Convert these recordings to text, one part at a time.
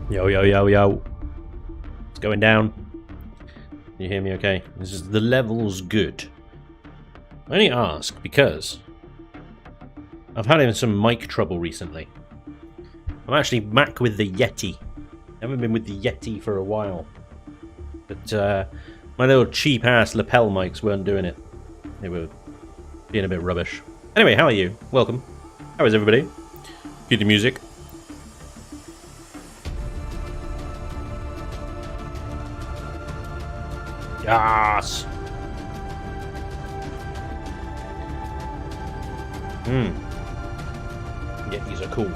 Yo, yo, yo, yo. It's going down. You hear me okay? The level's good. I only ask because I've had some mic trouble recently. I'm actually back with the Yeti. I haven't been with the Yeti for a while. But my little cheap ass lapel mics weren't doing it. They were being a bit rubbish. Anyway, how are you? Welcome. How is everybody? Cue the music. Yes! Yetis are cool.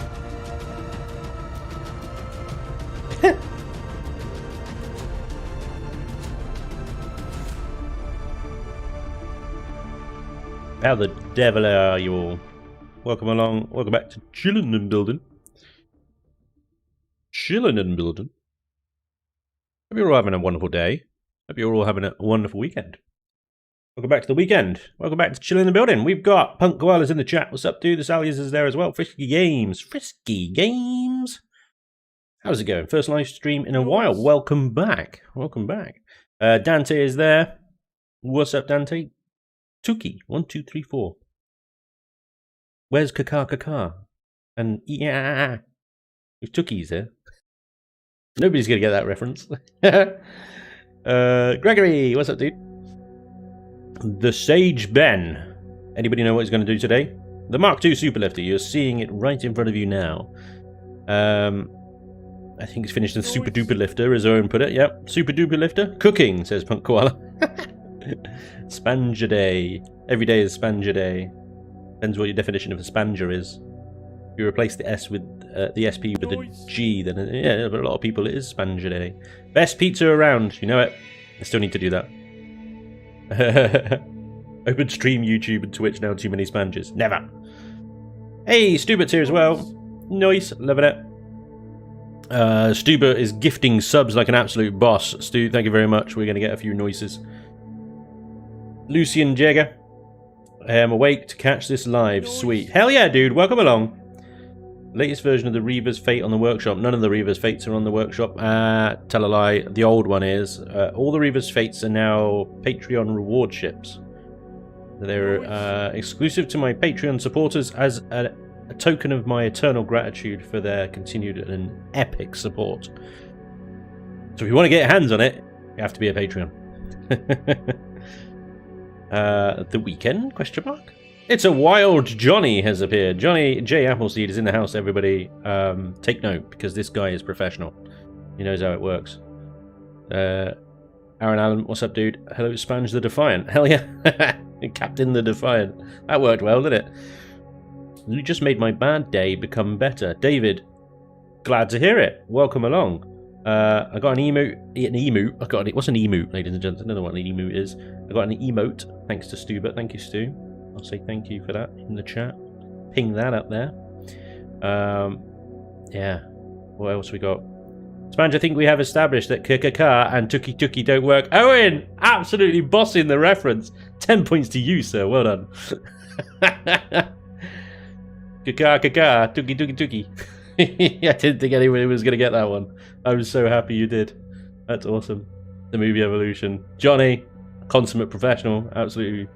How the devil are you all? Welcome along. Welcome back to Chillin Building. Chillin Building. Hope you're all having a wonderful day. Hope you're all having a wonderful weekend. Welcome back to the weekend. Welcome back to Chillin Building. We've got Punk Koalas in the chat. What's up, dude? The Salias is there as well. Frisky Games. Frisky Games. How's it going? First live stream in a while. Welcome back. Welcome back. Dante is there. What's up, Dante? Tuki. 1, 2, 3, 4. Where's Kaka? And yeah. If Tuki's there. Nobody's going to get that reference. Gregory, what's up, dude? The Sage Ben. Anybody know what he's going to do today? The Mark II Superlifter. You're seeing it right in front of you now. I think it's finished the Super Duper Lifter, as Owen put it. Yep, Super Duper Lifter. Cooking, says Punk Koala. Spanja day. Every day is Spanja day. Depends what your definition of a Spanja is. If you replace the S with the SP with a G, then yeah, for a lot of people it is Spanja day. Best pizza around, you know it. I still need to do that. Open stream, YouTube and Twitch now. Too many Spanges. Never. Hey, Stubert's here as well. Nice, loving it. Stubert is gifting subs like an absolute boss. Stu, thank you very much. We're going to get a few noises. Lucian Jagger. I am awake to catch this live. Sweet. Hell yeah, dude. Welcome along. Latest version of the Reaver's Fate on the workshop. None of the Reaver's Fates are on the workshop. Tell a lie. The old one is. All the Reaver's Fates are now Patreon reward ships. They're exclusive to my Patreon supporters as a token of my eternal gratitude for their continued and epic support. So if you want to get your hands on it, you have to be a Patreon. The weekend? Question mark? It's a wild Johnny has appeared. Johnny J. Appleseed is in the house, everybody. Take note, because this guy is professional. He knows how it works. Aaron Allen, what's up, dude? Hello, Spanj the Defiant. Hell yeah. Captain the Defiant. That worked well, didn't it? You just made my bad day become better. David, glad to hear it. Welcome along. I got an emote. What's an emote, ladies and gentlemen? I don't know what an emote is. I got an emote, thanks to Stu, but thank you, Stu. I'll say thank you for that in the chat. Ping that up there. Yeah. What else we got? Spanj, I think we have established that Kaka and Tuki Tuki don't work. Owen! Absolutely bossing the reference. 10 points to you, sir. Well done. Kaka, Tuki Tuki Tuki. I didn't think anybody was going to get that one. I was so happy you did. That's awesome. The movie evolution. Johnny, consummate professional. Absolutely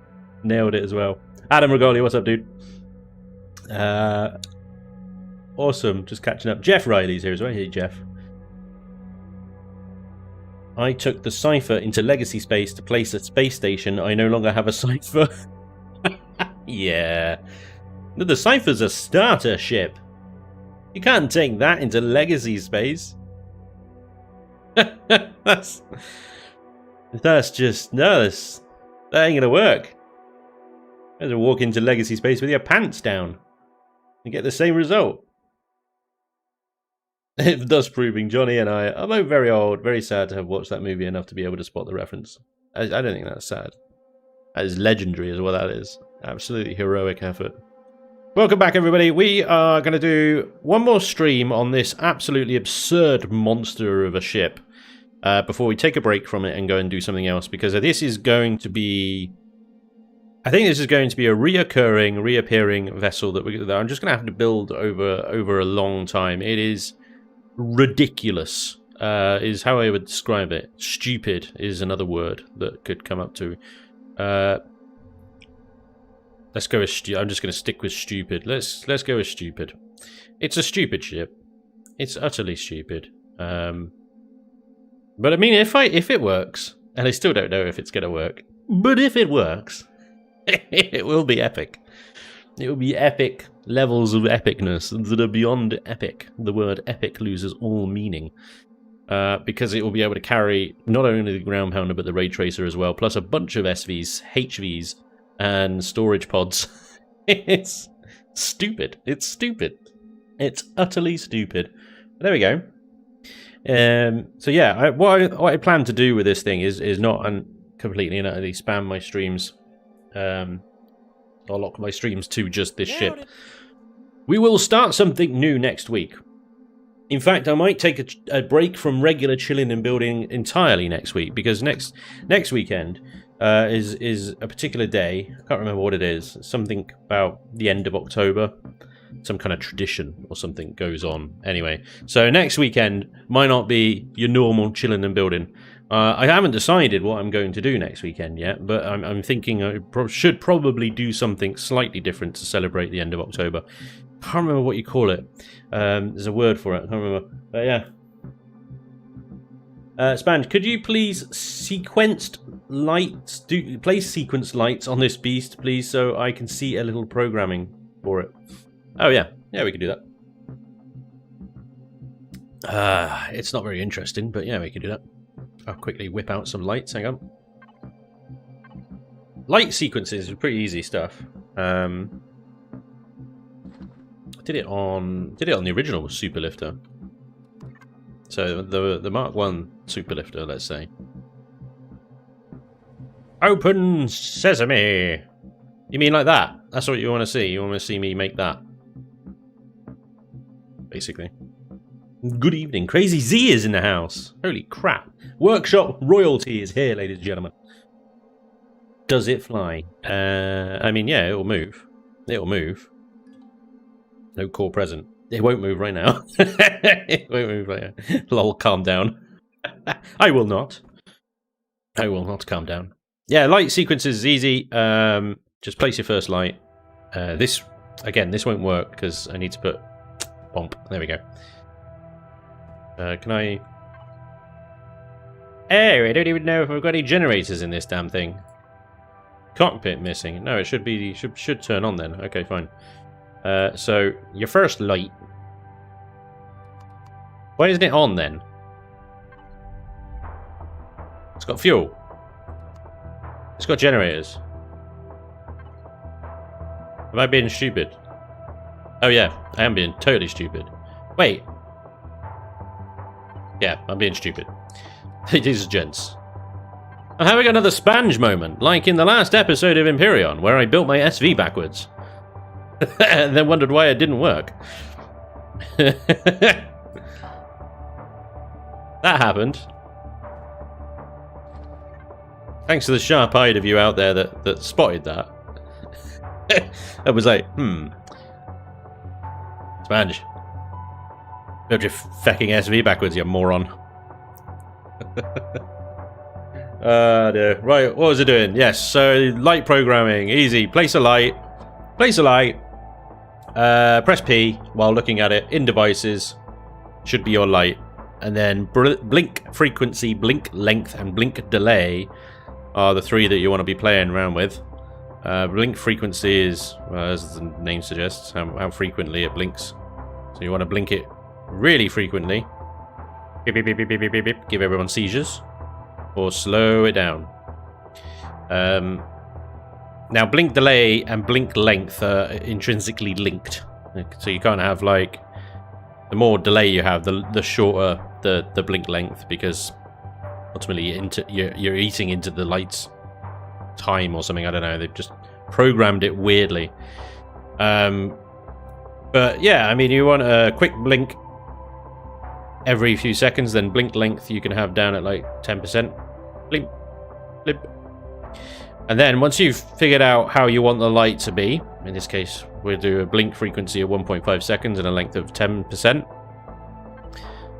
nailed it as well. Adam Regoli, what's up, dude? Awesome, just catching up. Jeff Riley's here as well. Hey, Jeff. I took the Cypher into Legacy Space to place a space station. I no longer have a Cypher. Yeah. The Cypher's a starter ship. You can't take that into Legacy Space. That's just... No, that ain't gonna work. You have to walk into Legacy Space with your pants down and get the same result. Thus proving Johnny and I are both very old, very sad to have watched that movie enough to be able to spot the reference. I don't think that's sad. That is legendary is what that is. Absolutely heroic effort. Welcome back, everybody. We are going to do one more stream on this absolutely absurd monster of a ship before we take a break from it and go and do something else, because this is going to be... I think this is going to be a reappearing vessel that I'm just going to have to build over a long time. It is ridiculous is how I would describe it. Stupid is another word that could come up to. Let's go with I'm just going to stick with stupid. Let's go with stupid. It's a stupid ship. It's utterly stupid. But I mean, if it works, and I still don't know if it's going to work, but if it works, it will be epic. It will be epic levels of epicness that are beyond epic. The word epic loses all meaning. Because it will be able to carry not only the ground pounder but the ray tracer as well, plus a bunch of SVs, HVs, and storage pods. It's stupid. It's stupid. It's utterly stupid. There we go. So yeah, what I plan to do with this thing is not completely and utterly spam my streams. I'll lock my streams to just this ship. We will start something new next week. In fact, I might take a break from regular chilling and building entirely next week, because next weekend is a particular day. I can't remember what it is. Something about the end of October. Some kind of tradition or something goes on. Anyway, so next weekend might not be your normal chilling and building. I haven't decided what I'm going to do next weekend yet, but I'm thinking I should probably do something slightly different to celebrate the end of October. Can't remember what you call it. There's a word for it. I can't remember. But yeah. Spanj, could you please sequenced lights? Place sequence lights on this beast, please, so I can see a little programming for it. Oh yeah, we can do that. It's not very interesting, but yeah, we can do that. I'll quickly whip out some lights. Hang on. Light sequences are pretty easy stuff. I did it on the original Superlifter. So the Mark 1 Superlifter, let's say. Open sesame. You mean like that? That's what you want to see. You want to see me make that. Basically. Good evening. Crazy Z is in the house. Holy crap. Workshop royalty is here, ladies and gentlemen. Does it fly? I mean, yeah, it'll move. It'll move. No core present. It won't move right now. It won't move right now. Lol, calm down. I will not. I will not calm down. Yeah, light sequences is easy. Just place your first light. This won't work because I need to put... Bonk. There we go. Can I... Hey, I don't even know if I've got any generators in this damn thing. Cockpit missing. No, it should be... should turn on then. Okay, fine. So, your first light. Why isn't it on then? It's got fuel. It's got generators. Am I being stupid? Oh yeah, I am being totally stupid. Wait. Yeah, I'm being stupid. Ladies and gents. I'm having another Spanj moment, like in the last episode of Imperion, where I built my SV backwards. And then wondered why it didn't work. That happened. Thanks to the sharp-eyed of you out there that spotted that. I was like, Spanj. Build your fecking SV backwards, you moron. Dear. Right, what was it doing? Yes, so light programming, easy. Place a light. Place a light. Press P while looking at it. In devices should be your light. And then blink frequency, blink length, and blink delay are the three that you want to be playing around with. Blink frequency is, as the name suggests, how frequently it blinks. So you want to blink it really frequently. Beep, beep, beep, beep, beep, beep, beep. Give everyone seizures. Or slow it down. Now, blink delay and blink length are intrinsically linked. So you can't have, like... The more delay you have, the shorter the blink length, because ultimately you're eating into the light's time or something. I don't know. They've just programmed it weirdly. But yeah, I mean, you want a quick blink every few seconds, then blink length you can have down at like 10%. Blink, blip. And then once you've figured out how you want the light to be, in this case we'll do a blink frequency of 1.5 seconds and a length of 10%.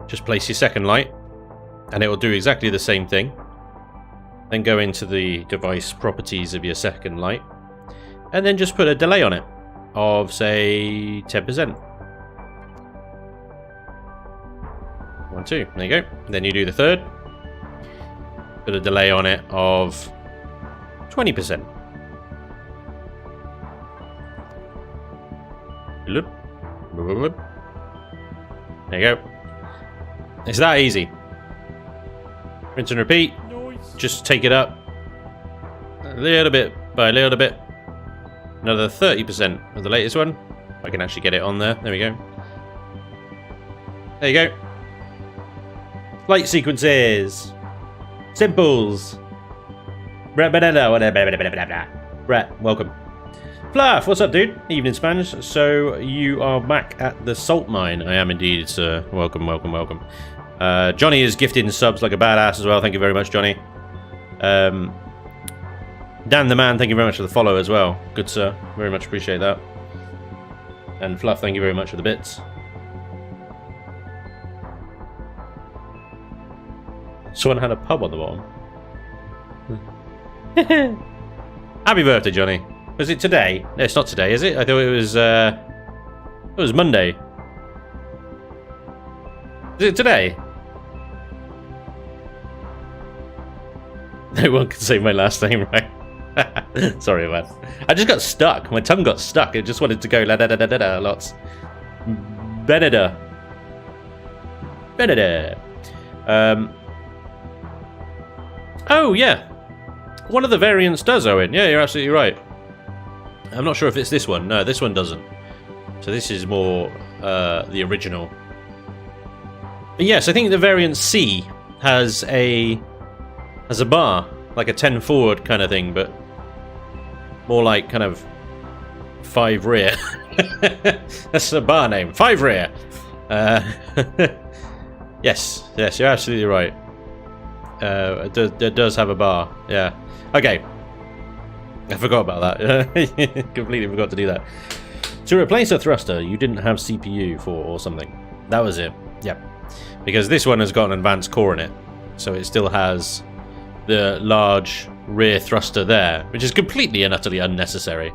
just place your second light, and it will do exactly the same thing. Then go into the device properties of your second light, and then just put a delay on it of, say, 10%. 1, 2, there you go. Then you do the third. Put a delay on it of 20%. There you go. It's that easy. Rinse and repeat. Just take it up a little bit by a little bit. Another 30% of the latest one. I can actually get it on there. There we go. There you go. Light sequences. Simples. Brett, welcome. Fluff, what's up, dude? Evening, Spanj. So you are back at the salt mine. I am indeed, sir. Welcome, welcome, welcome. Johnny is gifting subs like a badass as well. Thank you very much, Johnny. Dan the man, thank you very much for the follow as well. Good, sir. Very much appreciate that. And Fluff, thank you very much for the bits. Someone had a pub on the bottom. Happy birthday, Johnny. Was it today? No, it's not today, is it? I thought it was Monday. Is it today? No one can say my last name right. Sorry, man. I just got stuck. My tongue got stuck. It just wanted to go la da da da da da lots. Beneda. Beneda. Oh yeah. One of the variants does, Owen. Yeah, you're absolutely right. I'm not sure if it's this one. No, this one doesn't. So this is more the original. But yes, I think the variant C has a bar, like a 10 forward kind of thing, but more like kind of 5 rear. That's a bar name. 5 rear. Yes, you're absolutely right. It does have a bar. Yeah. Okay. I forgot about that. Completely forgot to do that. To replace a thruster, you didn't have CPU for or something. That was it. Yep. Because this one has got an advanced core in it, so it still has the large rear thruster there, which is completely and utterly unnecessary.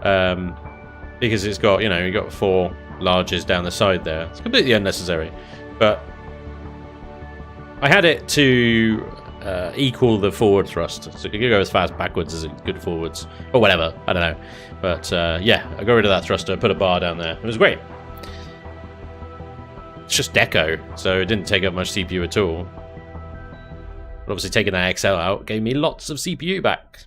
Because it's got, you got 4 larges down the side there. It's completely unnecessary. But I had it to equal the forward thrust, so it could go as fast backwards as it could forwards, or whatever. I don't know. But yeah, I got rid of that thruster, put a bar down there. It was great. It's just deco, so it didn't take up much CPU at all. But obviously taking that XL out gave me lots of CPU back.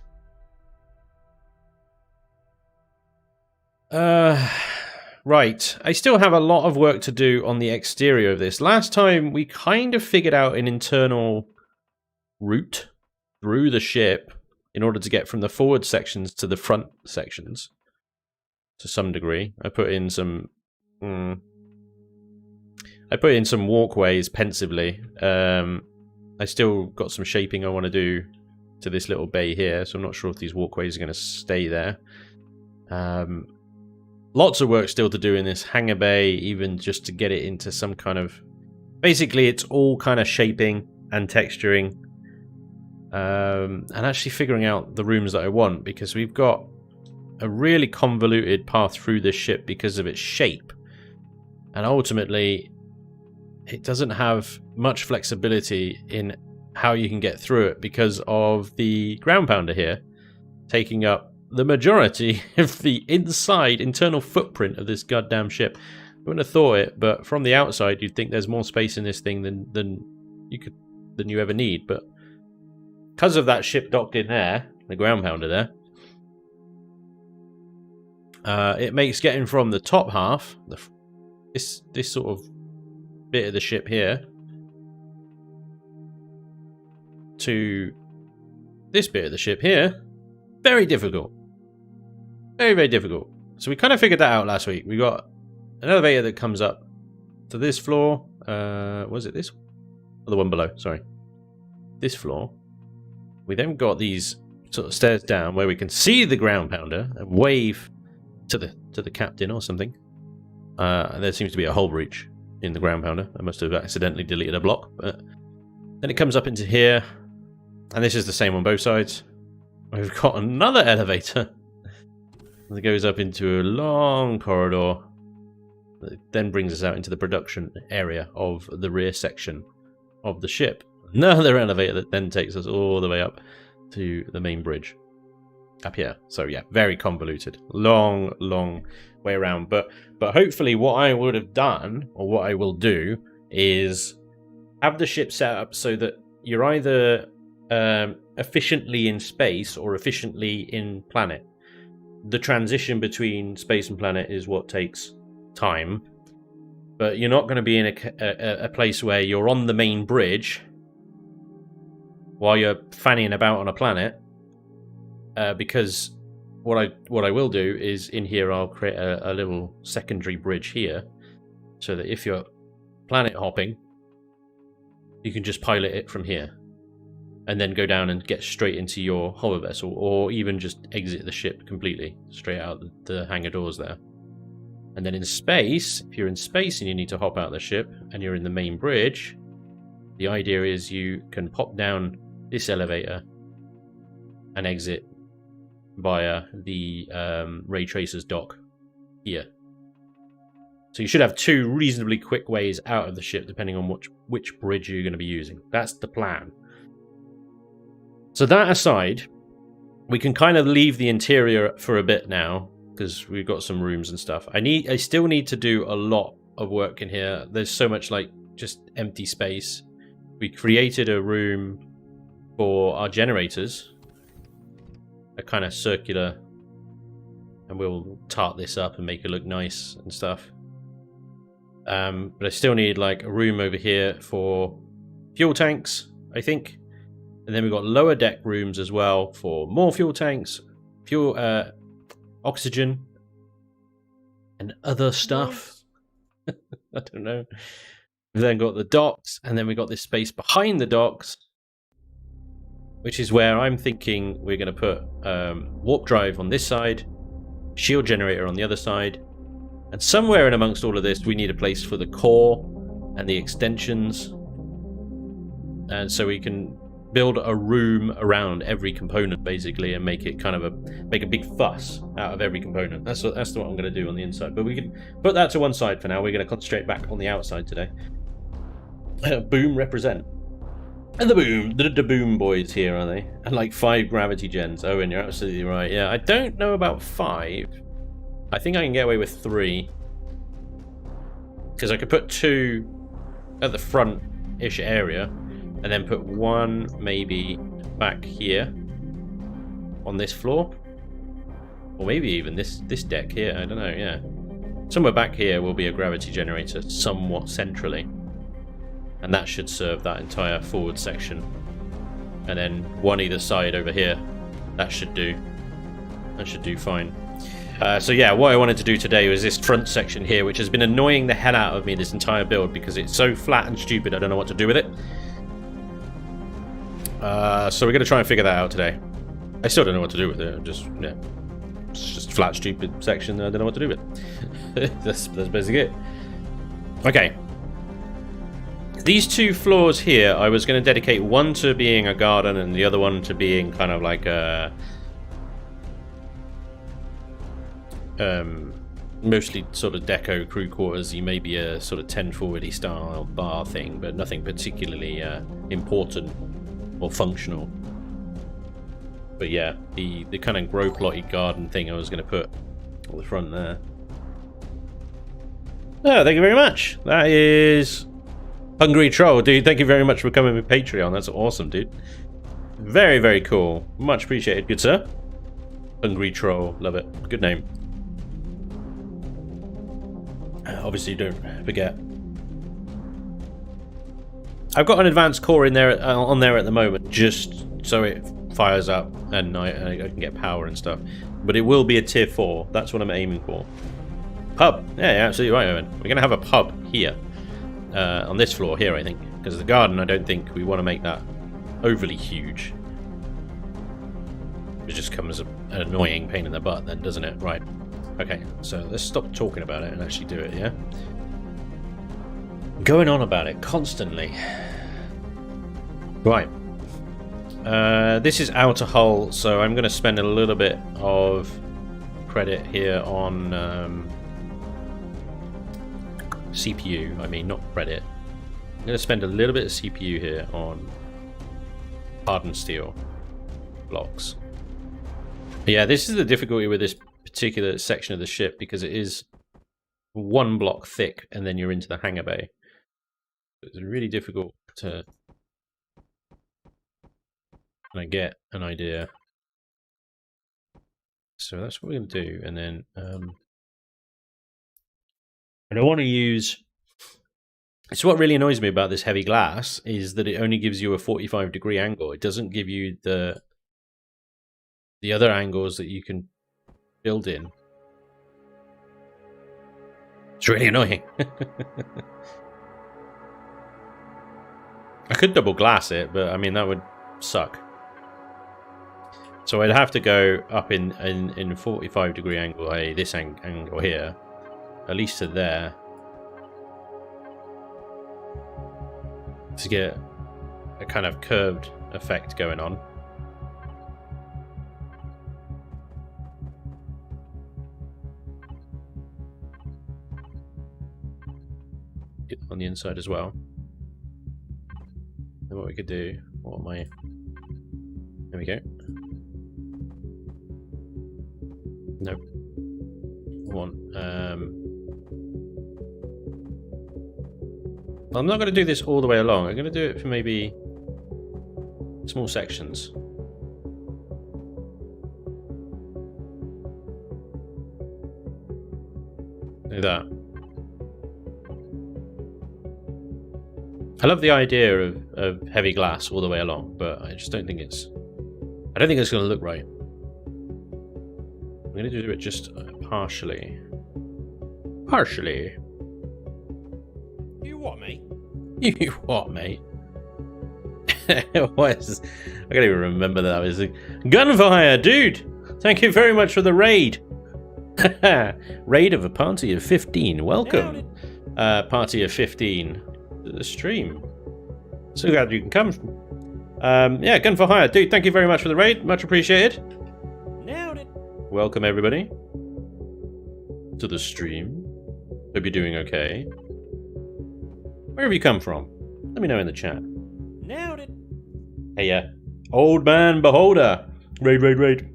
Right, I still have a lot of work to do on the exterior of this. Last time we kind of figured out an internal route through the ship in order to get from the forward sections to the front sections to some degree. I put in some walkways pensively. I still got some shaping I want to do to this little bay here, so I'm not sure if these walkways are going to stay there. Lots of work still to do in this hangar bay, even just to get it into some kind of... Basically, it's all kind of shaping and texturing. And actually figuring out the rooms that I want, because we've got a really convoluted path through this ship because of its shape. And ultimately, it doesn't have much flexibility in how you can get through it because of the ground pounder here taking up the majority of the internal footprint of this goddamn ship. I wouldn't have thought it, but from the outside you'd think there's more space in this thing than you ever need. But because of that ship docked in there, the ground pounder there, it makes getting from the top half, this sort of bit of the ship here, to this bit of the ship here, very difficult. Very, very difficult. So we kind of figured that out last week. We got an elevator that comes up to this floor. Was it this? Oh, the one below, sorry. This floor. We then got these sort of stairs down where we can see the ground pounder and wave to the captain or something. And there seems to be a hull breach. in the ground pounder. I must have accidentally deleted a block. But then it comes up into here, and this is the same on both sides. We've got another elevator that goes up into a long corridor that then brings us out into the production area of the rear section of the ship. Another elevator that then takes us all the way up to the main bridge up here. So yeah, very convoluted, long way around. But hopefully what I would have done, or what I will do, is have the ship set up so that you're either efficiently in space or efficiently in planet. The transition between space and planet is what takes time, but you're not going to be in a place where you're on the main bridge while you're fanning about on a planet, because what I will do is in here I'll create a little secondary bridge here, so that if you're planet hopping, you can just pilot it from here and then go down and get straight into your hover vessel, or even just exit the ship completely straight out the hangar doors there. And then in space, if you're in space and you need to hop out of the ship and you're in the main bridge, the idea is you can pop down this elevator and exit via the ray tracers dock here. So you should have two reasonably quick ways out of the ship depending on which bridge you're going to be using. That's the plan. So that aside, we can kind of leave the interior for a bit now, because we've got some rooms and stuff. I still need to do a lot of work in here. There's so much like just empty space. We created a room for our generators, a kind of circular, and we'll tart this up and make it look nice and stuff. But I still need like a room over here for fuel tanks, I think. And then we've got lower deck rooms as well for more fuel tanks, fuel, oxygen, and other stuff. I don't know. We've then got the docks, and then we've got this space behind the docks, which is where I'm thinking we're going to put warp drive on this side, shield generator on the other side, and somewhere in amongst all of this we need a place for the core and the extensions, and so we can build a room around every component basically and make it kind of make a big fuss out of every component. That's what I'm going to do on the inside, but we can put that to one side for now. We're going to concentrate back on the outside today. Boom represent. And the boom boys here, are they? And like 5 gravity gens. Oh, and you're absolutely right. Yeah, I don't know about 5. I think I can get away with 3. Because I could put 2 at the front-ish area, and then put 1 maybe back here on this floor. Or maybe even this deck here, I don't know, yeah. Somewhere back here will be a gravity generator somewhat centrally. And that should serve that entire forward section. And then 1 either side over here. That should do. That should do fine. So yeah, what I wanted to do today was this front section here, which has been annoying the hell out of me this entire build because it's so flat and stupid I don't know what to do with it. So we're going to try and figure that out today. I still don't know what to do with it. Yeah, it's just flat, stupid section that I don't know what to do with. That's basically it. Okay. These 2 floors here, I was going to dedicate one to being a garden and the other one to being kind of like a... mostly sort of deco crew quarters. You maybe a sort of 1040 style bar thing, but nothing particularly important or functional. But yeah, the kind of grow plotty garden thing I was going to put on the front there. Oh, thank you very much. That is Hungry Troll, dude. Thank you very much for coming with Patreon. That's awesome, dude. Very, very cool. Much appreciated, good sir. Hungry Troll, love it. Good name. Obviously, don't forget. I've got an advanced core in there on there at the moment, just so it fires up and I can get power and stuff. But it will be a tier 4. That's what I'm aiming for. Pub. Yeah, you're absolutely right, Owen. We're going to have a pub here. On this floor here, I think. Because the garden, I don't think we want to make that overly huge. It just comes an annoying pain in the butt then, doesn't it? Right. Okay, so let's stop talking about it and actually do it, yeah? Going on about it constantly. Right. This is outer hull, so I'm going to spend a little bit of credit here on CPU. I mean, not credit. I'm going to spend a little bit of CPU here on hardened steel blocks. But yeah, this is the difficulty with this particular section of the ship, because it is one block thick and then you're into the hangar bay. It's really difficult to get an idea. So that's what we're going to do. And then I don't want to use... It's what really annoys me about this heavy glass is that it only gives you a 45-degree angle. It doesn't give you the other angles that you can build in. It's really annoying. I could double glass it, but I mean that would suck. So I'd have to go up in 45-degree angle, i.e. this angle here, at least to there, to get a kind of curved effect going on. On the inside as well. And what we could do, what am I? There we go. Nope. Well, I'm not going to do this all the way along. I'm going to do it for maybe small sections. Like that. I love the idea of heavy glass all the way along, but I just don't think it's... I don't think it's going to look right. I'm going to do it just partially. Partially. You what, mate? You what, mate? What is this? I can't even remember that. It was a gunfire, dude! Thank you very much for the raid. Raid of a party of 15. Welcome. Party of 15 to the stream. So glad you can come. Yeah, gun for hire, dude. Thank you very much for the raid. Much appreciated. Nailed it. Welcome everybody to the stream. Hope you're doing okay. Where have you come from? Let me know in the chat. Nailed it. Hey, yeah. Old man beholder. Raid.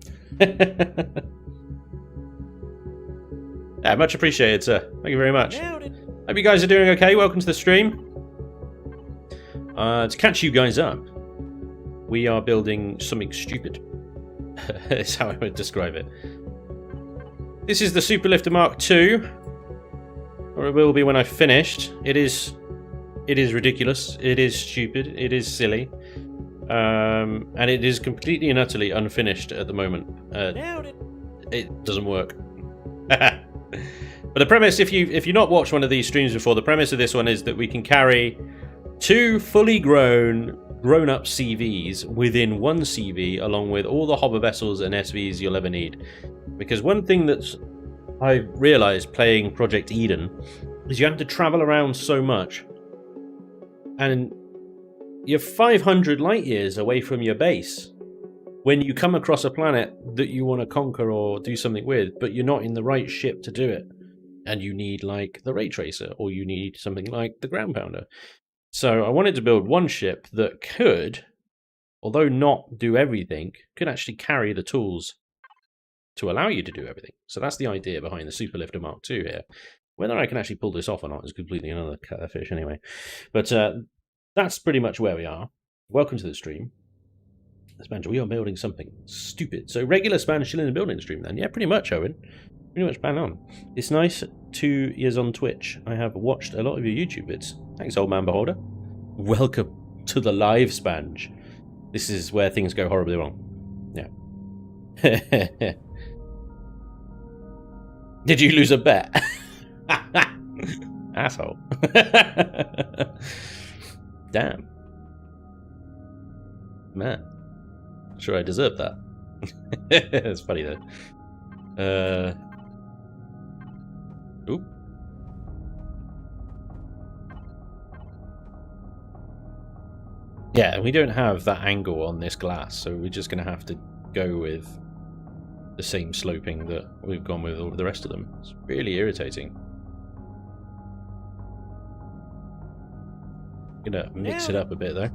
Yeah, much appreciated, sir. Thank you very much. Nailed it. Hope you guys are doing okay. Welcome to the stream. To catch you guys up, we are building something stupid. That's how I would describe it. This is the Superlifter Mark II, or it will be when I've finished. It is ridiculous. It is stupid. It is silly. And it is completely and utterly unfinished at the moment. Nailed it. It doesn't work. But the premise, if you've not watched one of these streams before, the premise of this one is that we can carry two fully grown-up CVs within one CV, along with all the hobber vessels and SVs you'll ever need. Because one thing that I realised playing Project Eden is you have to travel around so much, and you're 500 light years away from your base when you come across a planet that you want to conquer or do something with, but you're not in the right ship to do it. And you need, like, the Ray Tracer, or you need something like the Ground Pounder. So I wanted to build one ship that could, although not do everything, could actually carry the tools to allow you to do everything. So that's the idea behind the Superlifter Mark II here. Whether I can actually pull this off or not is completely another cut of fish anyway. But that's pretty much where we are. Welcome to the stream. Spanj, we are building something stupid. So regular Spanj Chillin Building stream then. Yeah, pretty much, Owen. Pretty much bang on. It's nice 2 years on Twitch. I have watched a lot of your YouTube vids. Thanks, old man beholder. Welcome to the live Spanj. This is where things go horribly wrong. Yeah. Did you lose a bet? Asshole. Damn. Man. Sure I deserve that. It's funny though. Oop. Yeah, we don't have that angle on this glass, so we're just going to have to go with the same sloping that we've gone with all of the rest of them. It's really irritating. Gonna mix it up a bit though.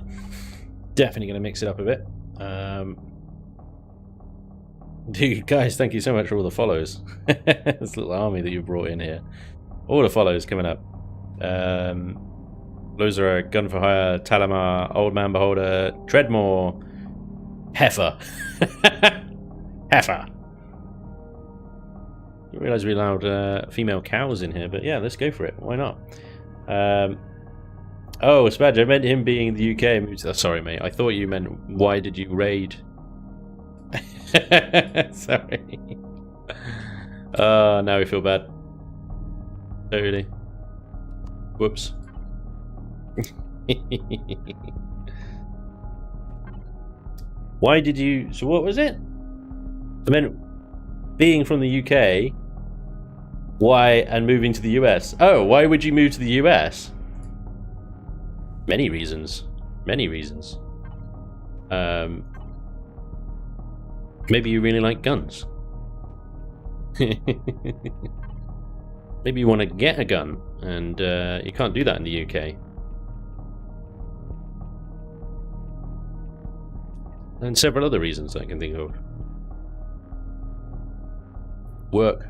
Definitely gonna mix it up a bit. Dude, guys, thank you so much for all the follows. This little army that you brought in here. All the follows coming up. Loser, Gun for Hire, Talamar, Old Man Beholder, Treadmore, Heifer. Heifer. Didn't realise we allowed female cows in here, but yeah, let's go for it. Why not? Oh, Spanj, I meant him being in the UK. Moved sorry, mate. I thought you meant why did you raid? Sorry. Now we feel bad. Totally. Whoops. Why did you... So what was it? I meant being from the UK. Why and moving to the US? Oh, why would you move to the US? Many reasons. Many reasons. Maybe you really like guns. Maybe you want to get a gun, and you can't do that in the UK. And several other reasons I can think of. Work.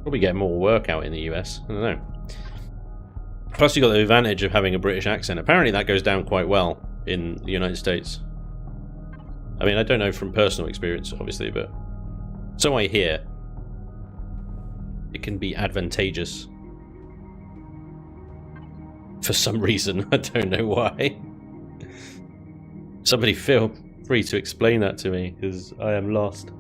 Probably get more work out in the US. I don't know. Plus you got the advantage of having a British accent. Apparently that goes down quite well in the United States. I mean, I don't know from personal experience, obviously, but so I hear. It can be advantageous. For some reason, I don't know why. Somebody feel free to explain that to me, because I am lost.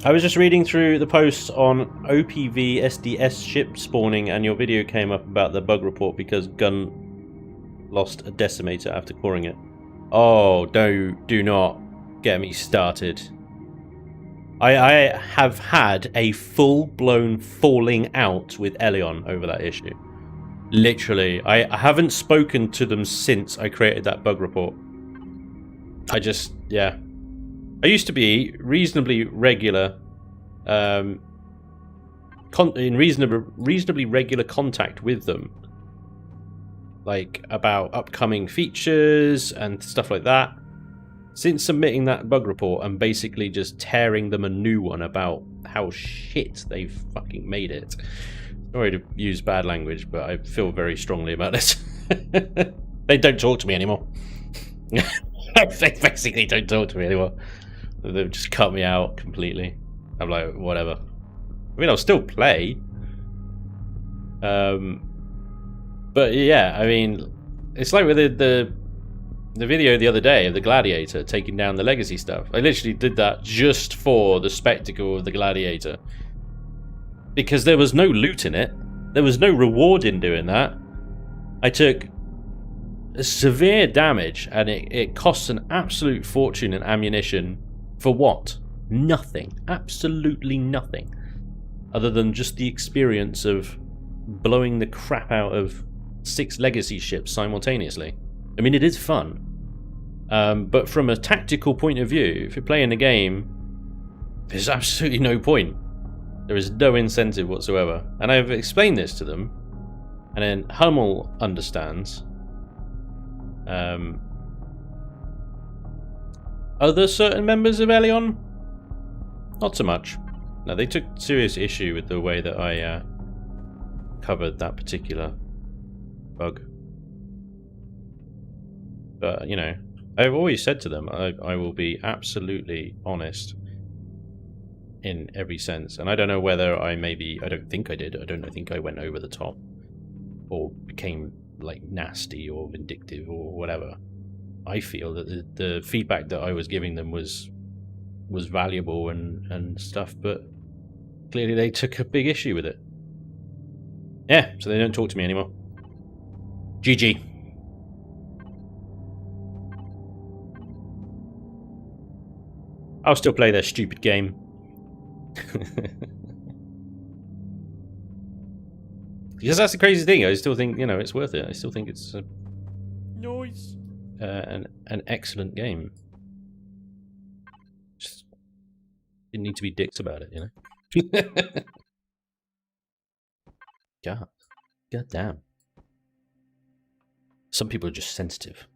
I was just reading through the posts on OPV SDS ship spawning, and your video came up about the bug report because Gun lost a decimator after coring it. Oh, do not get me started. I have had a full-blown falling out with Elion over that issue. Literally, I haven't spoken to them since I created that bug report. Yeah. I used to be reasonably regular, in reasonably regular contact with them, like about upcoming features and stuff like that. Since submitting that bug report and basically just tearing them a new one about how shit they've fucking made it. Sorry to use bad language, but I feel very strongly about this. They don't talk to me anymore. They basically don't talk to me anymore. They've just cut me out completely. I'm like, whatever. I mean, I'll still play. But yeah, I mean, it's like with the video the other day of the Gladiator taking down the legacy stuff. I literally did that just for the spectacle of the Gladiator. Because there was no loot in it. There was no reward in doing that. I took severe damage, and it costs an absolute fortune in ammunition. For what? Nothing. Absolutely nothing. Other than just the experience of blowing the crap out of 6 legacy ships simultaneously. I mean, it is fun. But from a tactical point of view, if you're playing a game, there's absolutely no point. There is no incentive whatsoever. And I've explained this to them. And then Hummel understands. Other certain members of Elion? Not so much. No, they took serious issue with the way that I covered that particular bug. But, you know, I've always said to them, I will be absolutely honest in every sense. And I don't know whether I don't think I did. I don't think I went over the top or became, like, nasty or vindictive or whatever. I feel that the feedback that I was giving them was valuable and stuff, but clearly they took a big issue with it. Yeah, so they don't talk to me anymore. GG. I'll still play their stupid game. Because that's the crazy thing. I still think, you know, it's worth it. I still think it's... Noise. an excellent game. Just didn't need to be dicks about it, you know. God damn. Some people are just sensitive.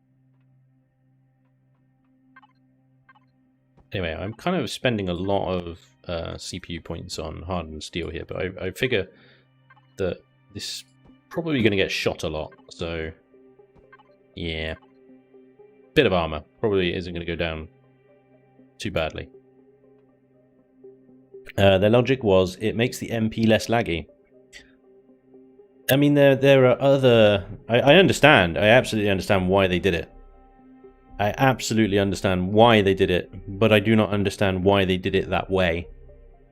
Anyway, I'm kind of spending a lot of CPU points on hardened steel here, but I figure that this is probably going to get shot a lot, so yeah. Bit of armor probably isn't going to go down too badly. Their logic was it makes the MP less laggy. I mean, there are other... I understand. I absolutely understand why they did it. I absolutely understand why they did it, but I do not understand why they did it that way.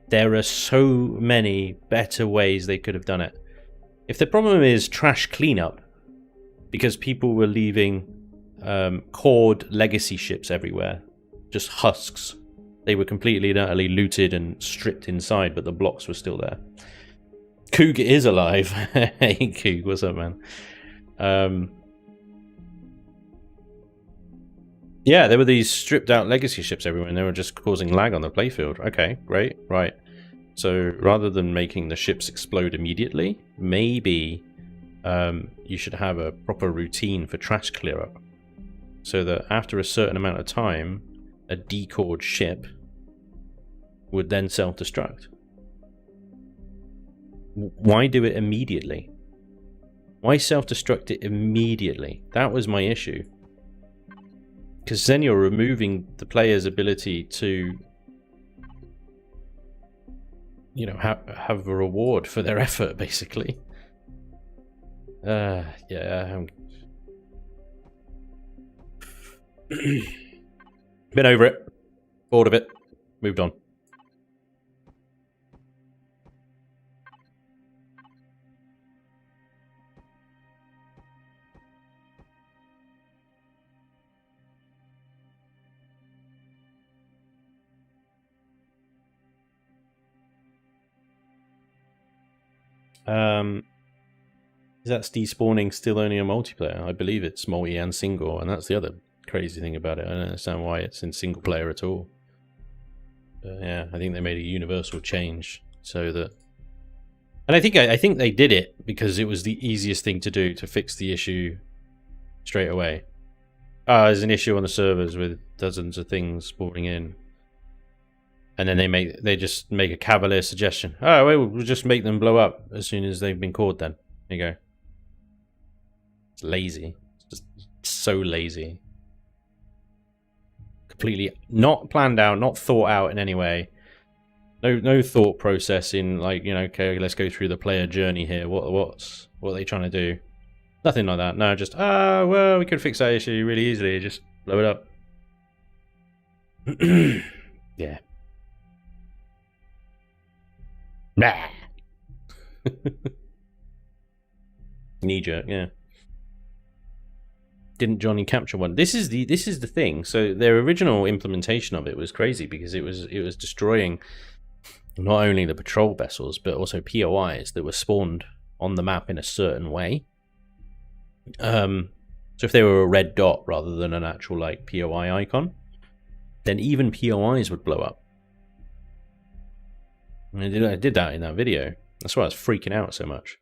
There are so many better ways they could have done it. If the problem is trash cleanup, because people were leaving cord legacy ships everywhere, just husks. They were completely and utterly looted and stripped inside, but the blocks were still there. Coog is alive. Hey, Coog, what's up, man? Yeah, there were these stripped out legacy ships everywhere, and they were just causing lag on the playfield. Okay, great, right. So rather than making the ships explode immediately, maybe you should have a proper routine for trash clear up, so that after a certain amount of time, a decored ship would then self-destruct. Why do it immediately? Why self-destruct it immediately? That was my issue. Because then you're removing the player's ability to, you know, have a reward for their effort, basically. Yeah. Been over it. Bored of it. Moved on. Is that despawning still only a multiplayer? I believe it's multi and single, and that's the other crazy thing about it. I don't understand why it's in single player at all. But yeah, I think they made a universal change so that, and I think they did it because it was the easiest thing to do to fix the issue straight away. There's an issue on the servers with dozens of things spawning in. And then they just make a cavalier suggestion. Oh, well, we'll just make them blow up as soon as they've been caught then. There you go. It's lazy. It's just so lazy. Completely not planned out, not thought out in any way. No thought process in, like, you know, okay, let's go through the player journey here. What are they trying to do? Nothing like that. No, just, well, we could fix that issue really easily. Just blow it up. Yeah. Nah. Knee jerk, yeah. Didn't Johnny capture one? This is the thing. So their original implementation of it was crazy because it was destroying not only the patrol vessels but also POIs that were spawned on the map in a certain way. So if they were a red dot rather than an actual like POI icon, then even POIs would blow up. I did that in that video. That's why I was freaking out so much.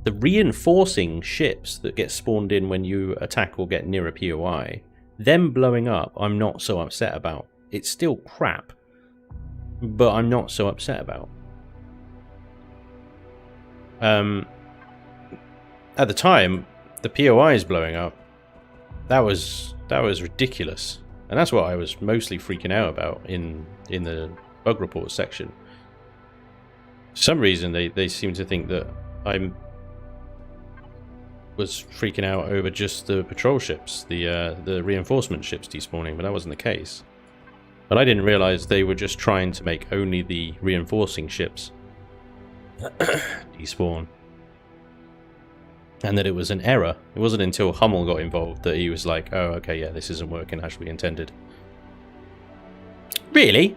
The reinforcing ships that get spawned in when you attack or get near a POI, them blowing up, I'm not so upset about. It's still crap, but I'm not so upset about. At the time, the POIs blowing up, that was ridiculous. And that's what I was mostly freaking out about in the bug report section. For some reason, they seem to think that I was freaking out over just the patrol ships, the reinforcement ships despawning, but that wasn't the case. But I didn't realize they were just trying to make only the reinforcing ships despawn. And that it was an error. It wasn't until Hummel got involved that he was like, oh, okay, yeah, this isn't working as we intended. Really?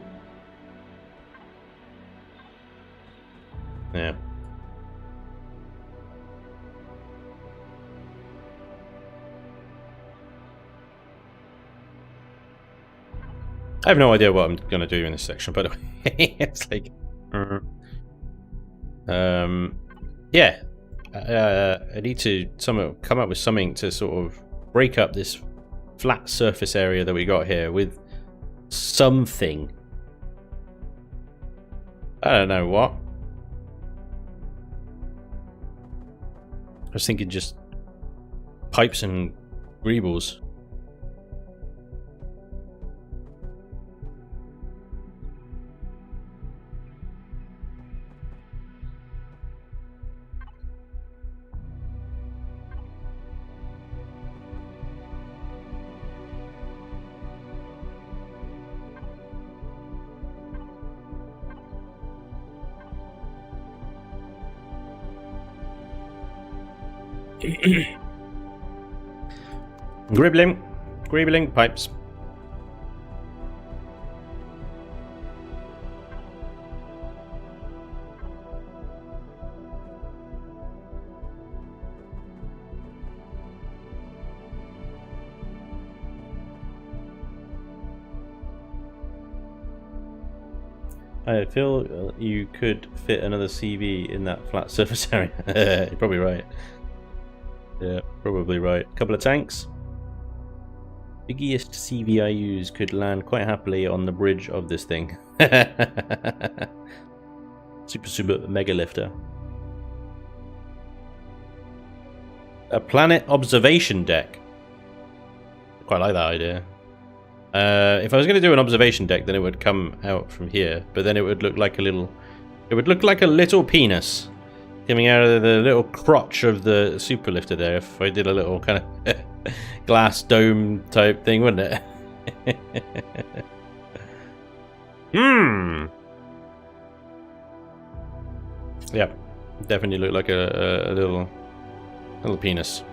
Yeah. I have no idea what I'm going to do in this section, by the way. It's like... yeah. I need to come up with something to sort of break up this flat surface area that we got here with something. I don't know what. I was thinking just pipes and greebles. Greebling pipes. I feel you could fit another CV in that flat surface area. You're probably right. Yeah, probably right. Couple of tanks. Biggest CV I use could land quite happily on the bridge of this thing. Super mega lifter. A planet observation deck. Quite like that idea. If I was going to do an observation deck, then it would come out from here, but then it would look like a little. It would look like a little penis coming out of the little crotch of the superlifter there. If I did a little kind of glass dome type thing, wouldn't it? Yeah, definitely look like a little penis.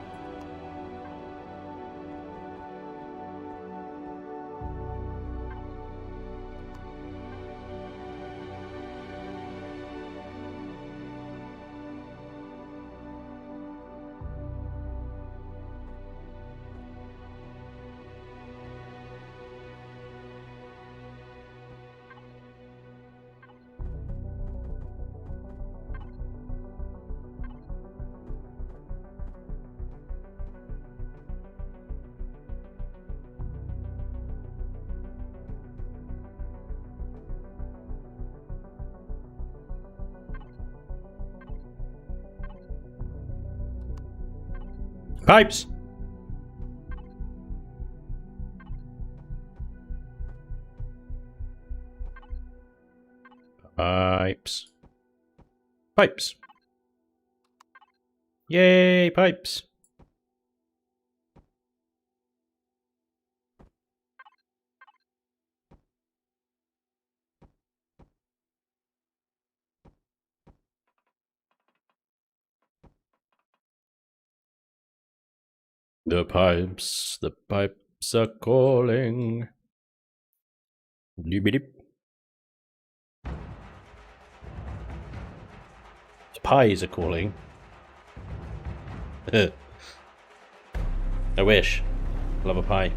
Pipes. Pipes. Pipes. Yay, pipes. The pipes are calling. The pies are calling. I wish. Love a pie.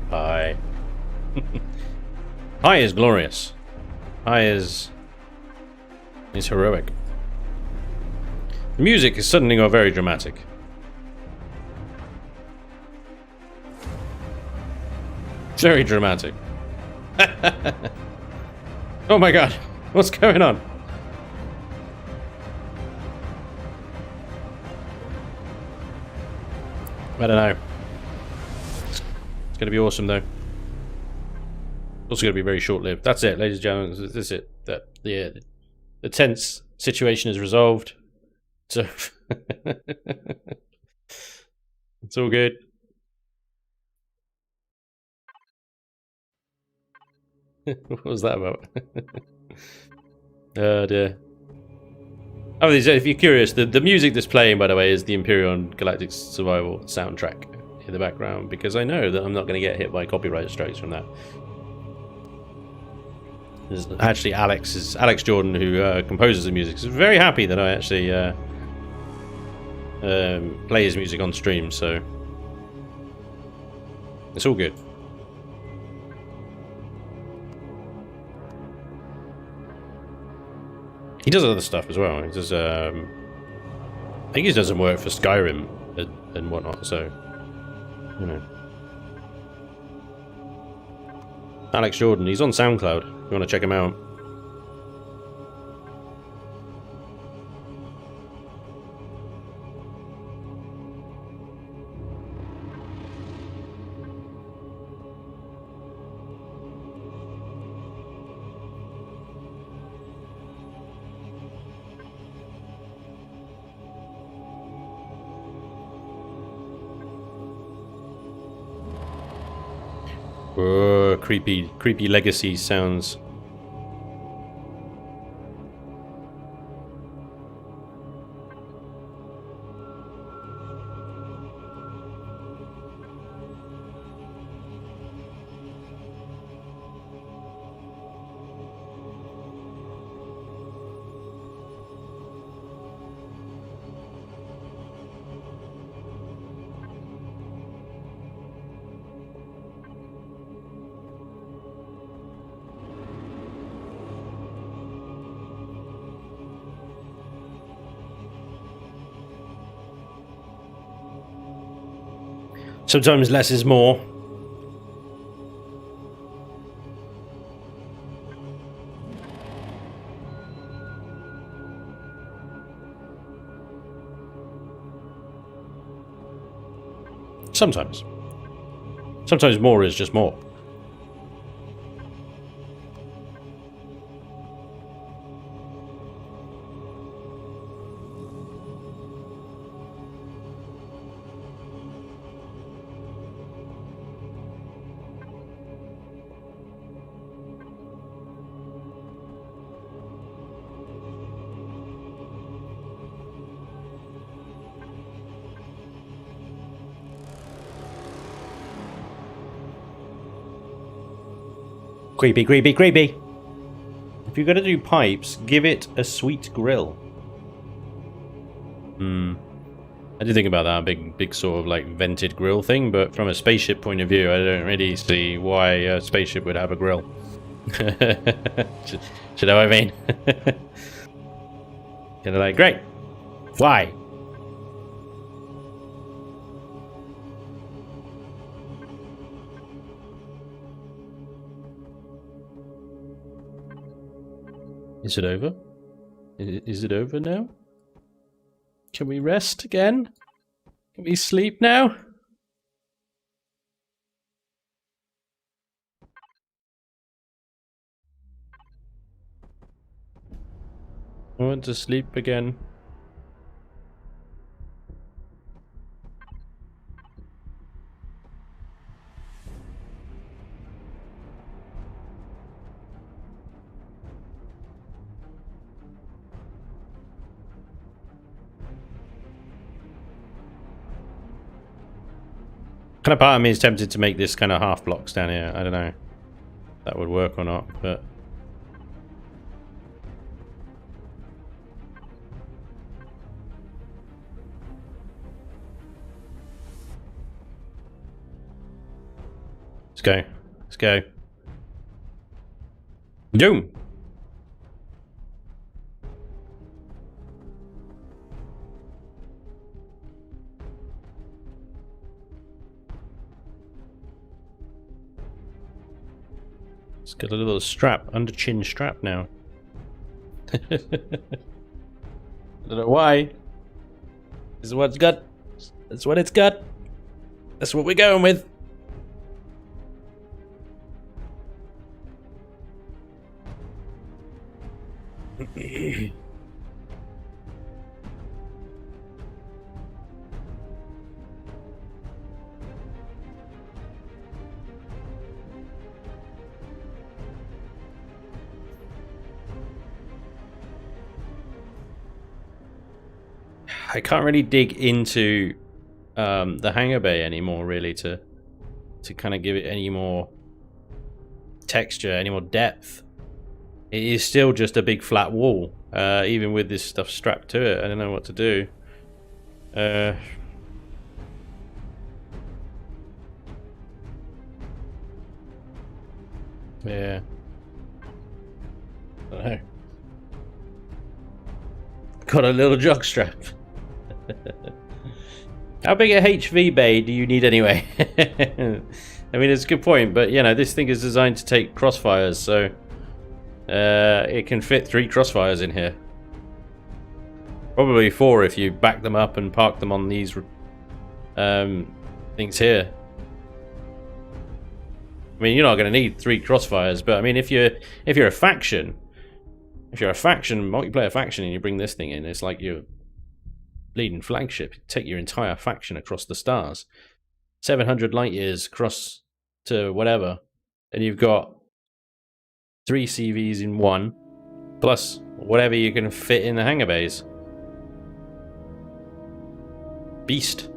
Pie. Pie is glorious. Pie is heroic. The music has suddenly got very dramatic. Very dramatic. Oh my god, what's going on? I don't know. It's going to be awesome though. Also going to be very short-lived. That's it, ladies and gentlemen. That's it. The tense situation is resolved. So it's all good. What was that about? Oh dear. Oh, if you're curious, the music that's playing, by the way, is the Imperial Galactic Survival soundtrack in the background, because I know that I'm not going to get hit by copyright strikes from that. There's actually Alex Jordan, who composes the music, is very happy that I actually play his music on stream, so it's all good. He does other stuff as well. He does, I think he does some work for Skyrim and whatnot, so, you know. Alex Jordan, he's on SoundCloud. If you want to check him out. Creepy legacy sounds. Sometimes less is more. Sometimes. Sometimes more is just more. Creepy, creepy, creepy. If you're gonna do pipes, give it a sweet grill. I did think about that, big sort of like vented grill thing, but from a spaceship point of view, I don't really see why a spaceship would have a grill. Do you know what I mean? Kind of like, great. Why? Is it over? Is it over now? Can we rest again? Can we sleep now? I want to sleep again. Kind of part of me is tempted to make this kind of half blocks down here. I don't know if that would work or not, but let's go. Let's go. Doom. It's got a little strap, under chin strap now. I don't know why. This is what it's got. That's what it's got. That's what we're going with. I can't really dig into the hangar bay anymore, really, to kind of give it any more texture, any more depth. It is still just a big flat wall, even with this stuff strapped to it. I don't know what to do. Uh, yeah. I don't know. Got a little jockstrap. How big a HV bay do you need anyway? I mean, it's a good point, but you know, this thing is designed to take crossfires, so it can fit 3 crossfires in here. Probably 4 if you back them up and park them on these things here. I mean, you're not going to need 3 crossfires, but I mean, if you're a faction, multiplayer faction, and you bring this thing in, it's like your bleeding flagship. You take your entire faction across the stars, 700 light years across to whatever, and you've got 3 CVs in one, plus whatever you can fit in the hangar bays. Beast.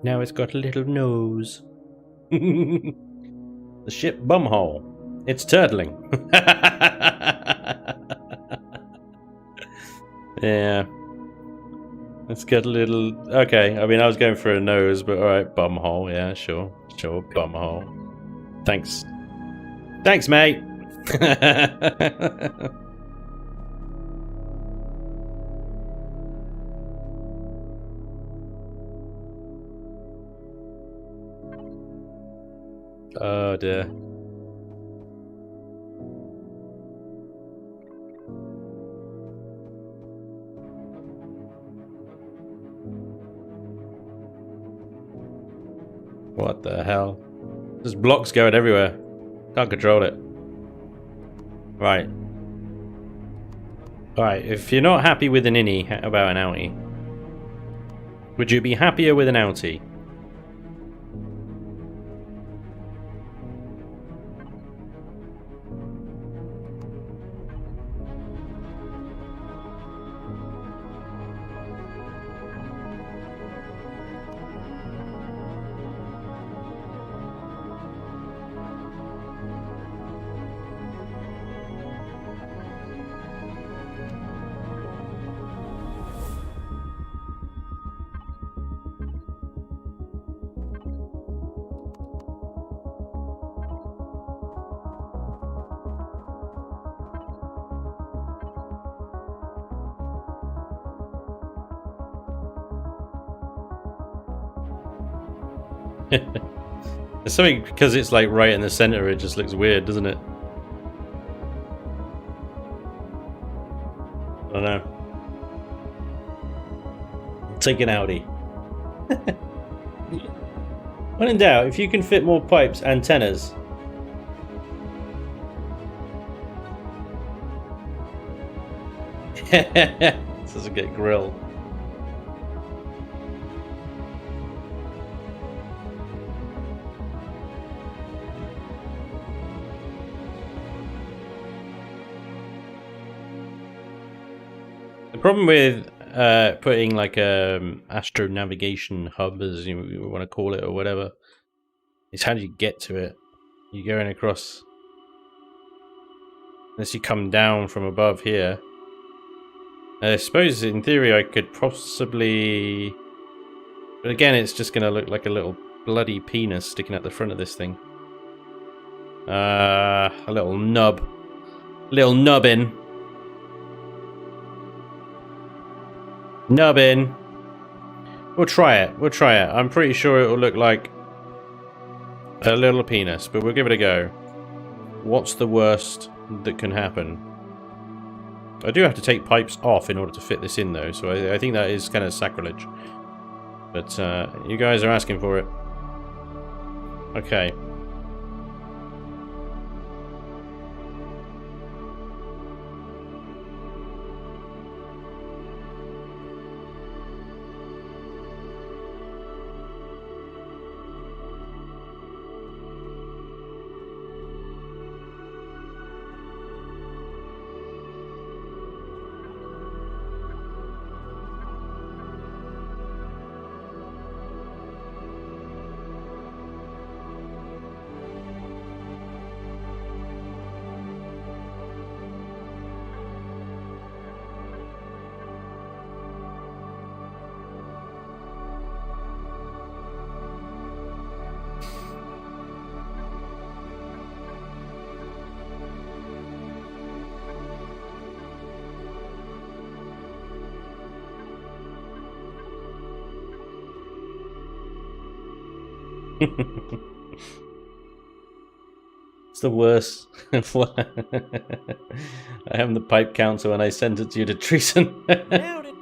Now it's got a little nose. The ship bumhole. It's turtling. Yeah. It's got a little... Okay, I mean, I was going for a nose, but alright, bumhole. Yeah, sure. Sure, bumhole. Thanks. Thanks, mate! Oh dear. What the hell? There's blocks going everywhere. Can't control it. Right. Right, if you're not happy with an innie, how about an outie? Would you be happier with an outie? There's something, because it's like right in the center, it just looks weird, doesn't it? I don't know. Take an Audi. When in doubt, if you can fit more pipes, antennas. This doesn't get grilled. The problem with putting like a astro navigation hub, as you want to call it or whatever, is how do you get to it? You're going across Unless you come down from above here. I suppose in theory I could possibly... But again, it's just going to look like a little bloody penis sticking out the front of this thing. A little nub. Little nubbin. Nubbin. We'll try it. We'll try it. I'm pretty sure it will look like a little penis, but we'll give it a go. What's the worst that can happen? I do have to take pipes off in order to fit this in, though, so I think that is kind of sacrilege. But you guys are asking for it. Okay. It's the worst. I am the pipe counter when I sentence you to treason. Nailed it.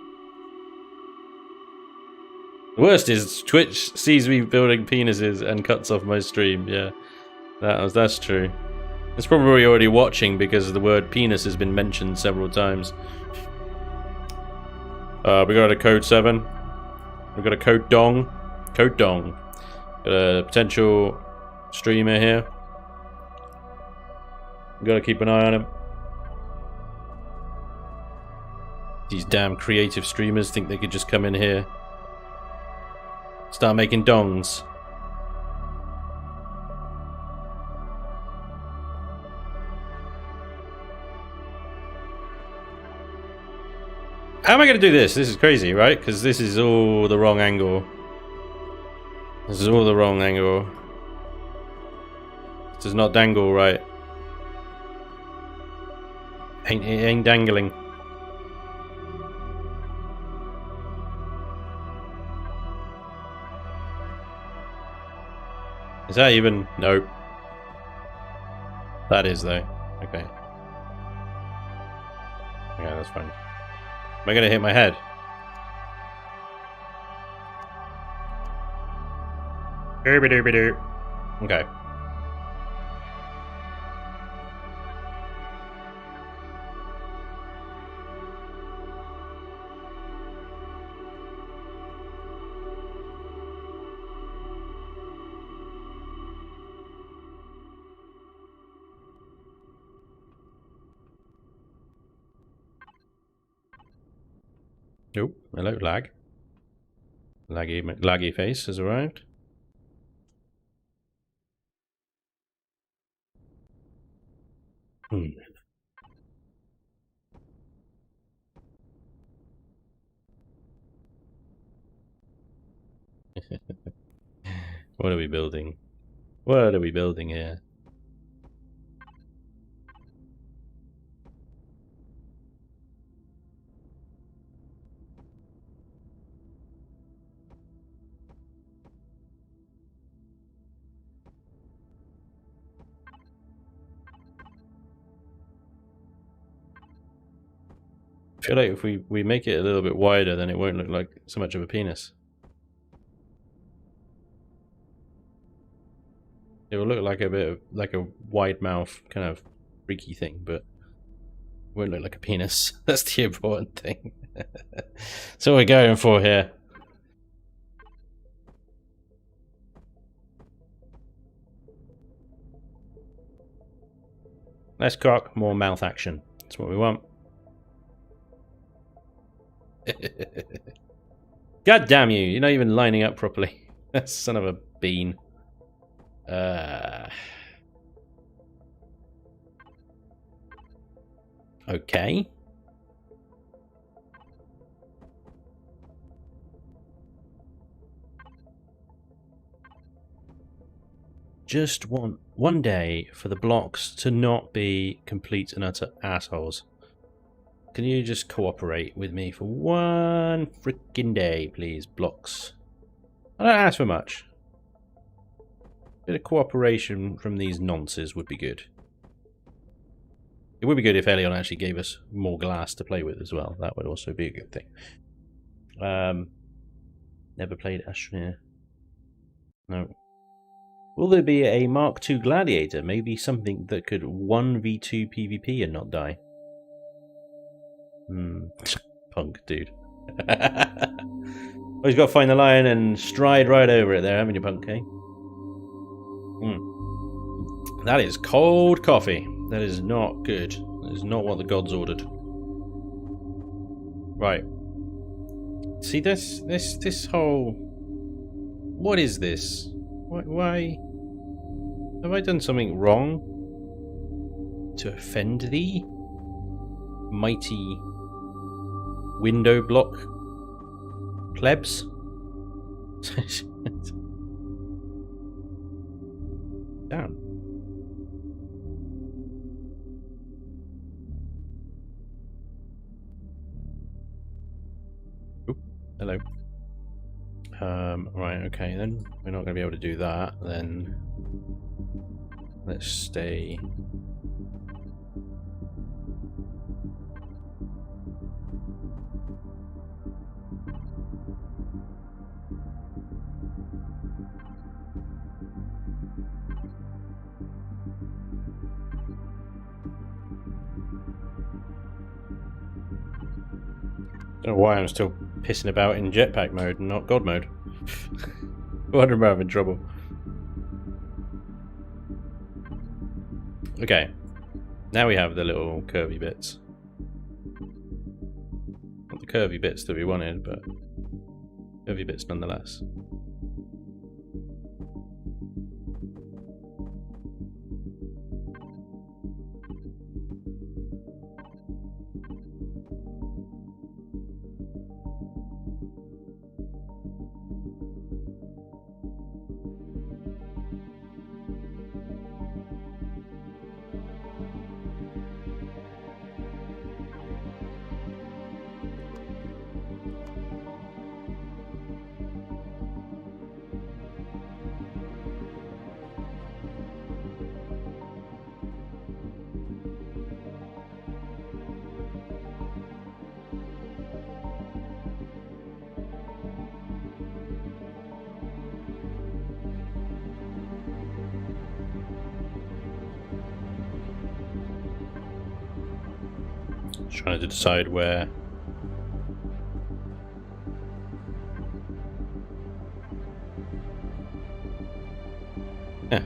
The worst is Twitch sees me building penises and cuts off my stream. Yeah, that's true. It's probably already watching because the word penis has been mentioned several times. We got a code 7. We got a code dong. Code dong. Got a potential streamer here. Gotta keep an eye on him. These damn creative streamers think they could just come in here, start making dongs. How am I gonna do this? This is crazy, right? Because this is all the wrong angle. This is all the wrong angle. This does not dangle right. It ain't dangling. Is that even? Nope. That is though. Okay. Yeah, that's fine. Am I gonna hit my head? Dooby-dooby-doo. Okay. Nope. Hello, lag. Laggy face has arrived. What are we building? What are we building here? I feel like if we make it a little bit wider, then it won't look like so much of a penis. It will look like a bit of like a wide mouth kind of freaky thing, but it won't look like a penis. That's the important thing. That's what we're going for here. Less cock, more mouth action. That's what we want. God damn you, you're not even lining up properly. Son of a bean. Okay. Just want one day for the blocks to not be complete and utter assholes. Can you just cooperate with me for one freaking day, please, blocks? I don't ask for much. A bit of cooperation from these nonces would be good. It would be good if Elion actually gave us more glass to play with as well. That would also be a good thing. Never played Ashmere. No. Will there be a Mark II Gladiator? Maybe something that could 1v2 PvP and not die. Punk, dude. Oh, he's got to find the lion and stride right over it there, haven't you, punk, eh? That is cold coffee. That is not good. That is not what the gods ordered. Right. See this whole... What is this? Why? Have I done something wrong to offend thee? Mighty window block plebs? Damn. Oop, hello. Right, okay, then we're not going to be able to do that, then let's stay. I don't know why I'm still pissing about in jetpack mode and not god mode. I wonder if I'm having trouble. Okay. Now we have the little curvy bits. Not the curvy bits that we wanted, but curvy bits nonetheless. Trying to decide where. Yeah.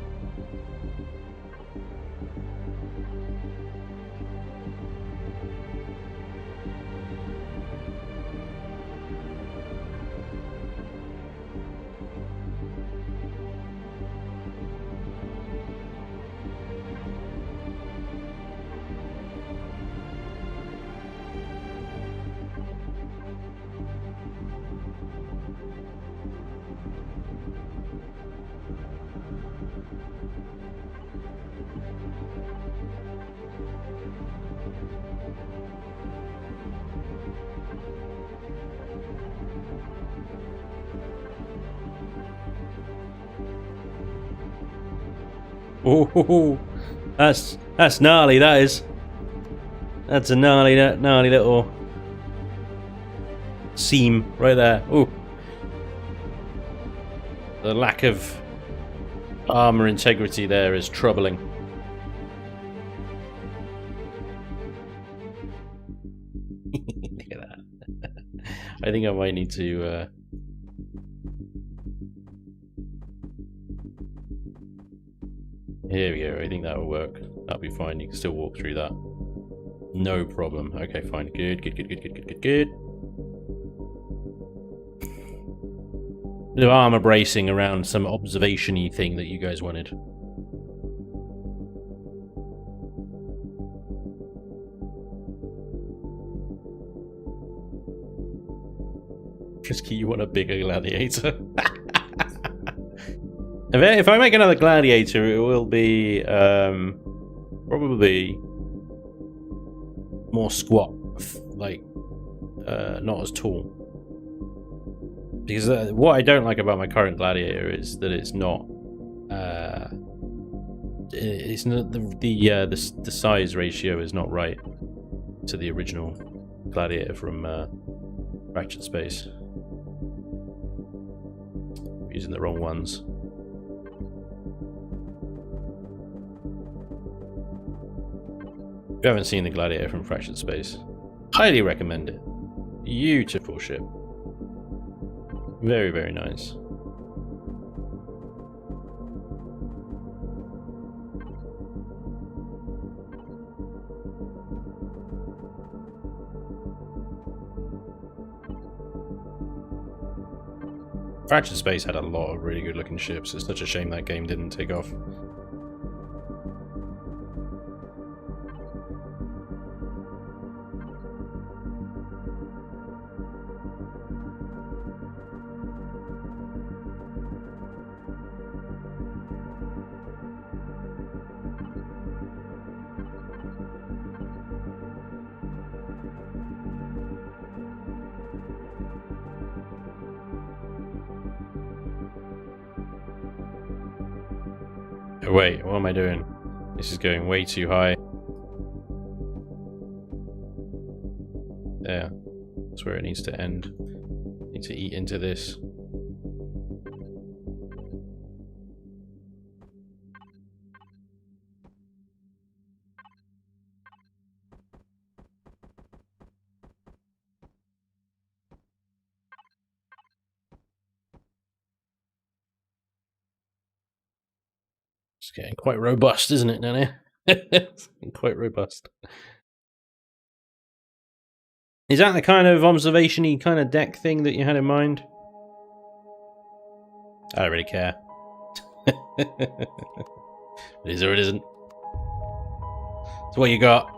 Oh, that's gnarly. That is. That's a gnarly little seam right there. Oh, the lack of armor integrity there is troubling. Look at that. I think I might need to. Here we go, I think that will work. That'll be fine, you can still walk through that. No problem. Okay, fine. Good. Bit of armor bracing around some observation-y thing that you guys wanted. Frisky, you want a bigger gladiator? If I make another gladiator, it will be probably more squat, like not as tall. Because what I don't like about my current gladiator is that it's not the size ratio is not right to the original gladiator from Fractured Space. I'm using the wrong ones. If you haven't seen the gladiator from Fractured Space, highly recommend it. Beautiful ship. Very, very nice. Fractured Space had a lot of really good looking ships. It's such a shame that game didn't take off. Oh, wait, what am I doing? This is going way too high. There. That's where it needs to end. Need to eat into this. It's getting quite robust, isn't it, down here? It's quite robust. Is that the kind of observation-y kind of deck thing that you had in mind? I don't really care. It is or it isn't. So what you got?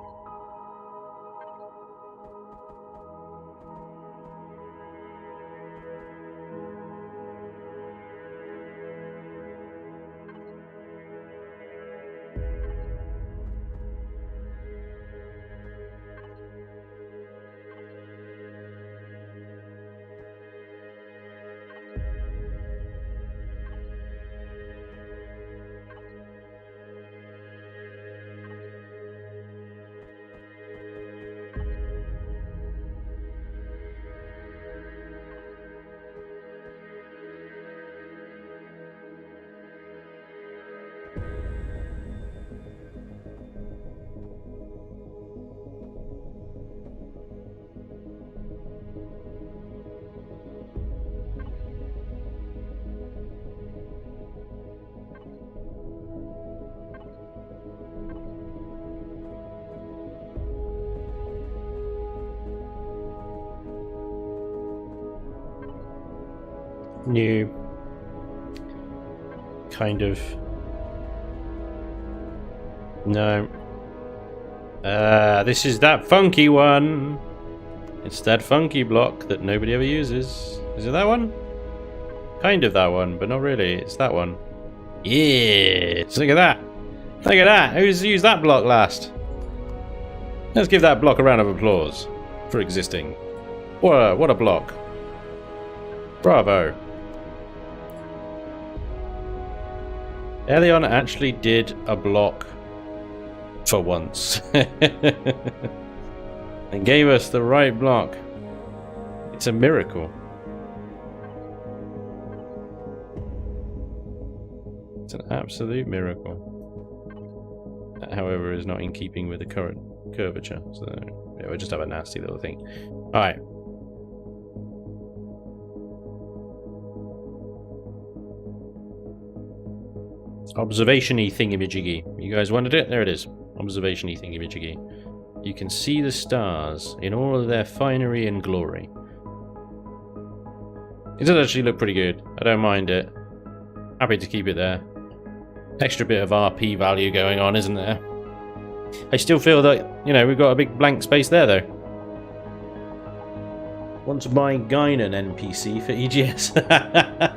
New kind of no this is that funky one. It's that funky block that nobody ever uses. Is it that one? Kind of that one, but not really. It's that one. Yes, look at that. Look at that. Who's used that block last? Let's give that block a round of applause for existing. What a block. Bravo. Elion actually did a block for once. And gave us the right block. It's a miracle. It's an absolute miracle. That, however, is not in keeping with the current curvature. So yeah, we'll just have a nasty little thing. Alright. Observation-y thingamajiggy. You guys wanted it? There it is. Observation-y thingamajiggy. You can see the stars in all of their finery and glory. It does actually look pretty good. I don't mind it. Happy to keep it there. Extra bit of RP value going on, isn't there? I still feel that, you know, we've got a big blank space there, though. Want to buy Guinan NPC for EGS?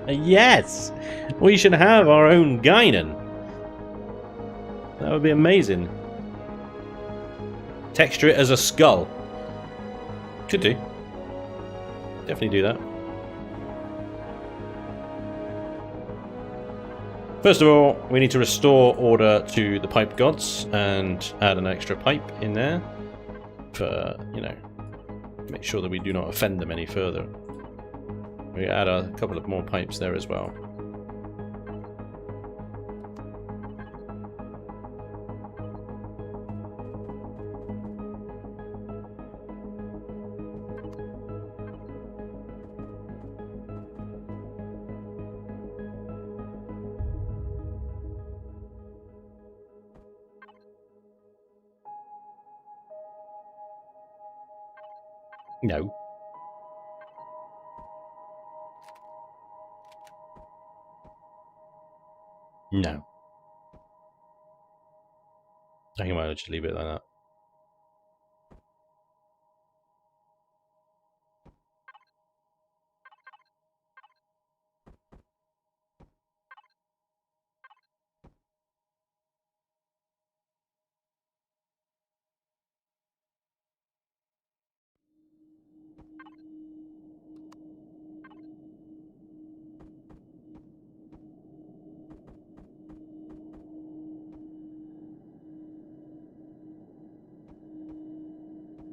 Yes! We should have our own Guinan. That would be amazing. Texture it as a skull. Could do. Definitely do that. First of all, we need to restore order to the pipe gods and add an extra pipe in there for, you know, make sure that we do not offend them any further. We add a couple of more pipes there as well. No. No. I think I might just leave it like that.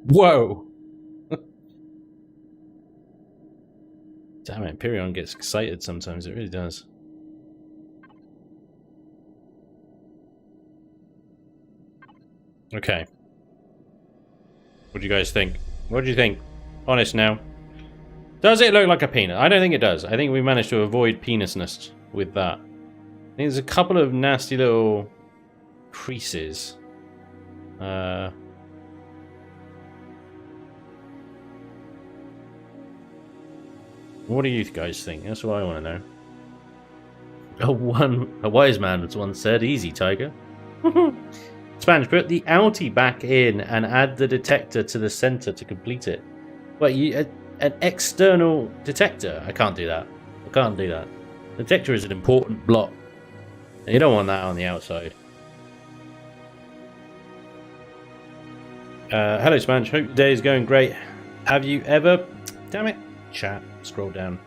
Whoa! Damn it, Imperion gets excited sometimes, it really does. Okay. What do you guys think? What do you think? Honest now. Does it look like a penis? I don't think it does. I think we managed to avoid penisness with that. I think there's a couple of nasty little creases. What do you guys think? That's what I want to know. A wise man once said, "Easy, Tiger." Spanj, put the outie back in and add the detector to the center to complete it. Wait, an external detector? I can't do that. I can't do that. The detector is an important block. You don't want that on the outside. Hello, Spanj. Hope your day is going great. Have you ever... Damn it. Chat. Scroll down.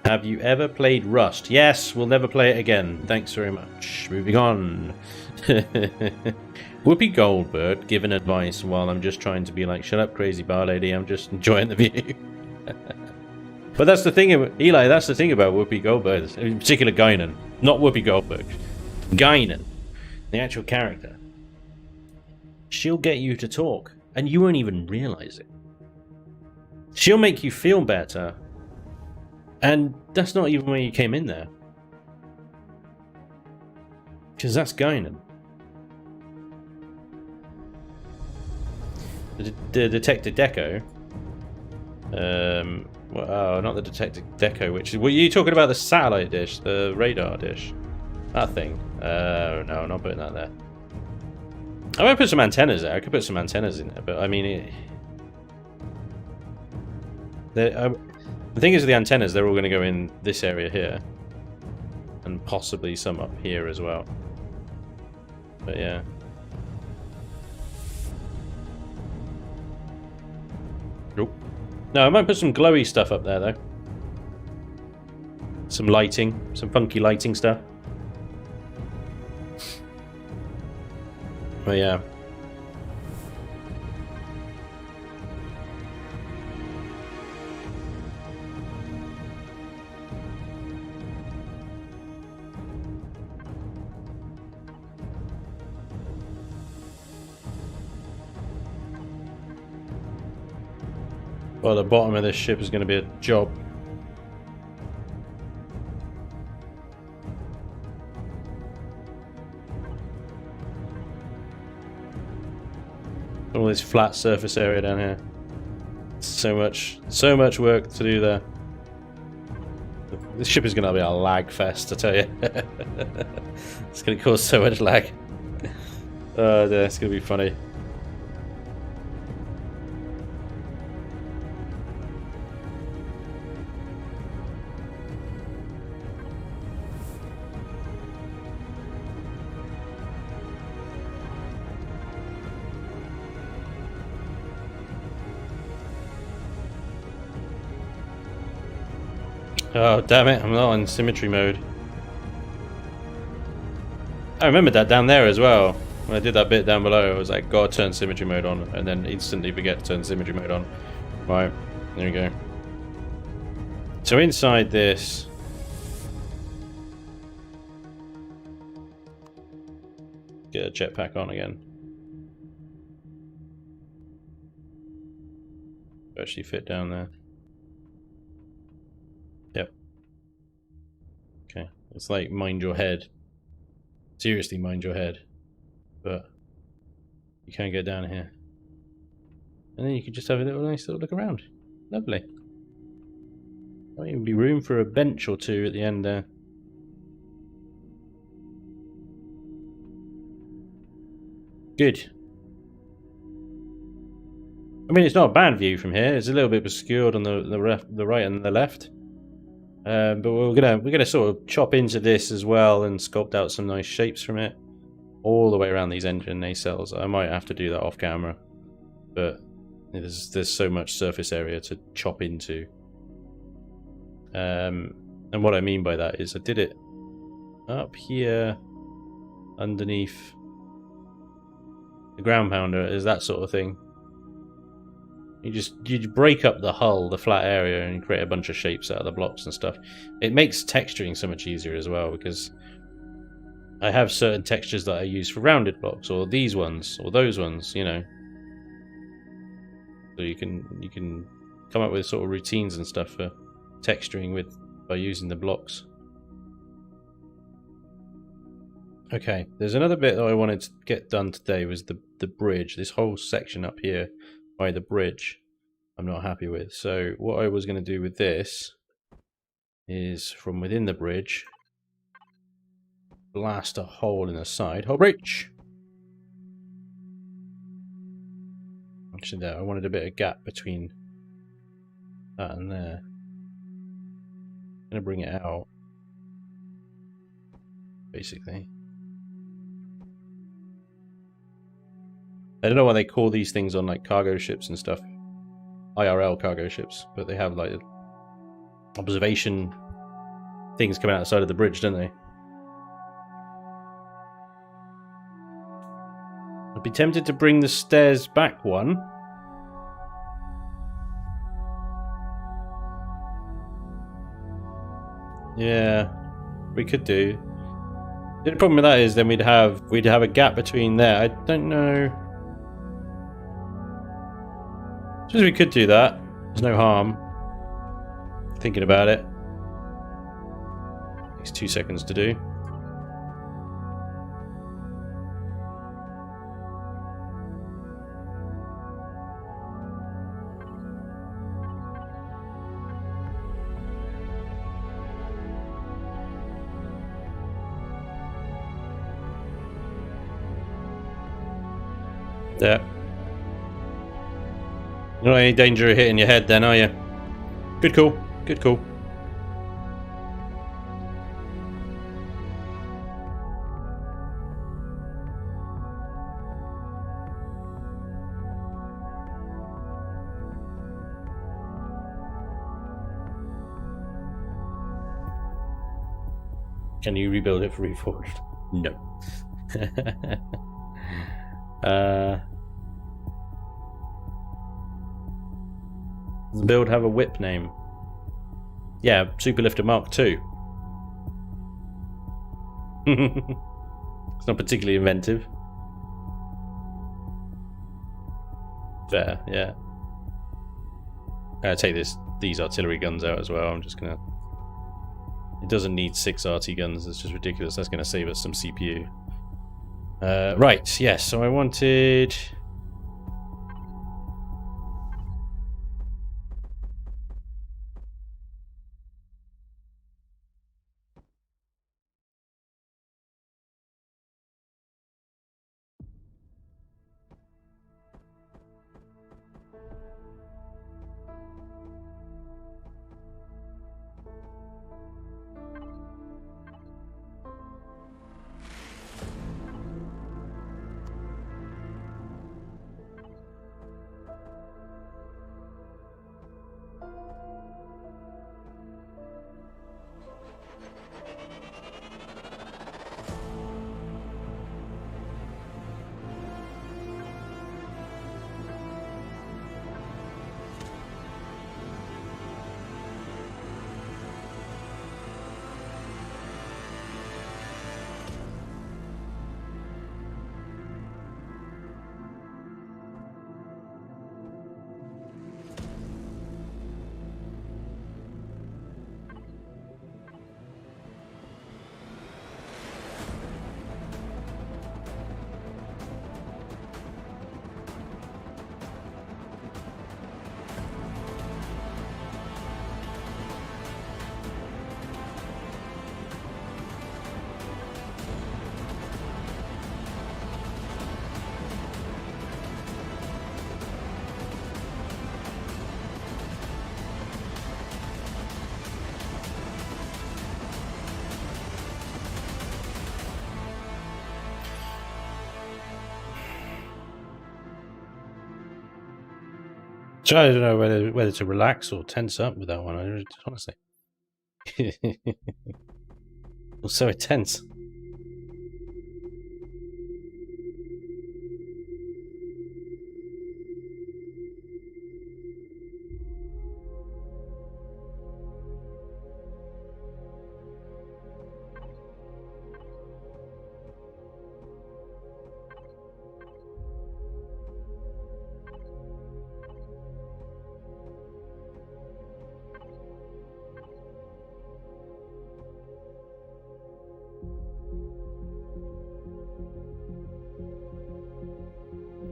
Have you ever played Rust? Yes, we'll never play it again. Thanks very much. Moving on. Whoopi Goldberg giving advice while I'm just trying to be like, shut up, crazy bar lady. I'm just enjoying the view. But that's the thing, Eli, that's the thing about Whoopi Goldberg. In particular, Guinan. Not Whoopi Goldberg. Guinan. The actual character. She'll get you to talk, and you won't even realize it. She'll make you feel better, and that's not even why you came in there. Because that's Guinan. The Detector Deco. Well, not the Detector Deco, which is... Were you talking about the satellite dish, the radar dish? That thing. No, I'm not putting that there. I might put some antennas there. I could put some antennas in there, but I mean... the thing is with the antennas, they're all going to go in this area here. And possibly some up here as well. But yeah. Nope. No, I might put some glowy stuff up there, though. Some lighting. Some funky lighting stuff. But yeah. Well, the bottom of this ship is going to be a job. All this flat surface area down here. So much work to do there. This ship is going to be a lag fest, I tell you. It's going to cause so much lag. Oh, dear, it's going to be funny. Oh, damn it, I'm not in symmetry mode. I remembered that down there as well. When I did that bit down below, I was like, gotta turn symmetry mode on, and then instantly forget to turn symmetry mode on. Right, there we go. So inside this... Get a jetpack on again. Actually fit down there. Yep. Okay, it's like mind your head. Seriously, mind your head. But you can't get down here. And then you can just have a nice little look around. Lovely. Might even be room for a bench or two at the end there. Good. I mean, it's not a bad view from here. It's a little bit obscured on the right and the left. But we're gonna sort of chop into this as well and sculpt out some nice shapes from it, all the way around these engine nacelles. I might have to do that off camera, but there's so much surface area to chop into. And what I mean by that is I did it up here underneath the ground pounder, is that sort of thing. You break up the hull, the flat area, and create a bunch of shapes out of the blocks and stuff. It makes texturing so much easier as well, because I have certain textures that I use for rounded blocks, or these ones, or those ones, you know. So you can come up with sort of routines and stuff for texturing by using the blocks. Okay, there's another bit that I wanted to get done today, was the bridge. This whole section up here by the bridge I'm not happy with. So what I was going to do with this is, from within the bridge, blast a hole in the side. Hole bridge! Actually there, I wanted a bit of gap between that and there. I'm going to bring it out, basically. I don't know why they call these things on like cargo ships and stuff, IRL cargo ships, but they have like observation things coming out the side of the bridge, don't they? I'd be tempted to bring the stairs back one. Yeah, we could do. The only problem with that is then we'd have a gap between there. I don't know. I suppose we could do that. There's no harm. Thinking about it. Takes 2 seconds to do. Yeah. You're not any danger of hitting your head then, are you? Good call. Good call. Can you rebuild it for Reforged? No. Does the build have a whip name? Yeah, Superlifter Mark II. It's not particularly inventive. Fair, yeah. I'm gonna take these artillery guns out as well. I'm just gonna... It doesn't need 6 RT guns, it's just ridiculous. That's gonna save us some CPU. Right, yes, so I wanted... So I don't know whether to relax or tense up with that one, honestly. I'm so tense.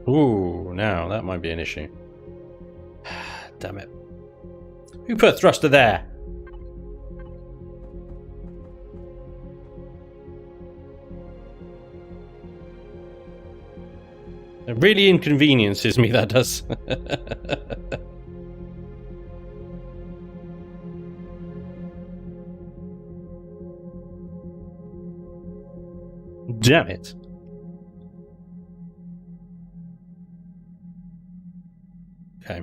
Ooh, now that might be an issue. Damn it. Who put a thruster there? It really inconveniences me, that does. Damn it. Okay.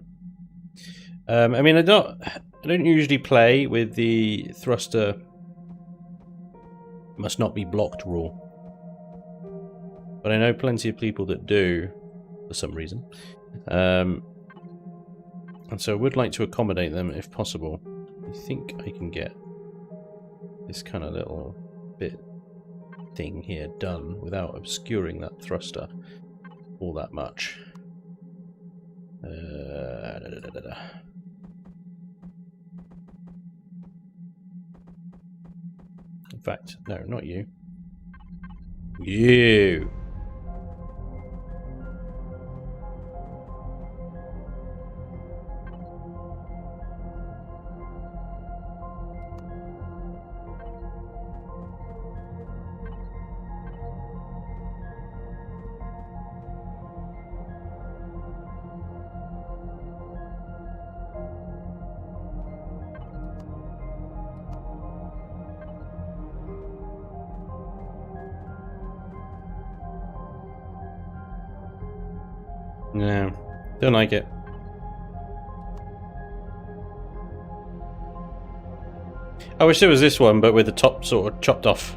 I mean, I don't usually play with the thruster must not be blocked rule, but I know plenty of people that do for some reason, and so I would like to accommodate them if possible. I think I can get this kind of little bit thing here done without obscuring that thruster all that much. In fact, no, not you. You. No, don't like it. I wish there was this one, but with the top sort of chopped off.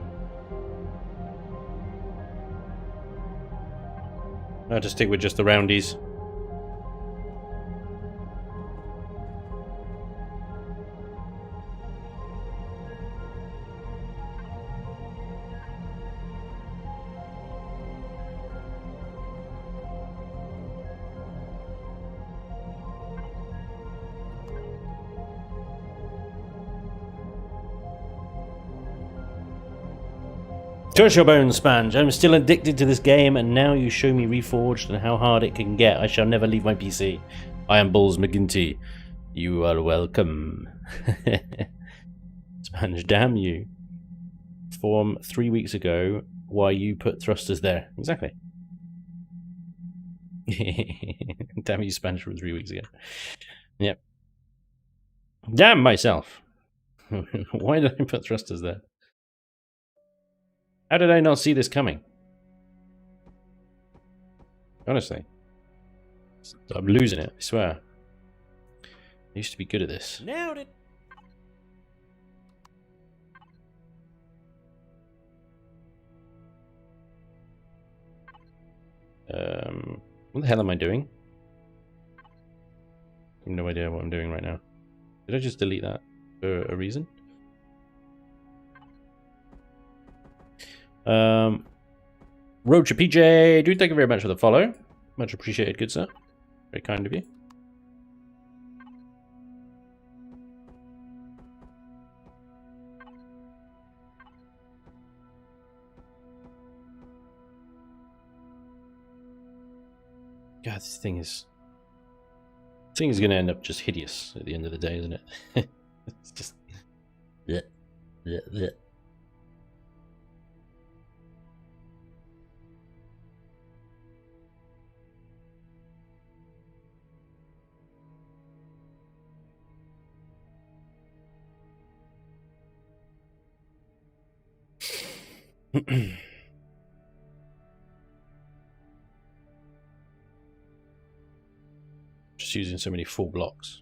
I'll just stick with just the roundies. Touch your bones, Spanj. I'm still addicted to this game, and now you show me Reforged and how hard it can get. I shall never leave my PC. I am Bulls McGinty. You are welcome. Spanj, damn you. From 3 weeks ago, why you put thrusters there. Exactly. Damn you, Spanj, from 3 weeks ago. Yep. Damn myself. Why did I put thrusters there? How did I not see this coming? Honestly. I'm losing it, I swear. I used to be good at this. Nailed it. What the hell am I doing? I have no idea what I'm doing right now. Did I just delete that for a reason? Roger PJ, dude, thank you very much for the follow. Much appreciated, good sir. Very kind of you. God, this thing is going to end up just hideous at the end of the day, isn't it? It's just bleh, bleh, bleh. Just just using so many full blocks.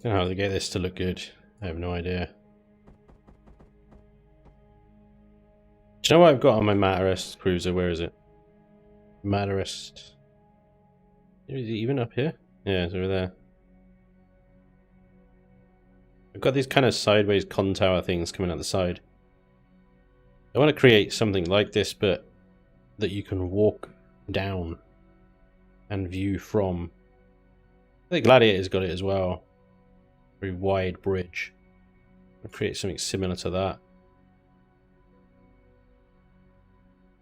I don't know how to get this to look good. I have no idea. Do you know what I've got on my Matarest cruiser? Where is it? Matarest. Is it even up here? Yeah, it's over there. I've got these kind of sideways con tower things coming out the side. I want to create something like this, but that you can walk down and view from. I think Gladiator's got it as well. Very wide bridge. I'll create something similar to that.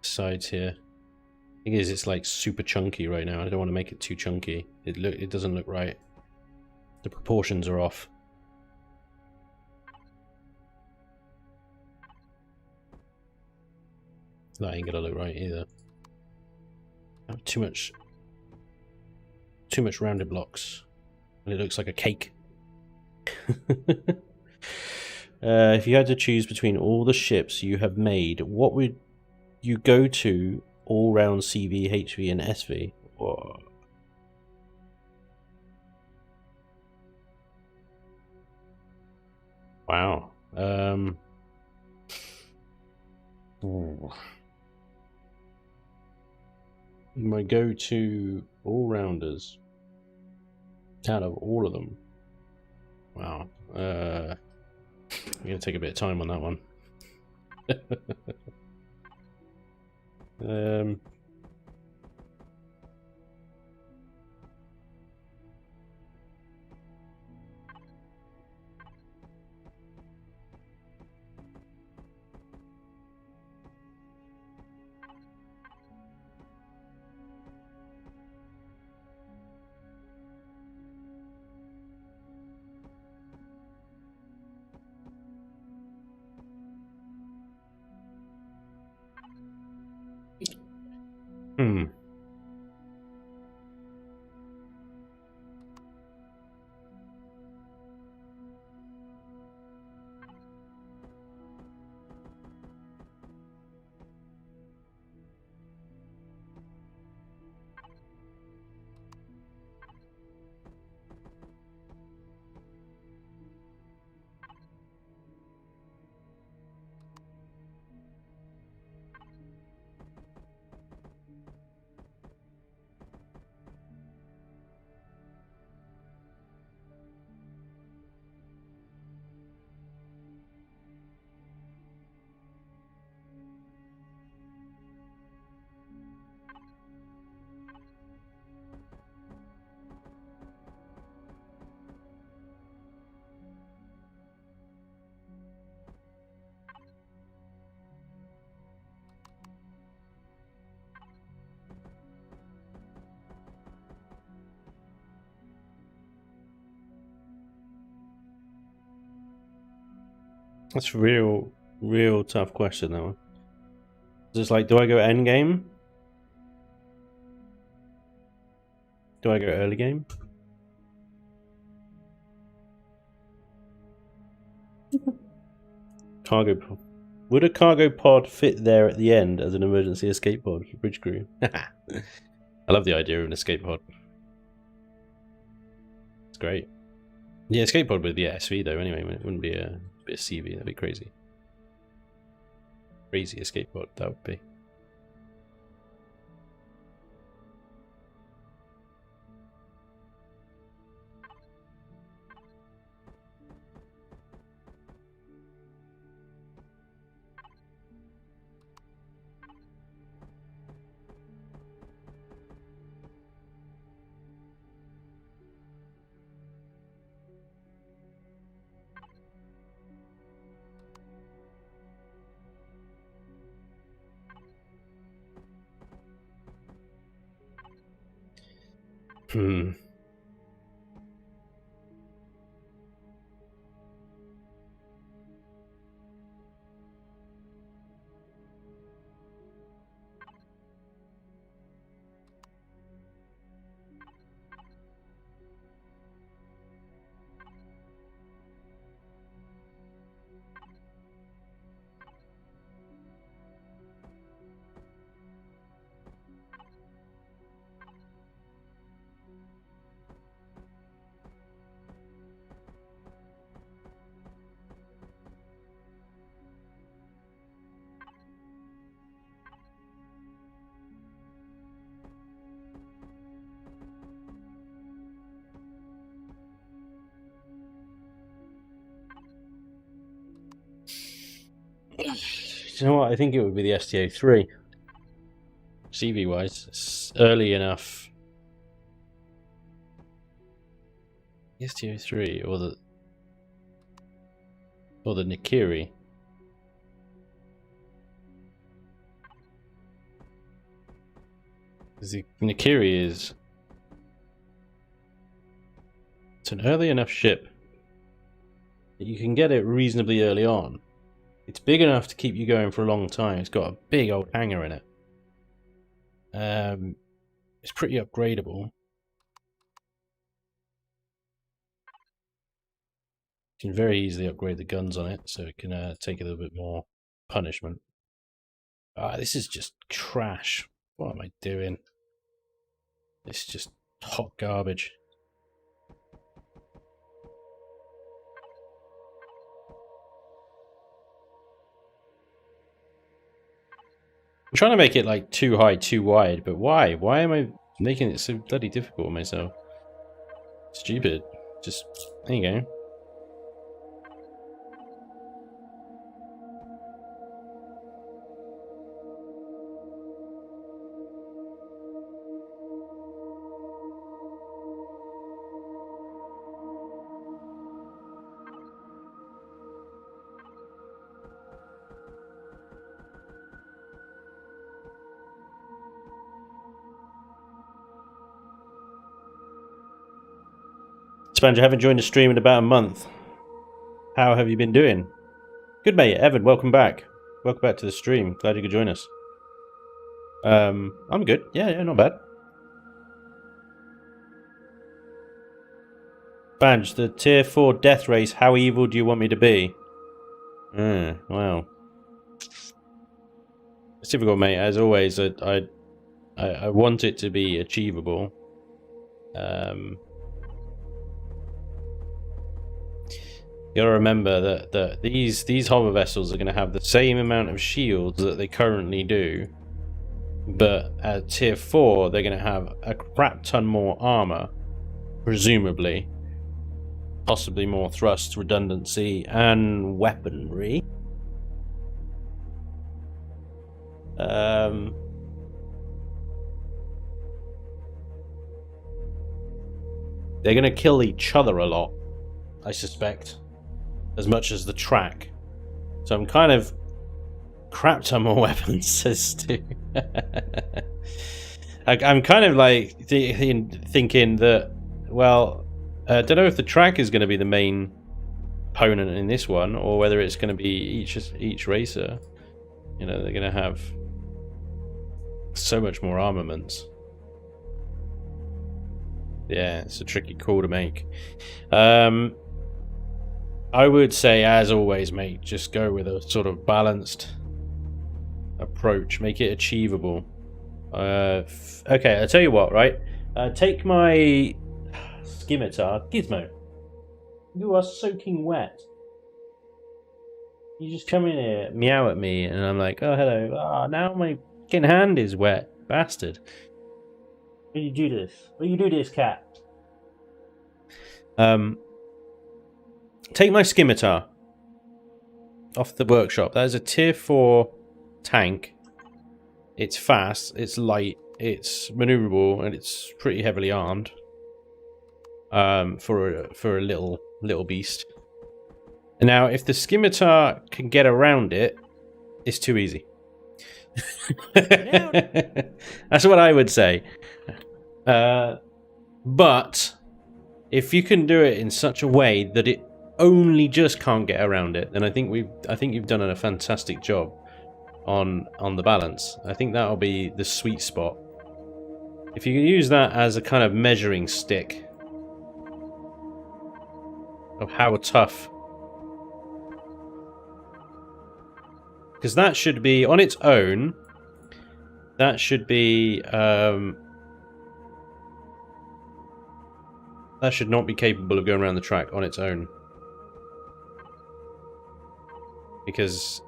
Sides here. Thing is, it's like super chunky right now. I don't want to make it too chunky. It doesn't look right. The proportions are off. That ain't gonna look right either. Too much rounded blocks, and it looks like a cake. If you had to choose between all the ships you have made, what would you go to all round CV, HV, and SV? Whoa. Wow. My go-to all-rounders out of all of them. Wow. I'm gonna take a bit of time on that one. That's real Real tough question, that one. It's like, do I go end game? Do I go early game? Cargo pod. Would a cargo pod fit there at the end as an emergency escape pod for bridge crew? I love the idea of an escape pod. It's great. Yeah, escape pod would be a SV though anyway, it wouldn't be a CV, that'd be crazy. Crazy escape pod, that would be. Hmm. You know what? I think it would be the STO3. CV wise, it's early enough. The STO3 or the Nikiri. The Nikiri is, it's an early enough ship that you can get it reasonably early on. It's big enough to keep you going for a long time. It's got a big old hangar in it. It's pretty upgradable. You can very easily upgrade the guns on it, so it can take a little bit more punishment. This is just trash. What am I doing? It's just hot garbage. I'm trying to make it like too high, too wide, but why? Why am I making it so bloody difficult on myself? Stupid. Just, there you go. Spanj, I haven't joined the stream in about a month. How have you been doing? Good, mate. Evan, welcome back. Welcome back to the stream. Glad you could join us. I'm good. Yeah, not bad. Spanj, the tier 4 death race, how evil do you want me to be? Wow. It's difficult, mate. As always, I want it to be achievable. You gotta remember that these hover vessels are going to have the same amount of shields that they currently do, but at tier 4 they're going to have a crap ton more armor, presumably, possibly more thrust, redundancy, and weaponry. They're going to kill each other a lot, I suspect, as much as the track. So I'm kind of crap ton more weapons, says Stu. I'm kind of like thinking that, well, I don't know if the track is going to be the main opponent in this one, or whether it's going to be each racer. You know, they're going to have so much more armaments. Yeah, it's a tricky call to make. I would say, as always, mate, just go with a sort of balanced approach. Make it achievable. Okay, I'll tell you what, right? Take my scimitar. Gizmo, you are soaking wet. You just come in here, meow at me, and I'm like, oh, hello. Ah, now my fucking hand is wet. Bastard. Why you do this? Why you do this, cat? Take my scimitar off the workshop. That is a tier 4 tank. It's fast, it's light, it's maneuverable, and it's pretty heavily armed. For a little beast. And now, if the scimitar can get around it, it's too easy. That's what I would say. But if you can do it in such a way that it only just can't get around it, then I think you've done a fantastic job on the balance. I think that'll be the sweet spot. If you use that as a kind of measuring stick of how tough, because that should be on its own. That should be that should not be capable of going around the track on its own, because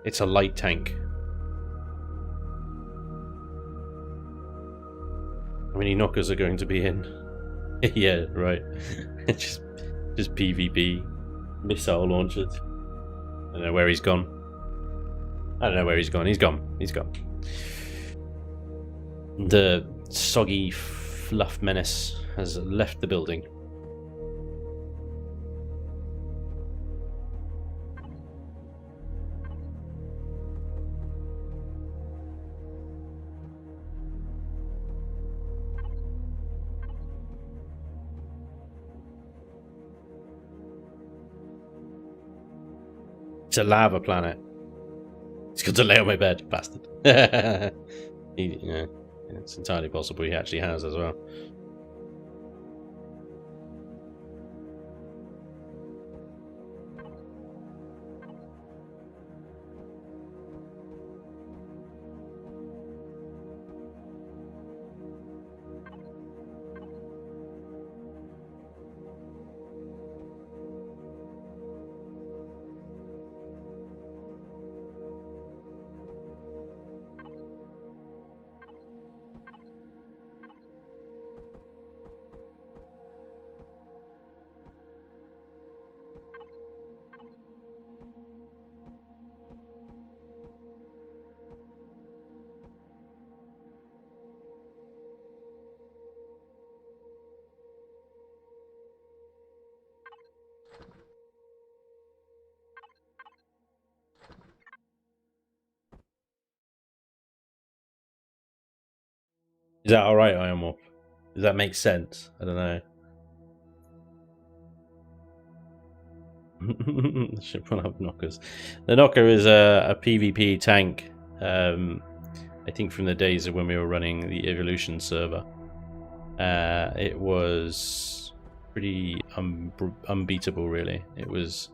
it's a light tank. How many knockers are going to be in? Yeah, right. just PvP missile launchers. I don't know where he's gone. I don't know where he's gone. He's gone. He's gone. The soggy fluff menace has left the building. It's a lava planet. He's got to lay on my bed, bastard. It's entirely possible he actually has as well. Is that alright, I am off? Does that make sense? I don't know. Should put up knockers. The knocker is a PvP tank. I think from the days of when we were running the Evolution server. It was pretty unbeatable, really. It was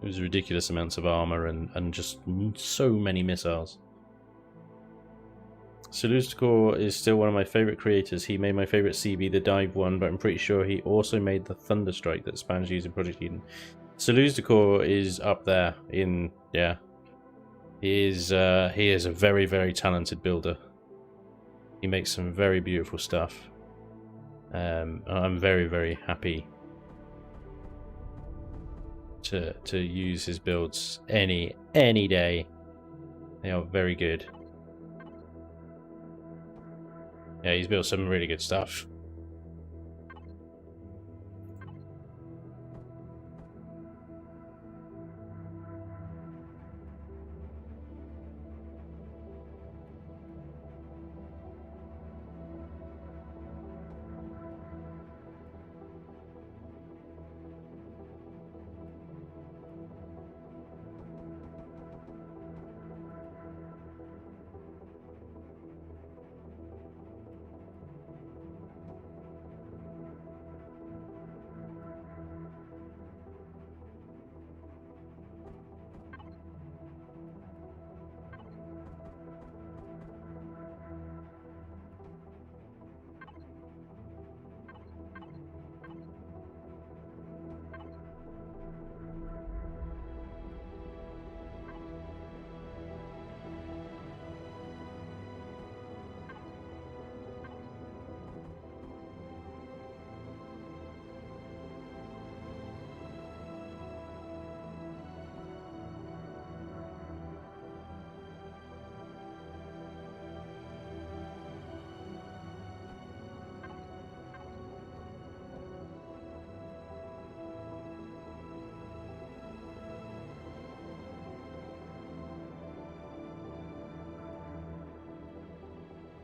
ridiculous amounts of armor and just so many missiles. Saluzcore is still one of my favorite creators. He made my favorite CB, the dive one, but I'm pretty sure he also made the Thunderstrike that Spanj used in Project Eden. Saluzcore is up there in, yeah. He is a very, very talented builder. He makes some very beautiful stuff. I'm very, very happy to use his builds any day. They are very good. Yeah, he's built some really good stuff.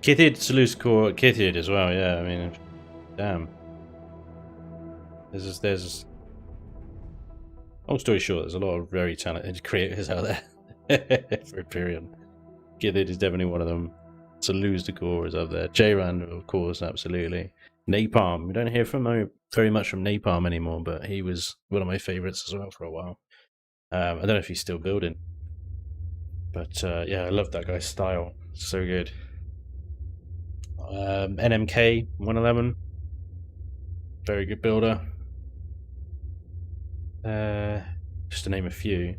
Kitted, Saluscore, Kitted as well, yeah, I mean, damn. There's long story short, there's a lot of very talented creators out there for Imperium. Kitted is definitely one of them. Saluscore is up there. J-Ran, of course, absolutely. Napalm, we don't hear from very much from Napalm anymore, but he was one of my favourites as well for a while. I don't know if he's still building. But yeah, I love that guy's style. So good. NMK 111. Very good builder. Just to name a few.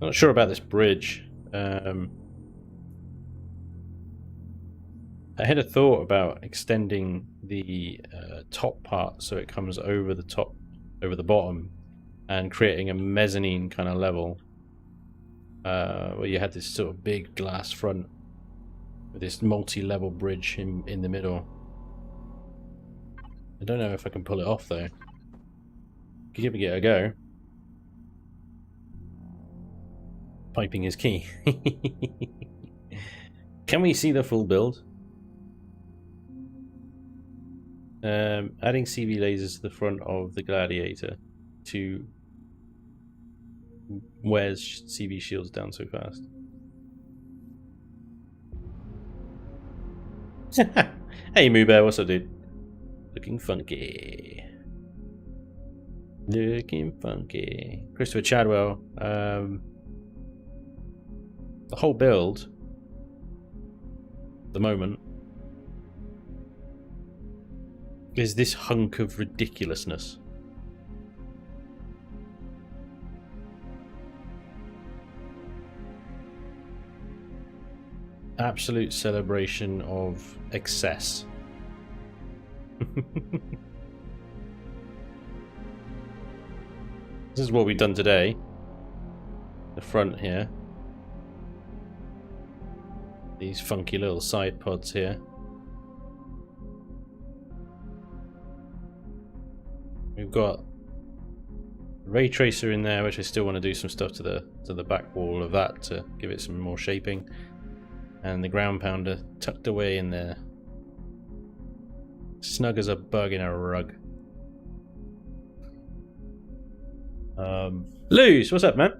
Not sure about this bridge. I had a thought about extending the top part so it comes over the top, over the bottom, and creating a mezzanine kind of level where you had this sort of big glass front with this multi-level bridge in the middle. I don't know if I can pull it off though. Could give it a go. Piping is key. Can we see the full build? Adding CV lasers to the front of the Gladiator to wears CV shields down so fast. Hey Moo Bear, what's up, dude? Looking funky. Looking funky. Christopher Chadwell. The whole build, at the moment, is this hunk of ridiculousness. Absolute celebration of excess. This is what we've done today. The front here. These funky little side pods here. We've got ray tracer in there, which I still want to do some stuff to the back wall of that to give it some more shaping. And the ground pounder tucked away in there. Snug as a bug in a rug. Luz, what's up, man?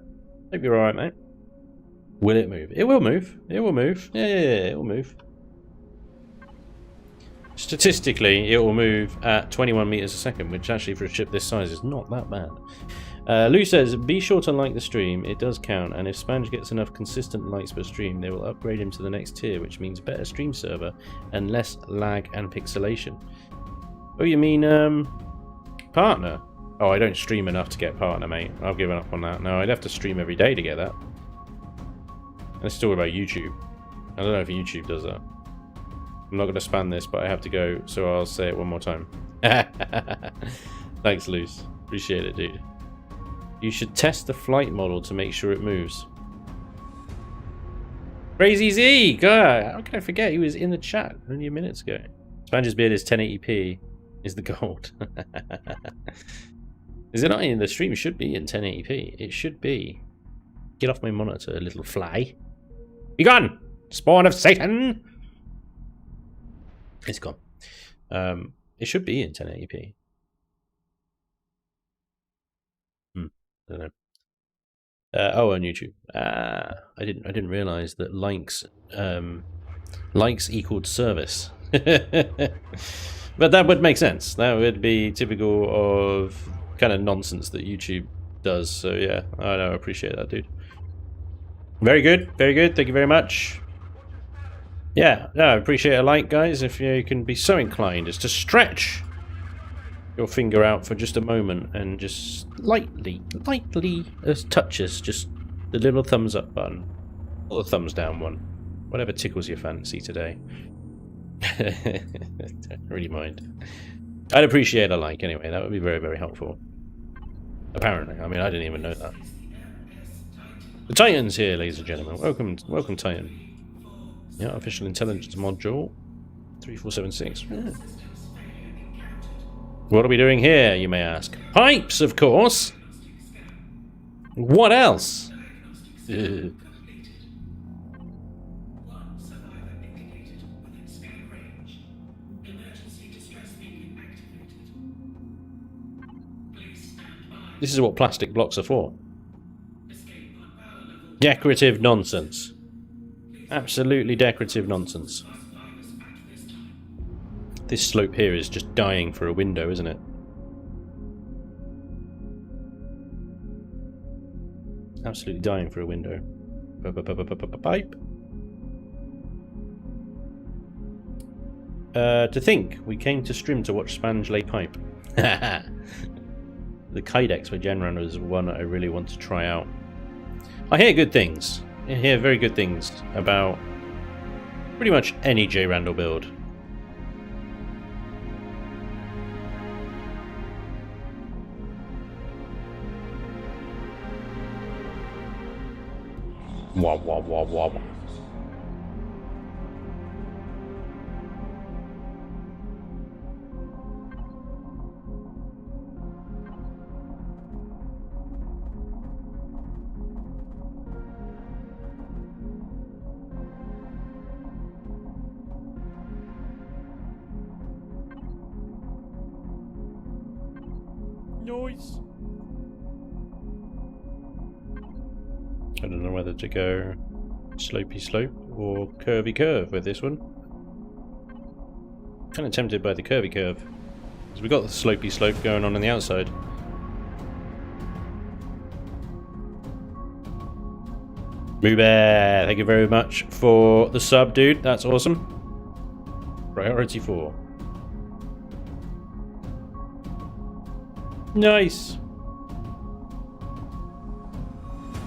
Hope you're alright, mate. Will it move? It will move. It will move. Yeah, it will move. Statistically, it will move at 21 meters a second, which actually for a ship this size is not that bad. Lou says, be sure to like the stream. It does count, and if Spanj gets enough consistent likes per stream, they will upgrade him to the next tier, which means better stream server and less lag and pixelation. Oh, you mean partner? Oh, I don't stream enough to get partner, mate. I've given up on that. No, I'd have to stream every day to get that. And it's still about YouTube. I don't know if YouTube does that. I'm not going to spam this, but I have to go, so I'll say it one more time. Thanks, Luce. Appreciate it, dude. You should test the flight model to make sure it moves. Crazy Z! God, how can I forget? He was in the chat only a minute ago. Spanj's beard is 1080p. Is the gold. Is it not in the stream? It should be in 1080p. It should be. Get off my monitor, little fly. Be gone! Spawn of Satan! It's gone. It should be in 1080p. I don't know. Oh, on YouTube. I didn't realize that likes equaled service. But that would make sense. That would be typical of kind of nonsense that YouTube does. So yeah, I know. I appreciate that, dude. Very good. Very good. Thank you very much. Yeah, I appreciate a like, guys. If you can be so inclined as to stretch your finger out for just a moment and just lightly as touches just the little thumbs up button or the thumbs down one, whatever tickles your fancy today. Don't really mind. I'd appreciate a like anyway. That would be very, very helpful. Apparently, I mean, I didn't even know that. The Titan's here, ladies and gentlemen. Welcome, Titan. Yeah, artificial intelligence module. 3476. Yeah. What are we doing here, you may ask? Pipes, of course! What else? Ugh. This is what plastic blocks are for. Decorative nonsense. Absolutely decorative nonsense. This slope here is just dying for a window, isn't it? Absolutely dying for a window. Pipe. To think, we came to Strim to watch Spanj lay pipe. The Kydex by Genran was one I really want to try out. I hear good things. I hear very good things about pretty much any J. Randall build. Wah wah wah wah wah. Noise. I don't know whether to go slopey slope or curvy curve with this one. Kind of tempted by the curvy curve, because we've got the slopey slope going on the outside. Move Bear, thank you very much for the sub, dude. That's awesome. Priority 4. Nice.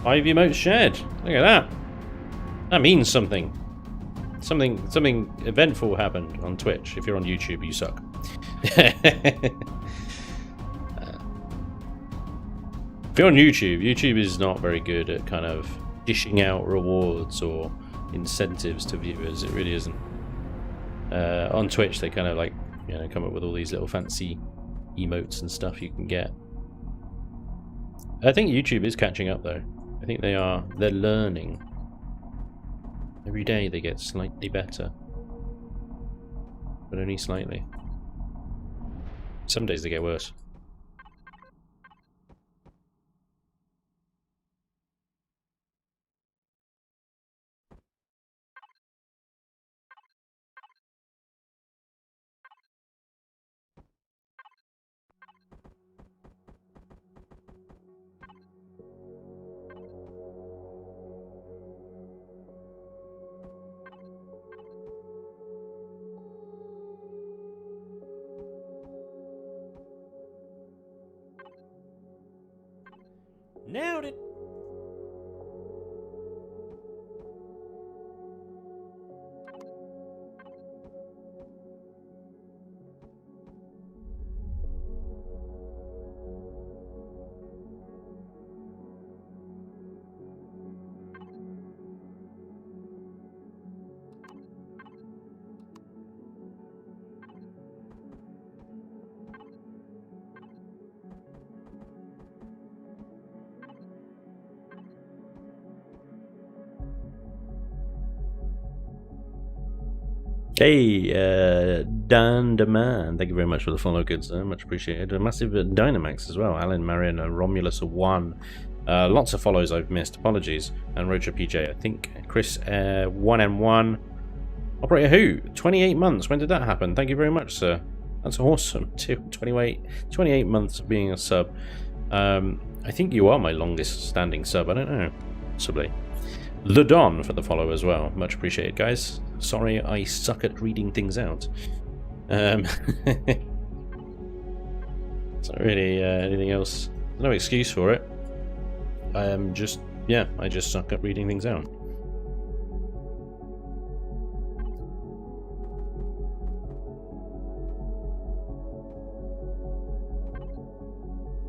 5 emotes shared. Look at that. That means something. Something eventful happened on Twitch. If you're on YouTube, you suck. If you're on YouTube, YouTube is not very good at kind of dishing out rewards or incentives to viewers. It really isn't. On Twitch, they kind of like, you know, come up with all these little fancy emotes and stuff you can get. I think YouTube is catching up though. I think they're learning. Every day they get slightly better. But only slightly. Some days they get worse. Nailed it. Hey, Dan Deman, thank you very much for the follow, good sir, much appreciated. A massive Dynamax as well, Alan Marion and Romulus 1. Lots of follows I've missed, apologies. And Rocha PJ, I think. Chris 1M1. Operator Who, 28 months, when did that happen? Thank you very much, sir. That's awesome, too. 28 months of being a sub. I think you are my longest standing sub, I don't know, possibly. The Don for the follow as well, much appreciated, guys. Sorry, I suck at reading things out. So really, anything else? No excuse for it. I am just, yeah, I just suck at reading things out.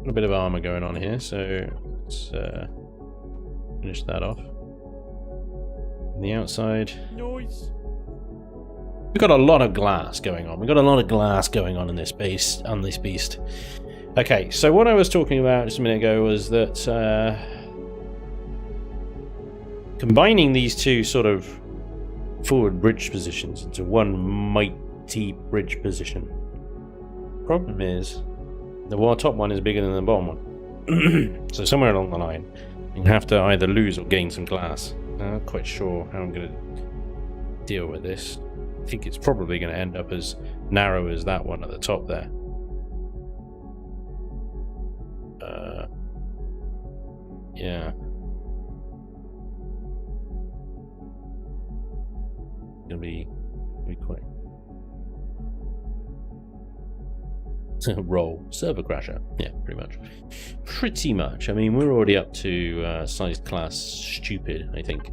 A bit of armor going on here, so let's finish that off. On the outside. Noise. We've got a lot of glass going on. We've got a lot of glass going on in this beast. Okay, so what I was talking about just a minute ago was that combining these two sort of forward bridge positions into one mighty bridge position. Problem is, the top one is bigger than the bottom one. So somewhere along the line, you have to either lose or gain some glass. I'm not quite sure how I'm going to deal with this. I think it's probably going to end up as narrow as that one at the top there. Yeah. Gonna be quick. Roll server crasher. Yeah, pretty much. I mean, we're already up to size class stupid, I think.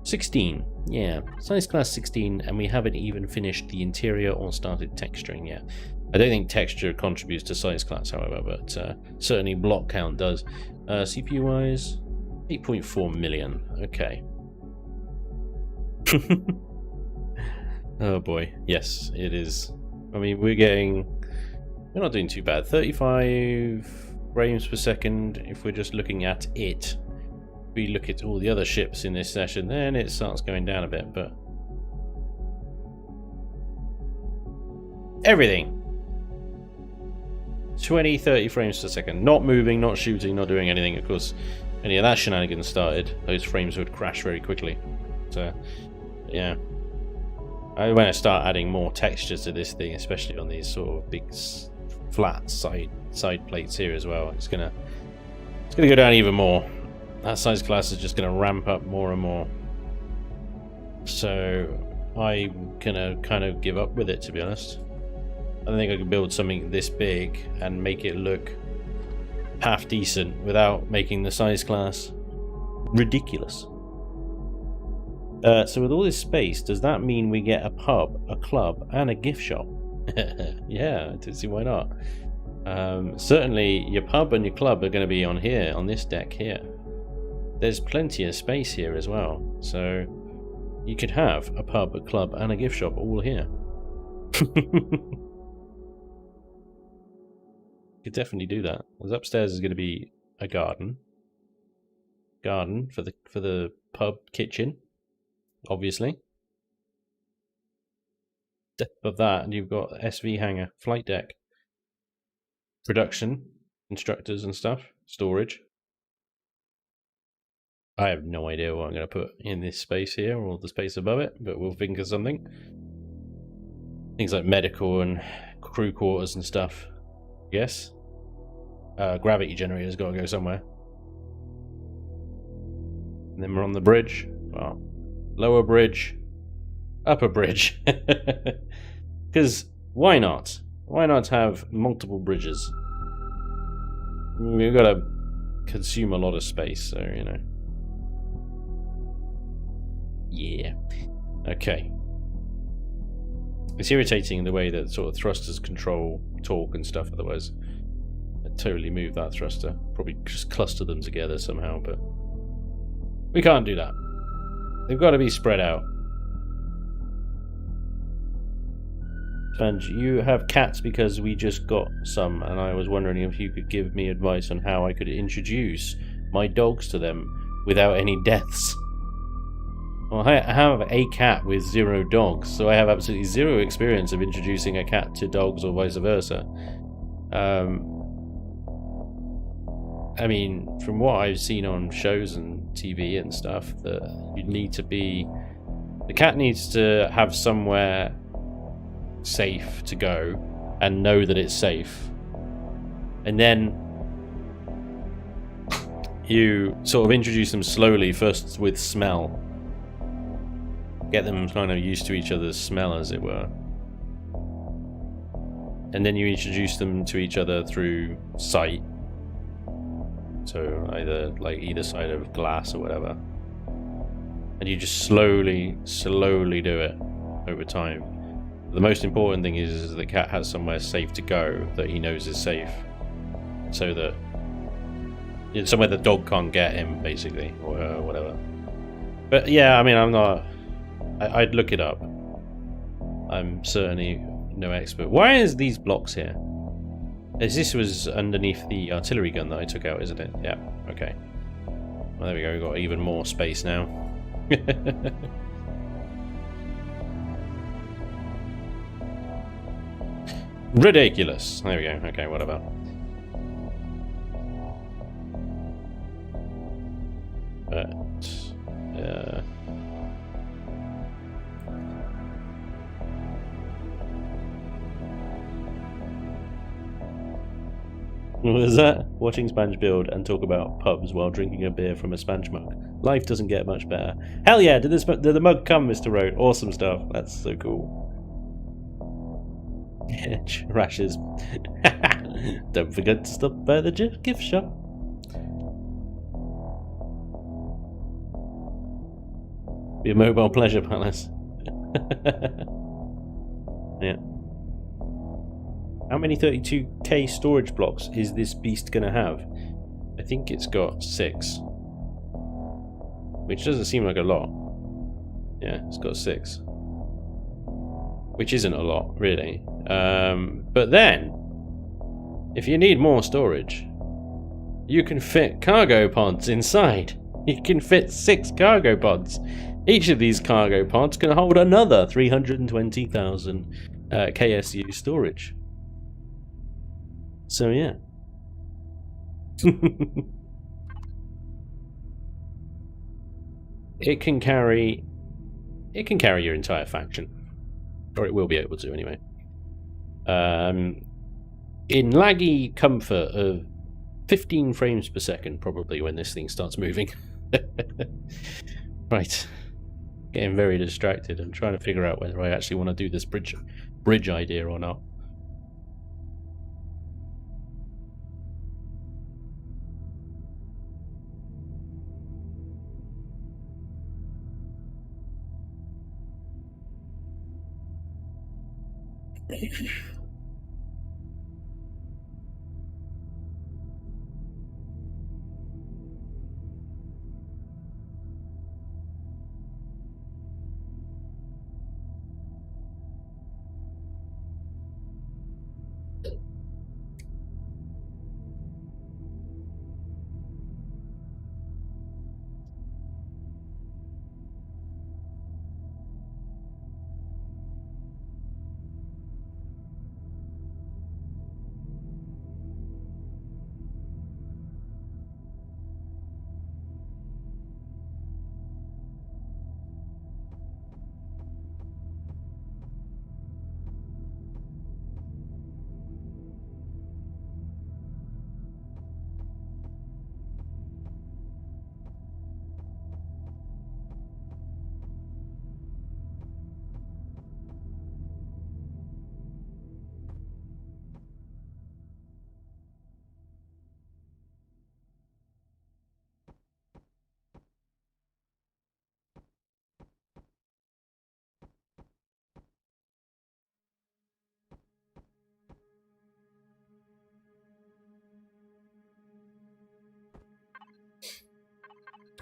16. Yeah, size class 16, and we haven't even finished the interior or started texturing yet. I don't think texture contributes to size class, however, but certainly block count does. CPU wise, 8.4 million. Okay. Oh boy, yes, it is. I mean, we're not doing too bad. 35 frames per second if we're just looking at it. If we look at all the other ships in this session, then it starts going down a bit, but everything 20, 30 frames per second. Not moving, not shooting, not doing anything. Of course, any of that shenanigans started, those frames would crash very quickly. So, yeah. When I start adding more textures to this thing, especially on these sort of big flat side plates here as well, it's gonna go down even more. That size class is just gonna ramp up more and more. So I'm gonna kind of give up with it, to be honest. I don't think I can build something this big and make it look half decent without making the size class ridiculous. So with all this space, does that mean we get a pub, a club, and a gift shop? Yeah, I didn't see why not. Certainly your pub and your club are going to be on here, on this deck here. There's plenty of space here as well, so you could have a pub, a club, and a gift shop all here. Could definitely do that. Because upstairs is going to be a garden for the pub kitchen, obviously. Depth of that, and you've got SV hangar, flight deck, production, instructors and stuff, storage. I have no idea what I'm going to put in this space here or the space above it, but we'll think of something. Things like medical and crew quarters and stuff. Yes. Gravity generator's got to go somewhere. And then we're on the bridge. Well, lower bridge, upper bridge. Because why not? Why not have multiple bridges? We've got to consume a lot of space, so, you know. Yeah. Okay. It's irritating the way that sort of thrusters control torque and stuff, otherwise I'd totally move that thruster. Probably just cluster them together somehow, but we can't do that. They've got to be spread out. Spanj, you have cats because we just got some, and I was wondering if you could give me advice on how I could introduce my dogs to them without any deaths. Well, I have a cat with 0 dogs, so I have absolutely 0 experience of introducing a cat to dogs or vice versa. I mean, from what I've seen on shows and TV and stuff, that the cat needs to have somewhere safe to go and know that it's safe, and then you sort of introduce them slowly, first with smell. Get them kind of used to each other's smell, as it were. And then you introduce them to each other through sight. So either side of glass or whatever. And you just slowly do it over time. The most important thing is the cat has somewhere safe to go that he knows is safe. So that it's somewhere the dog can't get him, basically, or whatever. But yeah, I mean, I'd look it up. I'm certainly no expert. Why is these blocks here? As this was underneath the artillery gun that I took out, isn't it? Yeah, okay. Well, there we go, we've got even more space now. Ridiculous. There we go, okay, whatever. But, what was that? Watching Spanj build and talk about pubs while drinking a beer from a Spanj mug. Life doesn't get much better. Hell yeah, did the mug come, Mr. Road? Awesome stuff. That's so cool. Rashes. Don't forget to stop by the gift shop. Be a mobile pleasure palace. Yeah. How many 32k storage blocks is this beast gonna have? I think it's got 6. Which doesn't seem like a lot. Yeah, it's got 6. Which isn't a lot, really. But then, if you need more storage, you can fit cargo pods inside. You can fit 6 cargo pods. Each of these cargo pods can hold another 320,000 KSU storage. So yeah. It can carry your entire faction. Or it will be able to anyway. In laggy comfort of 15 frames per second probably when this thing starts moving. Right. Getting very distracted. I'm trying to figure out whether I actually want to do this bridge idea or not.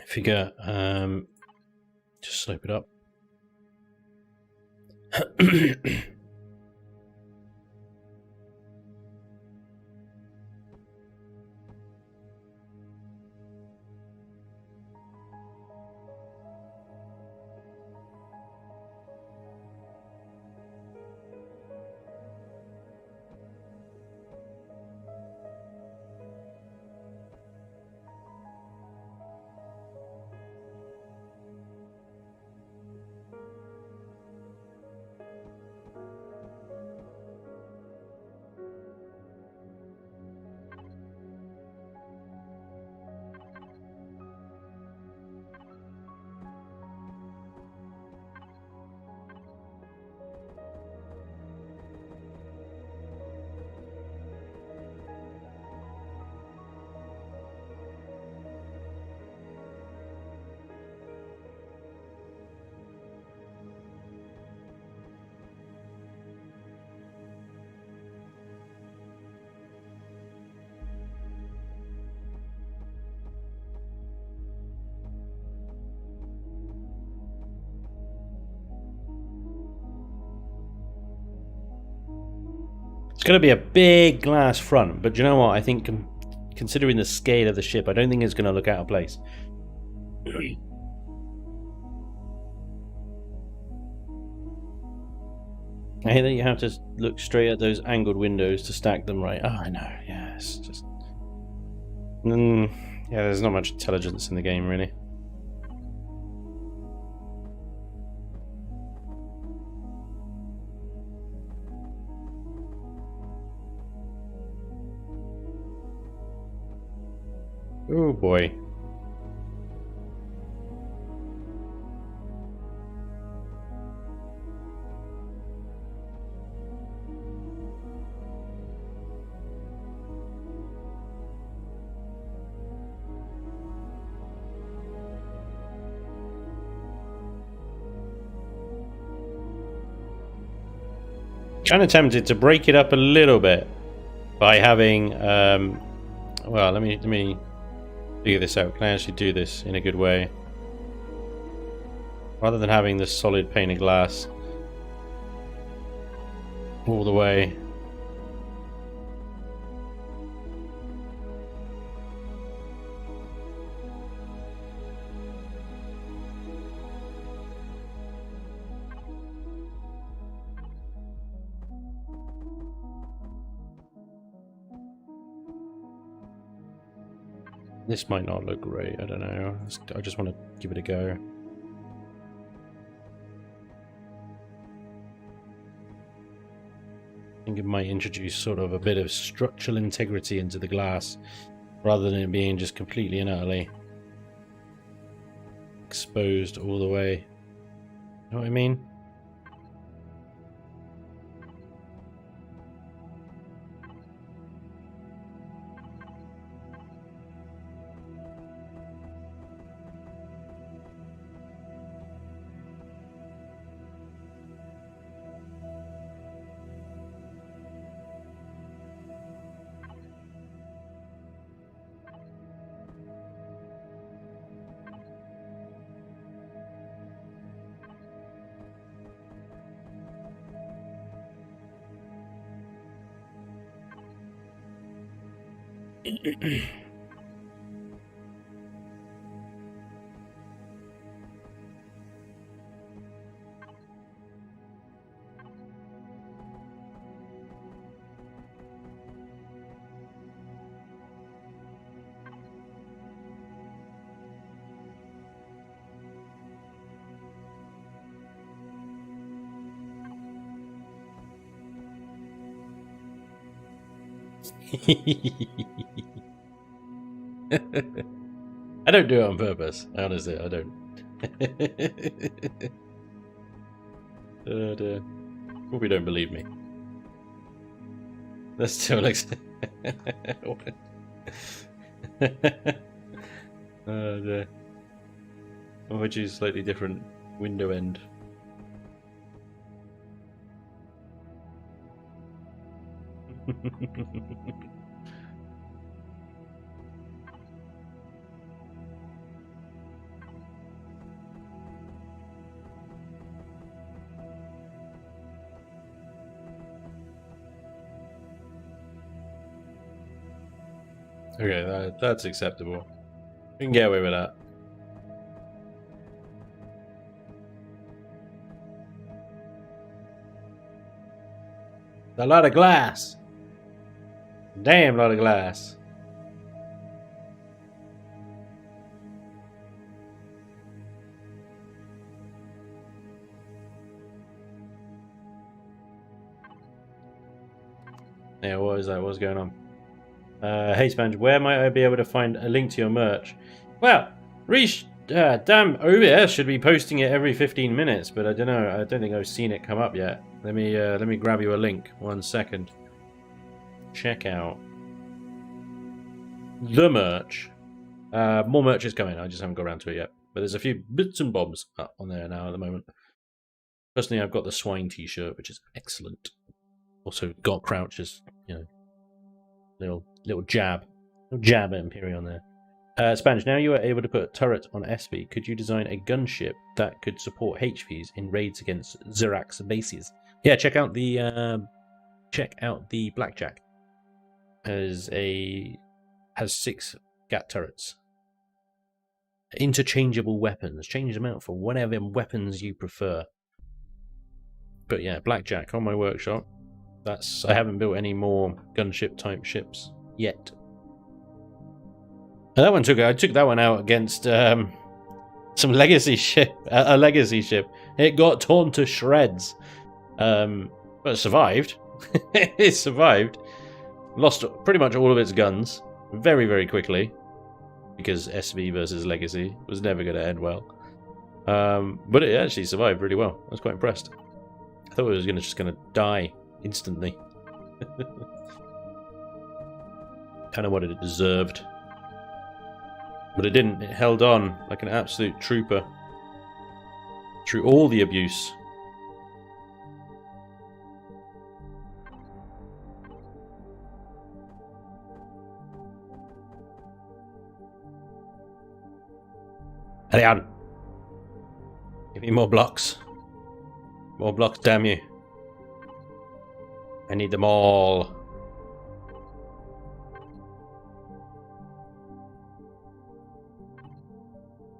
Figure, just slope it up. It's going to be a big glass front, but do you know what? I think considering the scale of the ship, I don't think it's going to look out of place. I hate that you have to look straight at those angled windows to stack them right. Oh, I know. Yeah, it's just... yeah, there's not much intelligence in the game, really. Oh, boy. Kind of tempted to break it up a little bit by having well, let me figure this out. Can I actually do this in a good way rather than having this solid pane of glass all the way? This might not look great, I don't know. I just want to give it a go. I think it might introduce sort of a bit of structural integrity into the glass, rather than it being just completely and utterly exposed all the way. You know what I mean? I don't do it on purpose. Honestly, I don't. Hope you don't believe me. That's still like. I would use slightly different window end. Okay, that's acceptable. We can get away with that. A lot of glass. Damn lot of glass. Yeah, what is that? What's going on? Hey Spanj, where might I be able to find a link to your merch? Well, damn OBS should be posting it every 15 minutes, but I don't know. I don't think I've seen it come up yet. Let me grab you a link. 1 second. Check out the merch. More merch is coming. I just haven't got around to it yet. But there's a few bits and bobs on there now at the moment. Personally, I've got the swine t-shirt, which is excellent. Also got Crouch's, you know, little jab at Imperion there. Spanj, now you are able to put a turret on SV. Could you design a gunship that could support HVs in raids against Xerax bases? Yeah, check out the check out the Blackjack. Has 6 gat turrets. Interchangeable weapons. Change them out for whatever weapons you prefer. But yeah, Blackjack on my workshop. I haven't built any more gunship type ships yet. And that one I took that one out against some legacy ship, a legacy ship. It got torn to shreds, but it survived. It survived. Lost pretty much all of its guns very, very quickly because SV versus legacy was never going to end well. But it actually survived really well. I was quite impressed. I thought it was just going to die instantly. Kind of what it deserved. But it didn't. It held on like an absolute trooper through all the abuse. Hurry on. Give me more blocks. More blocks, damn you. I need them all.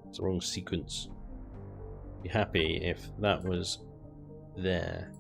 It's the wrong sequence. Be happy if that was there.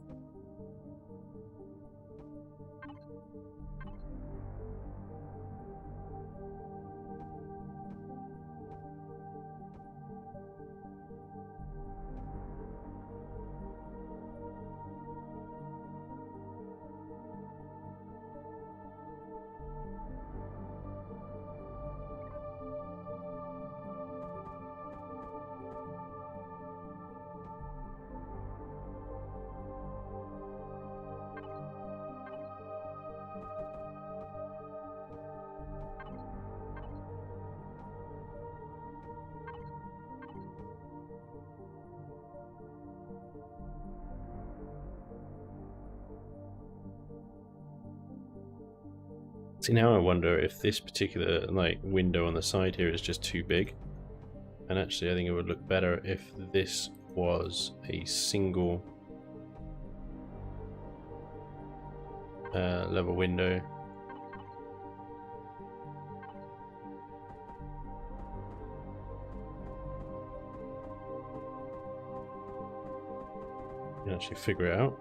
See, now I wonder if this particular window on the side here is just too big. And actually I think it would look better if this was a single level window. You can actually figure it out.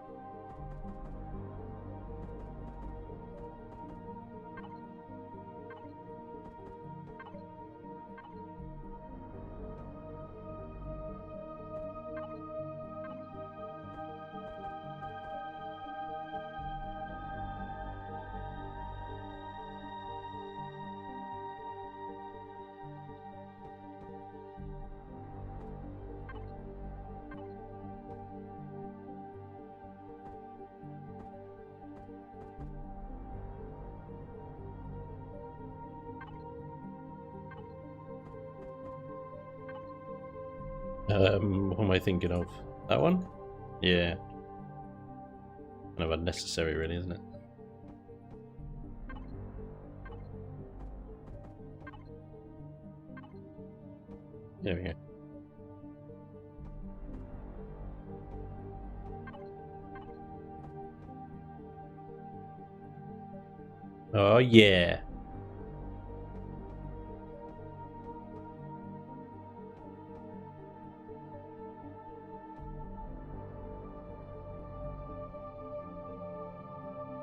What am I thinking of? That one? Yeah. Kind of unnecessary, really, isn't it? There we go. Oh, yeah.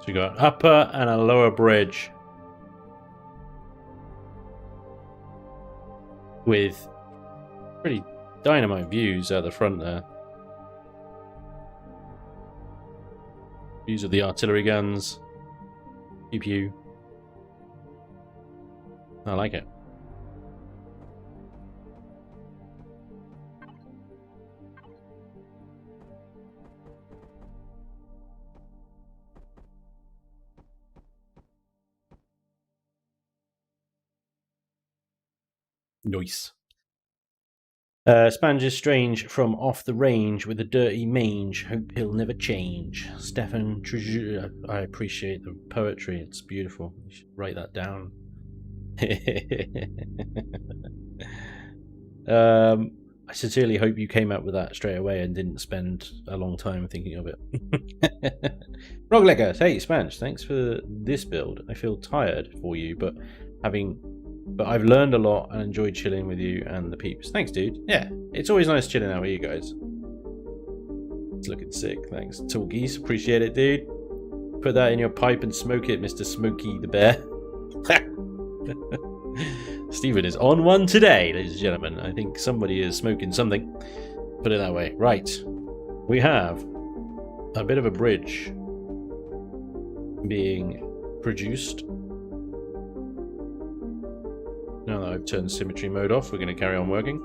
So we got upper and a lower bridge with pretty dynamite views at the front there. Views of the artillery guns. Pew pew. I like it. Nice. Spanj is strange from off the range with a dirty mange. Hope he'll never change. Stefan, I appreciate the poetry. It's beautiful. You should write that down. I sincerely hope you came up with that straight away and didn't spend a long time thinking of it. Roglecker, hey Spanj, thanks for this build. I feel tired for you, but I've learned a lot and enjoyed chilling with you and the peeps. Thanks, dude. Yeah, it's always nice chilling out with you guys. It's looking sick. Thanks, Talkies. Appreciate it, dude. Put that in your pipe and smoke it, Mr. Smokey the Bear. Stephen is on one today, ladies and gentlemen. I think somebody is smoking something. Put it that way. Right. We have a bit of a bridge being produced. Now that I've turned symmetry mode off, we're going to carry on working.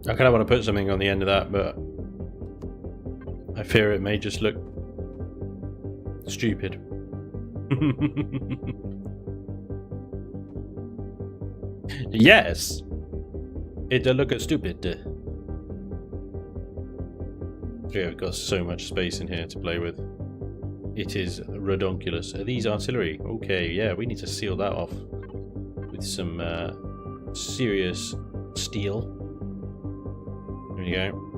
I kind of want to put something on the end of that, but I fear it may just look stupid. Yes! It does look stupid. Yeah, we've got so much space in here to play with. It is redonkulous. Are these artillery? Okay, yeah, we need to seal that off with some serious steel. There you go.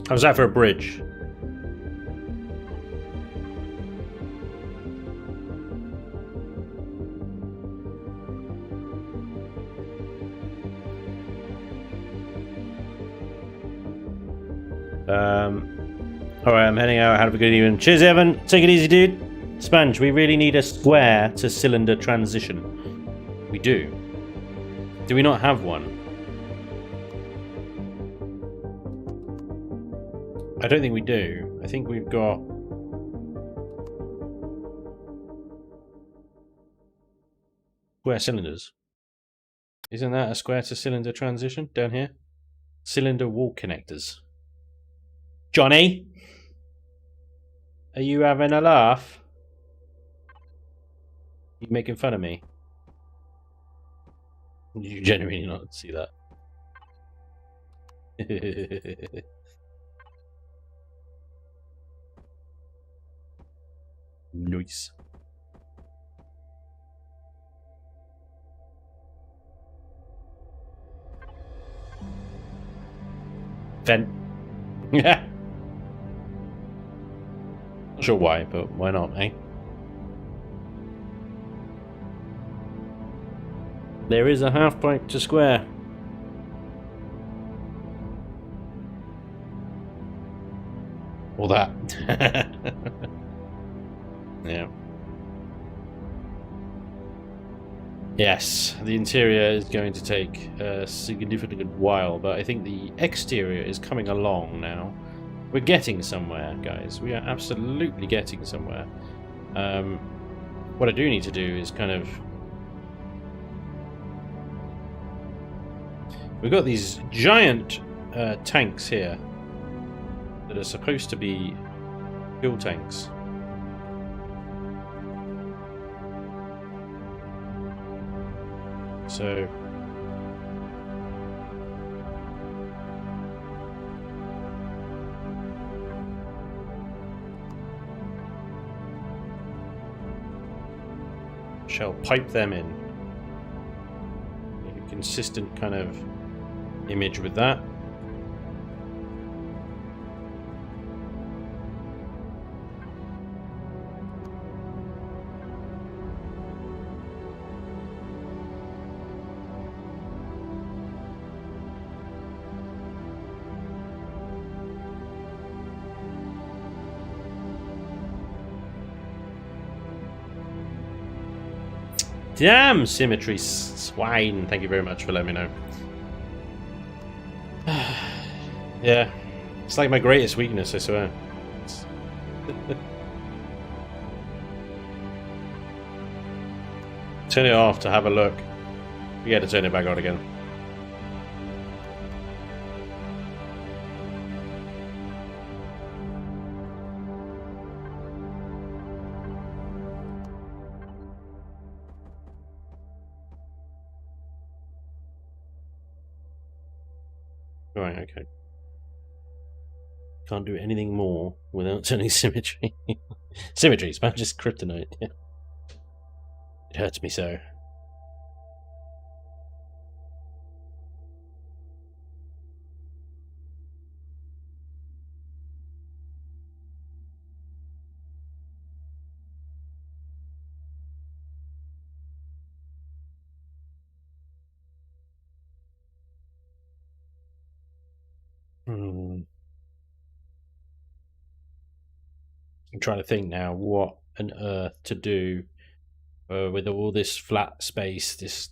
How's that for a bridge? Alright, I'm heading out. Have a good evening. Cheers, Evan. Take it easy, dude. Spanj, we really need a square to cylinder transition. We do. Do we not have one? I don't think we do. I think we've got... square cylinders. Isn't that a square to cylinder transition down here? Cylinder wall connectors. Johnny? Are you having a laugh? You making fun of me? Did you genuinely not see that? Nice. Vent. Yeah. Not sure why, but why not, eh? There is a half pipe to square. Or that. Yeah. Yes, the interior is going to take a significant while, but I think the exterior is coming along now. We're getting somewhere, guys. We are absolutely getting somewhere. What I do need to do is kind of... We've got these giant tanks here that are supposed to be fuel tanks. So... shall pipe them in. Make a consistent kind of image with that. Damn symmetry, swine. Thank you very much for letting me know. Yeah, it's like my greatest weakness, I swear. Turn it off to have a look. Forget to turn it back on again. Right, okay. Can't do anything more without turning symmetry. Symmetry, it's about just kryptonite. Yeah. It hurts me so. I'm trying to think now what on earth to do with all this flat space. This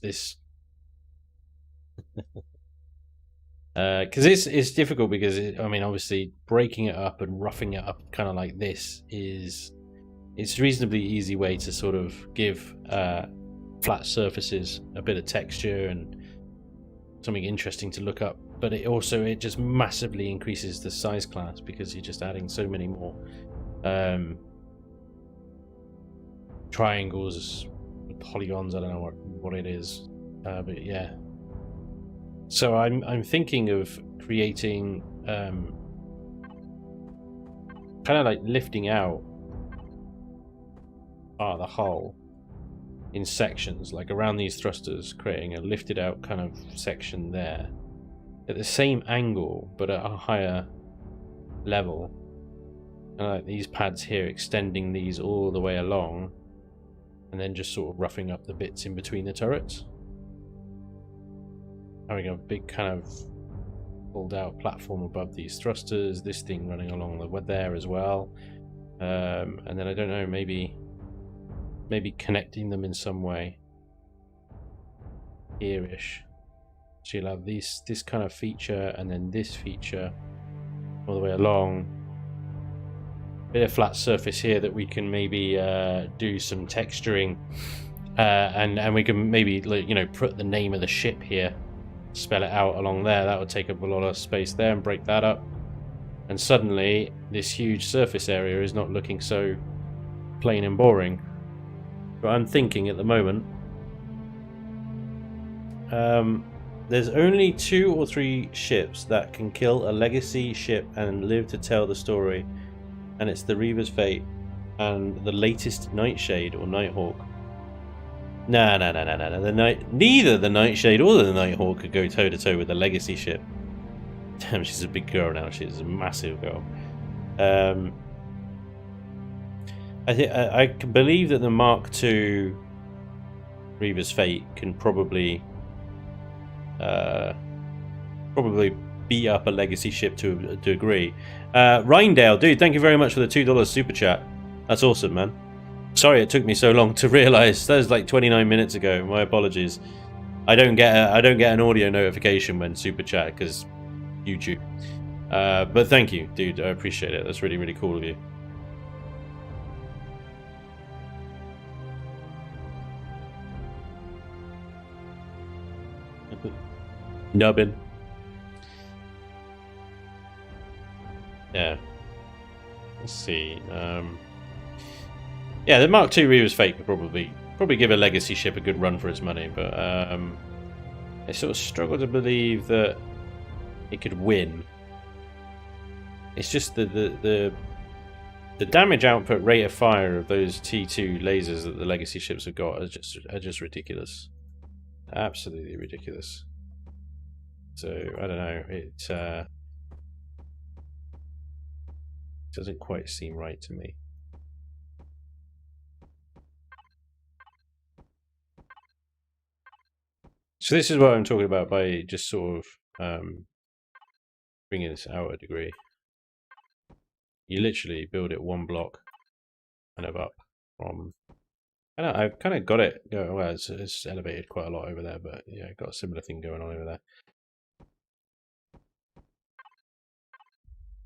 because it's difficult because I mean obviously breaking it up and roughing it up kind of like this it's a reasonably easy way to sort of give flat surfaces a bit of texture and something interesting to look up, but it just massively increases the size class because you're just adding so many more triangles, polygons. I don't know what it is, but yeah. So I'm thinking of creating kind of like lifting out the hull in sections, like around these thrusters, creating a lifted out kind of section there at the same angle but at a higher level, and like these pads here extending these all the way along, and then just sort of roughing up the bits in between the turrets, having a big kind of pulled out platform above these thrusters, this thing running along the wood there as well, and then I don't know, maybe connecting them in some way here-ish. So you'll have this kind of feature and then this feature all the way along. Bit of flat surface here that we can maybe do some texturing, and we can maybe, you know, put the name of the ship here, spell it out along there. That would take up a lot of space there and break that up, and suddenly this huge surface area is not looking so plain and boring. But I'm thinking at the moment, there's only 2 or 3 ships that can kill a legacy ship and live to tell the story, and it's the Reaver's Fate and the latest Nightshade or Nighthawk. No. Neither the Nightshade or the Nighthawk could go toe to toe with the legacy ship. Damn, she's a big girl now. She's a massive girl. I believe that the Mark II Reaver's Fate can probably beat up a legacy ship to a degree. Rindale, dude, thank you very much for the $2 super chat. That's awesome, man. Sorry it took me so long to realize. That was like 29 minutes ago. My apologies. I don't get an audio notification when super chat because YouTube. But thank you, dude. I appreciate it. That's really, really cool of you. Nubbin. Yeah. Let's see. Yeah, the Mark II Reaver's Fate could probably give a legacy ship a good run for its money, but I sort of struggle to believe that it could win. It's just the damage output rate of fire of those T2 lasers that the legacy ships have got are just ridiculous. Absolutely ridiculous. So I don't know. It doesn't quite seem right to me. So this is what I'm talking about by just sort of bringing this out a degree. You literally build it one block kind of up from I've kind of got it. Well, it's elevated quite a lot over there, but yeah, got a similar thing going on over there.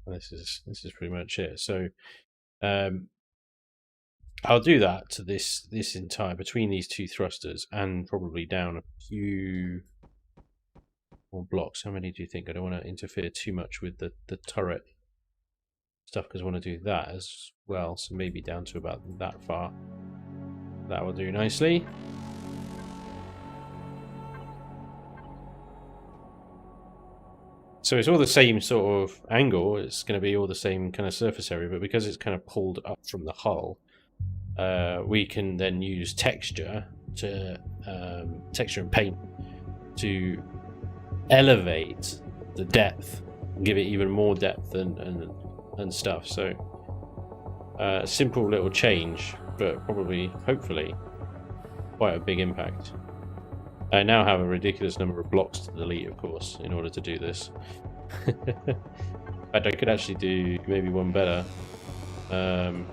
And this is pretty much it. So, I'll do that to this entire between these two thrusters, and probably down a few more blocks. How many do you think? I don't want to interfere too much with the turret stuff because I want to do that as well. So maybe down to about that far. That will do nicely. So it's all the same sort of angle. It's going to be all the same kind of surface area, but because it's kind of pulled up from the hull, we can then use texture and paint to elevate the depth, and give it even more depth and stuff. So simple little change, but probably, hopefully, quite a big impact. I now have a ridiculous number of blocks to delete, of course, in order to do this. But I could actually do maybe one better. And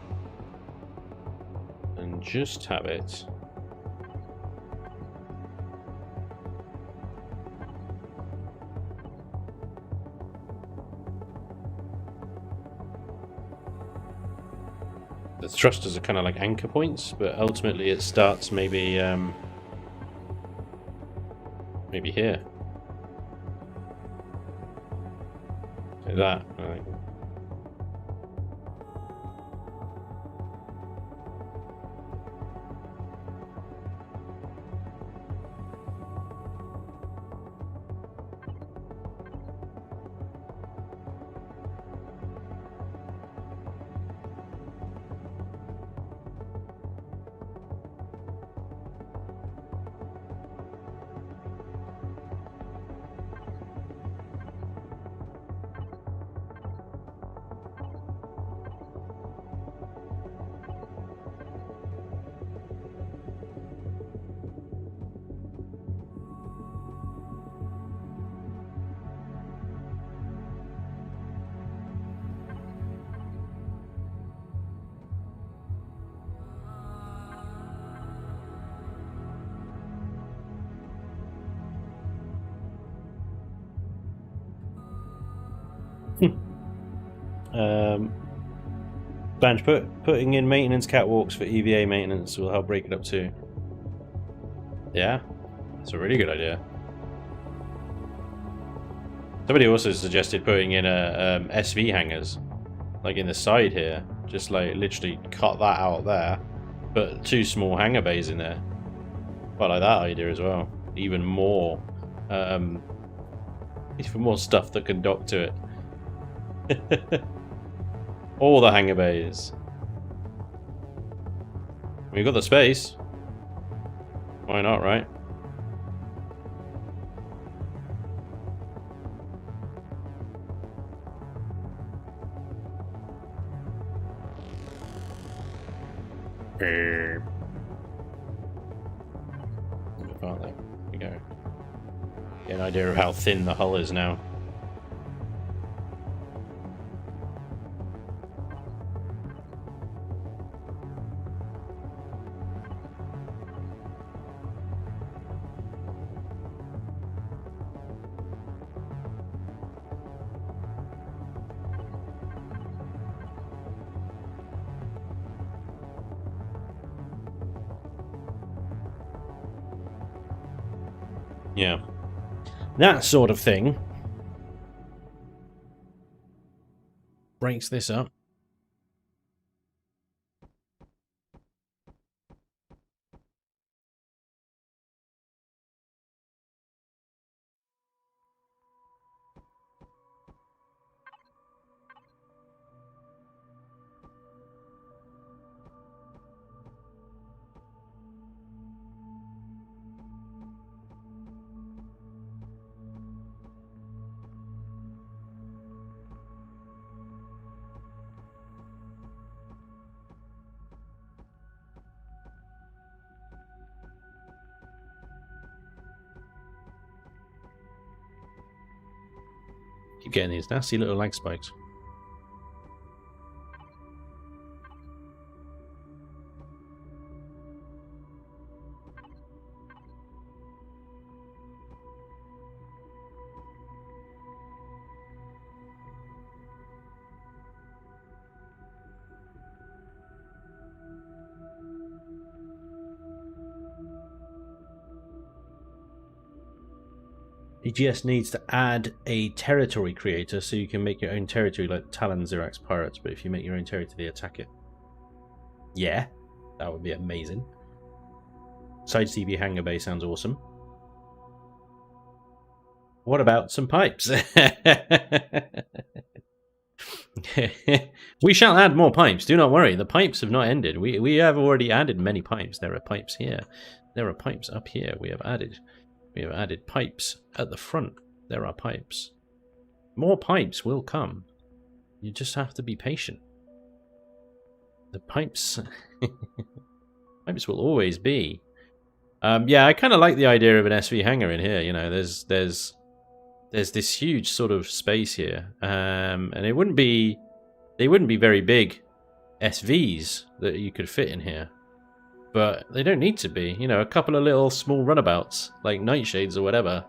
just have it. The thrusters are kind of like anchor points, but ultimately it starts maybe maybe here. Like that. Right. Spanj, putting in maintenance catwalks for EVA maintenance will help break it up too. Yeah, that's a really good idea. Somebody also suggested putting in a SV hangers, like in the side here, just like literally cut that out there, put 2 small hangar bays in there. Quite like that idea as well. Even more stuff that can dock to it. All the hangar bays. We've got the space. Why not, right? There we go. Get an idea of how thin the hull is now. Yeah. That sort of thing breaks this up. Keep getting these nasty little lag spikes. He just needs to add a territory creator so you can make your own territory like Talon Xerax Pirates, but if you make your own territory, they attack it. Yeah, that would be amazing. Side CB Hangar Bay sounds awesome. What about some pipes? We shall add more pipes, do not worry. The pipes have not ended. We have already added many pipes. There are pipes here. There are pipes up here. We have added pipes at the front. There are pipes. More pipes will come. You just have to be patient. The pipes pipes will always be. Yeah, I kind of like the idea of an SV hangar in here. You know, there's this huge sort of space here, and they wouldn't be very big SVs that you could fit in here, but they don't need to be. You know, a couple of little small runabouts like Nightshades or whatever.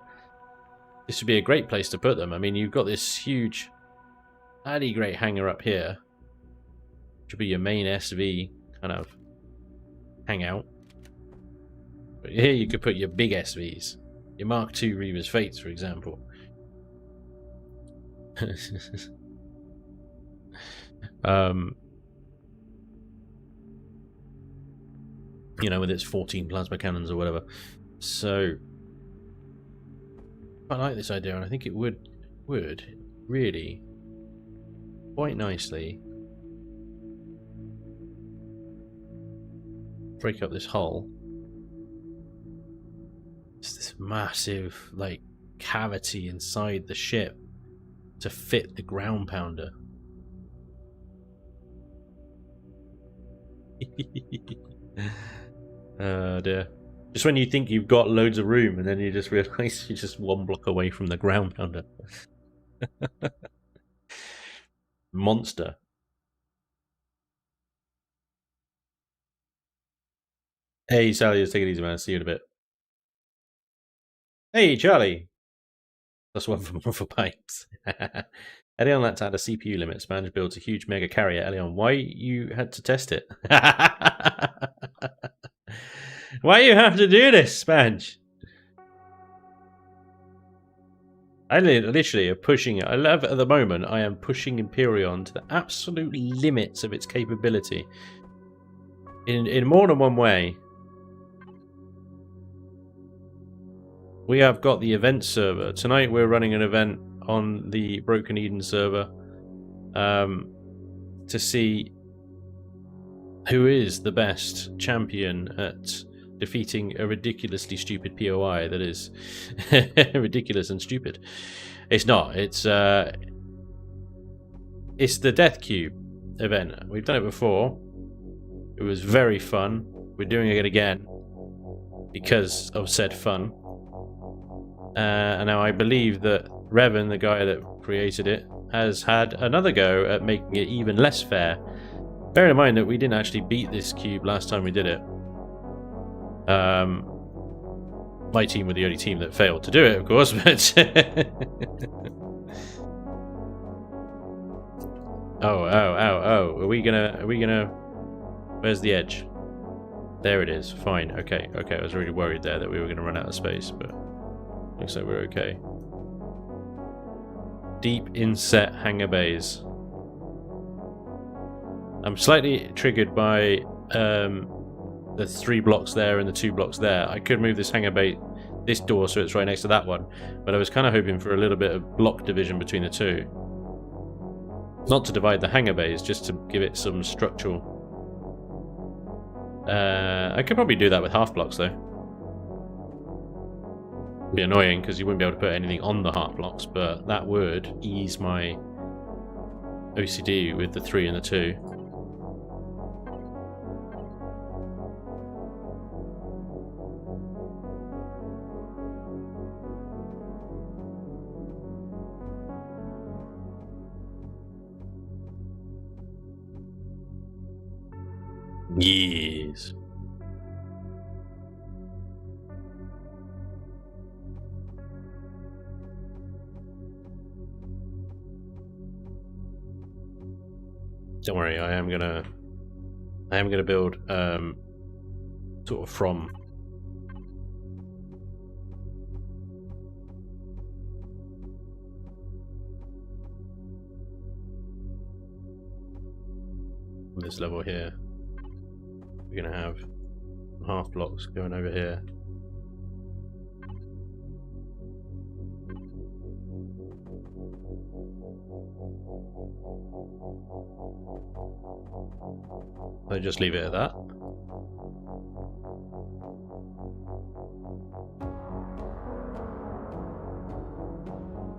This would be a great place to put them. I mean, you've got this huge, bloody great hangar up here, which would be your main SV kind of hangout. But here you could put your big SVs, your Mark II Reaver's Fates, for example. You know, with its 14 plasma cannons or whatever. So I like this idea, and I think it would really quite nicely break up this hull. It's this massive, like, cavity inside the ship to fit the ground pounder. Oh dear. Just when you think you've got loads of room, and then you just realise you're just one block away from the ground pounder. Monster. Hey Sally, just take it easy, man. See you in a bit. Hey Charlie. That's one for pipes. Elion had to add a CPU limit. Spanj builds a huge mega carrier. Elion, why you had to test it? Why you have to do this, Spanj? I literally are pushing it. I love it at the moment. I am pushing Imperion to the absolute limits of its capability. In more than one way. We have got the event server. Tonight we're running an event on the Broken Eden server to see who is the best champion at defeating a ridiculously stupid POI that is ridiculous and stupid. It's not. It's the Death Cube event. We've done it before. It was very fun. We're doing it again because of said fun. And now I believe that Revan, the guy that created it, has had another go at making it even less fair. Bear in mind that we didn't actually beat this cube last time we did it. My team were the only team that failed to do it, of course, but... Oh. Are we gonna... Where's the edge? There it is. Fine. Okay. I was really worried there that we were gonna run out of space, but... Looks like we're okay. Deep inset hangar bays. I'm slightly triggered by the 3 blocks there and the 2 blocks there. I could move this hangar bay, this door, so it's right next to that one, but I was kind of hoping for a little bit of block division between the two. Not to divide the hangar bays, just to give it some structural. I could probably do that with half blocks though. Be annoying because you wouldn't be able to put anything on the half blocks, but that would ease my OCD with the 3 and the 2. Yes. Don't worry, I am gonna build sort of from this level here. We're going to have half blocks going over here. So just leave it at that.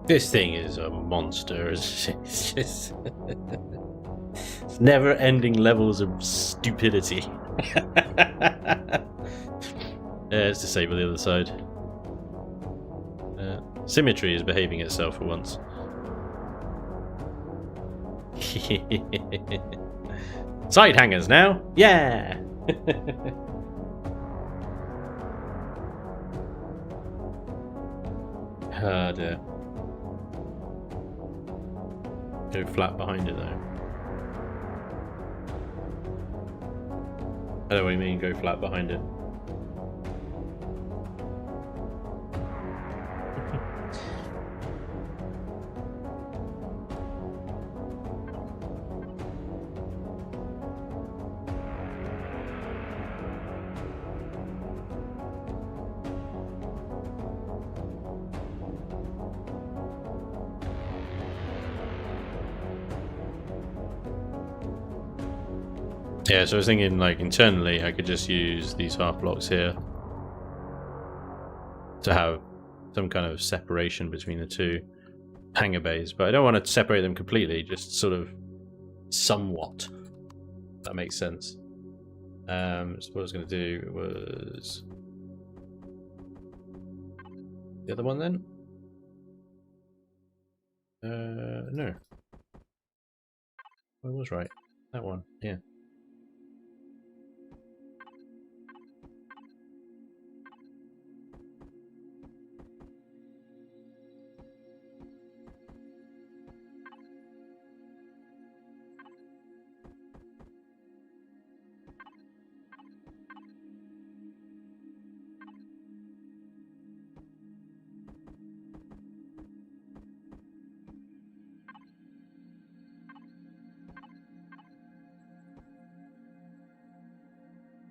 This thing is a monster. It's just it's never-ending levels of stupidity. Let's disable the other side. Symmetry is behaving itself for once. Side hangers now? Yeah! Ah, dear. Go flat behind it though. I know what you mean, go flat behind it. Yeah, so I was thinking, like, internally I could just use these half blocks here to have some kind of separation between the two hangar bays, but I don't want to separate them completely, just sort of somewhat. That makes sense. So what I was going to do was the other one then? No. I was right. That one, yeah.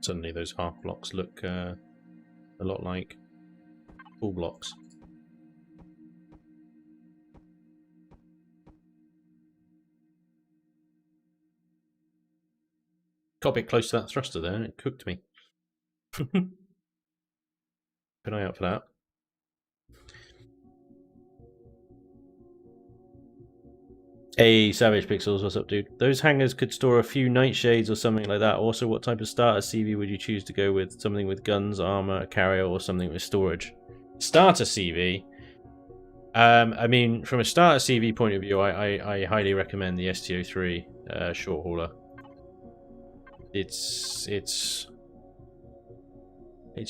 Suddenly those half blocks look a lot like full blocks. Got a bit close to that thruster there, it cooked me. Keep an eye out for that. Hey, Savage Pixels, what's up, dude? Those hangars could store a few nightshades or something like that. Also, what type of starter CV would you choose to go with? Something with guns, armor, a carrier, or something with storage? Starter CV? I mean, from a starter CV point of view, I highly recommend the STO3 short hauler. It's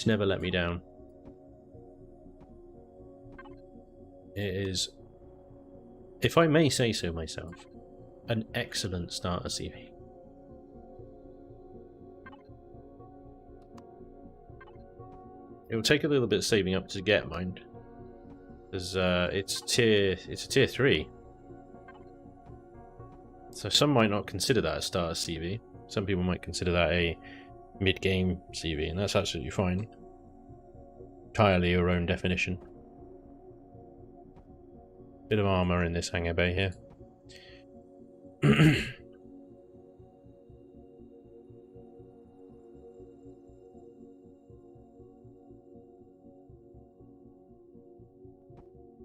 never let me down. It is, if I may say so myself, an excellent starter CV. It will take a little bit of saving up to get mine, because it's a tier 3. So some might not consider that a starter CV. Some people might consider that a mid-game CV, and that's absolutely fine. Entirely your own definition. Bit of armor in this hangar bay here. I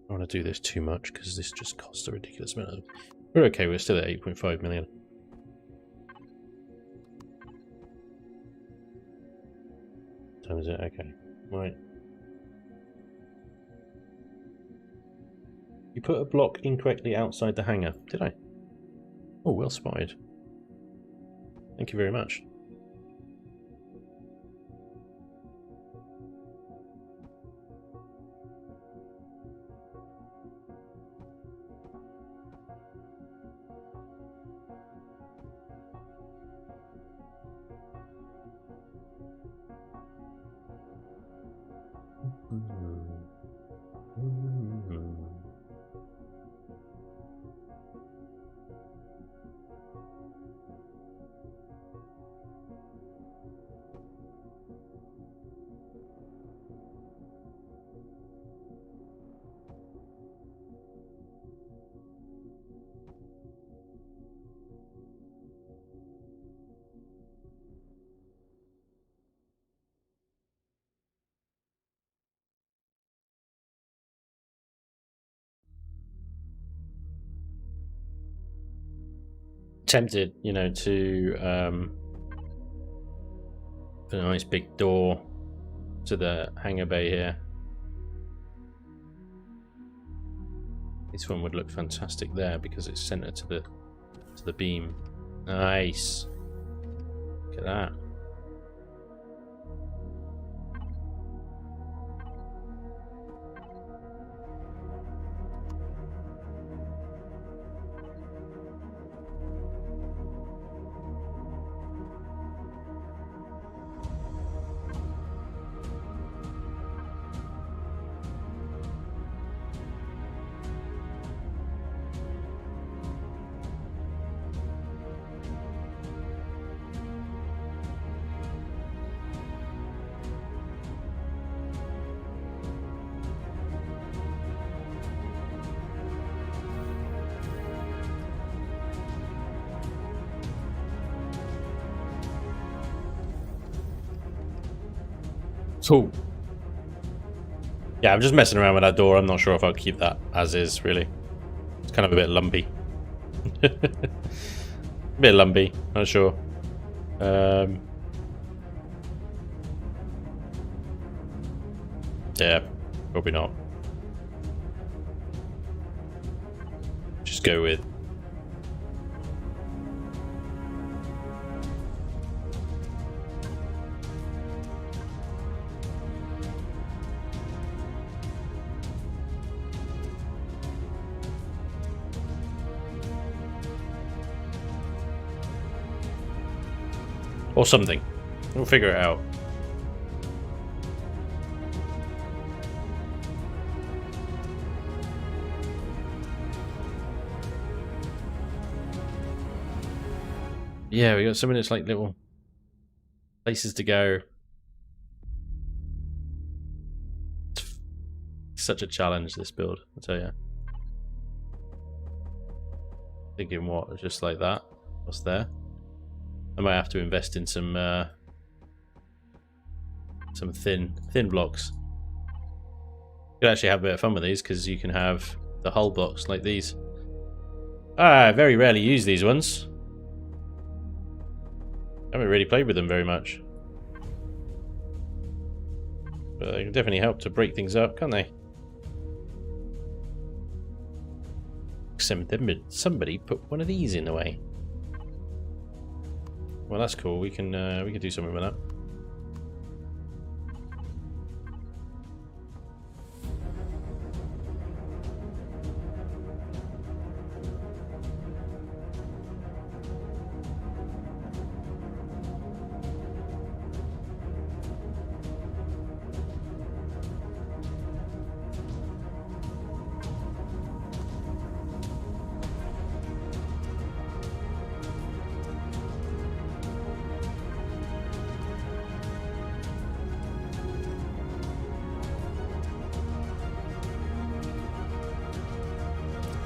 don't want to do this too much because this just costs a ridiculous amount. We're okay, we're still at 8.5 million. What time is it? Okay. Right. You put a block incorrectly outside the hangar. Did I? Oh, well spotted. Thank you very much. tempted, you know, to put a nice big door to the hangar bay here. This one would look fantastic there because it's centered to the beam. Nice. Look at that. So, yeah, I'm just messing around with that door. I'm not sure if I'll keep that as is, really. It's kind of a bit lumpy. A bit lumpy, not sure. Yeah, probably not. Just go with. Or something. We'll figure it out. Yeah, we got so many like little places to go. It's such a challenge, this build, I tell you. Thinking what, just like that? What's there? I might have to invest in some thin blocks. You can actually have a bit of fun with these because you can have the hull blocks like these. I very rarely use these ones. I haven't really played with them very much. But they can definitely help to break things up, can't they? Somebody put one of these in the way. Well, that's cool. We can do something with that.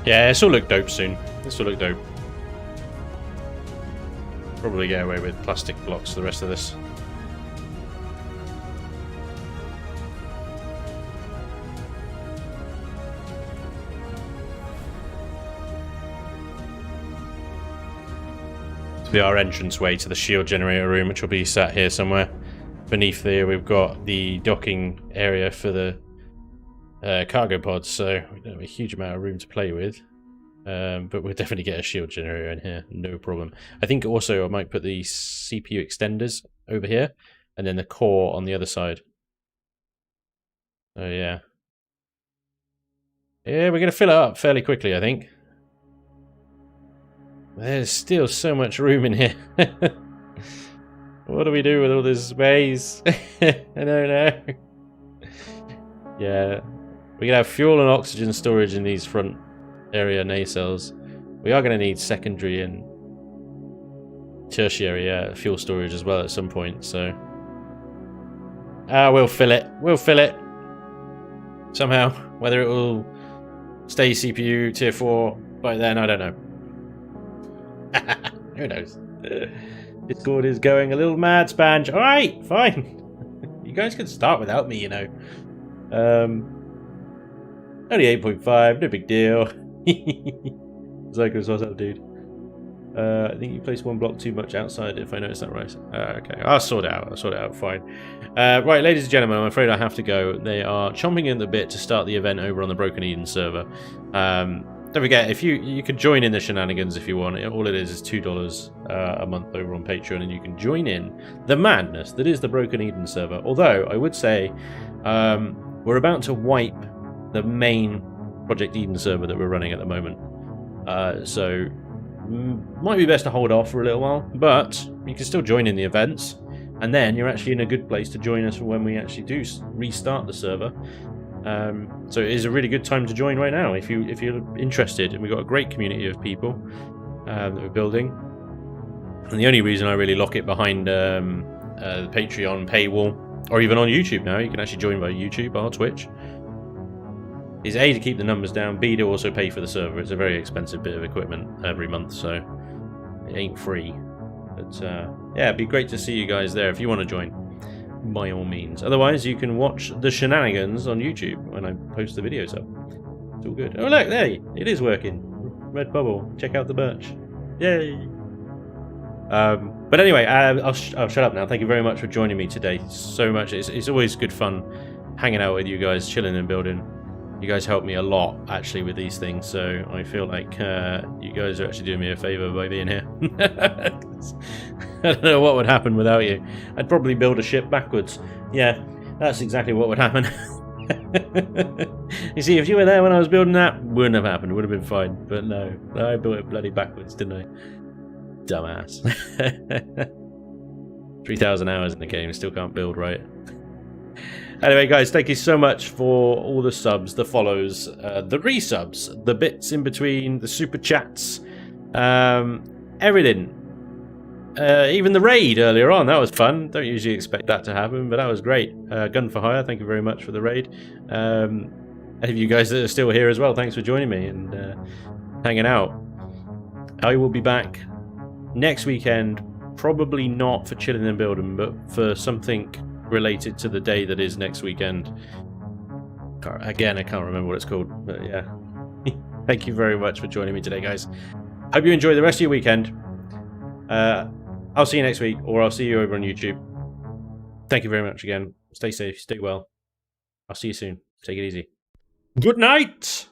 Yeah, this will look dope soon. This will look dope. Probably get away with plastic blocks for the rest of this. This will be our entranceway to the shield generator room, which will be sat here somewhere. Beneath there, we've got the docking area for the cargo pods, so we don't have a huge amount of room to play with, but we'll definitely get a shield generator in here, no problem. I think also I might put the CPU extenders over here and then the core on the other side. Oh yeah, we're gonna fill it up fairly quickly, I think. There's still so much room in here. What do we do with all this space? I don't know. Yeah. We can have fuel and oxygen storage in these front area nacelles. We are going to need secondary and tertiary fuel storage as well at some point, so... we'll fill it. We'll fill it. Somehow. Whether it will stay CPU tier 4 by then, I don't know. Who knows? Discord is going a little mad, Spanj. Alright, fine. You guys can start without me, you know. Only 8.5, no big deal. Zycos, what's up, dude? I think you placed one block too much outside, if I noticed that right. Okay, I'll sort it out. I'll sort it out. Fine. Right, ladies and gentlemen, I'm afraid I have to go. They are chomping at the bit to start the event over on the Broken Eden server. Don't forget, if you can join in the shenanigans if you want. All it is $2 a month over on Patreon, and you can join in the madness that is the Broken Eden server. Although I would say we're about to wipe the main Project Eden server that we're running at the moment. So might be best to hold off for a little while, but you can still join in the events, and then you're actually in a good place to join us for when we actually do restart the server. So it is a really good time to join right now if you're interested, and we've got a great community of people that we're building. And the only reason I really lock it behind the Patreon paywall, or even on YouTube now, you can actually join by YouTube or Twitch, is A, to keep the numbers down, B, to also pay for the server. It's a very expensive bit of equipment every month, so it ain't free. But yeah, it'd be great to see you guys there if you want to join, by all means. Otherwise, you can watch the shenanigans on YouTube when I post the videos up. It's all good. Oh look, there, it is working. Red bubble. Check out the birch. Yay! But anyway, I'll shut up now. Thank you very much for joining me today. So much. It's always good fun hanging out with you guys, chilling and building. You guys help me a lot, actually, with these things, so I feel like you guys are actually doing me a favour by being here. I don't know what would happen without you. I'd probably build a ship backwards. Yeah, that's exactly what would happen. You see, if you were there when I was building that, wouldn't have happened. It would have been fine. But no, I built it bloody backwards, didn't I? Dumbass. 3,000 hours in the game, still can't build right. Anyway, guys, thank you so much for all the subs, the follows, the resubs, the bits in between, the super chats, everything. Even the raid earlier on, that was fun. Don't usually expect that to happen, but that was great. Gun for Hire, thank you very much for the raid. Any of you guys that are still here as well, thanks for joining me and hanging out. I will be back next weekend, probably not for Chilling and Building, but for something related to the day that is next weekend. Again, I can't remember what it's called, but yeah. Thank you very much for joining me today, guys. Hope you enjoy the rest of your weekend. I'll see you next week, or I'll see you over on YouTube. Thank you very much again. Stay safe, stay well. I'll see you soon. Take it easy. Good night!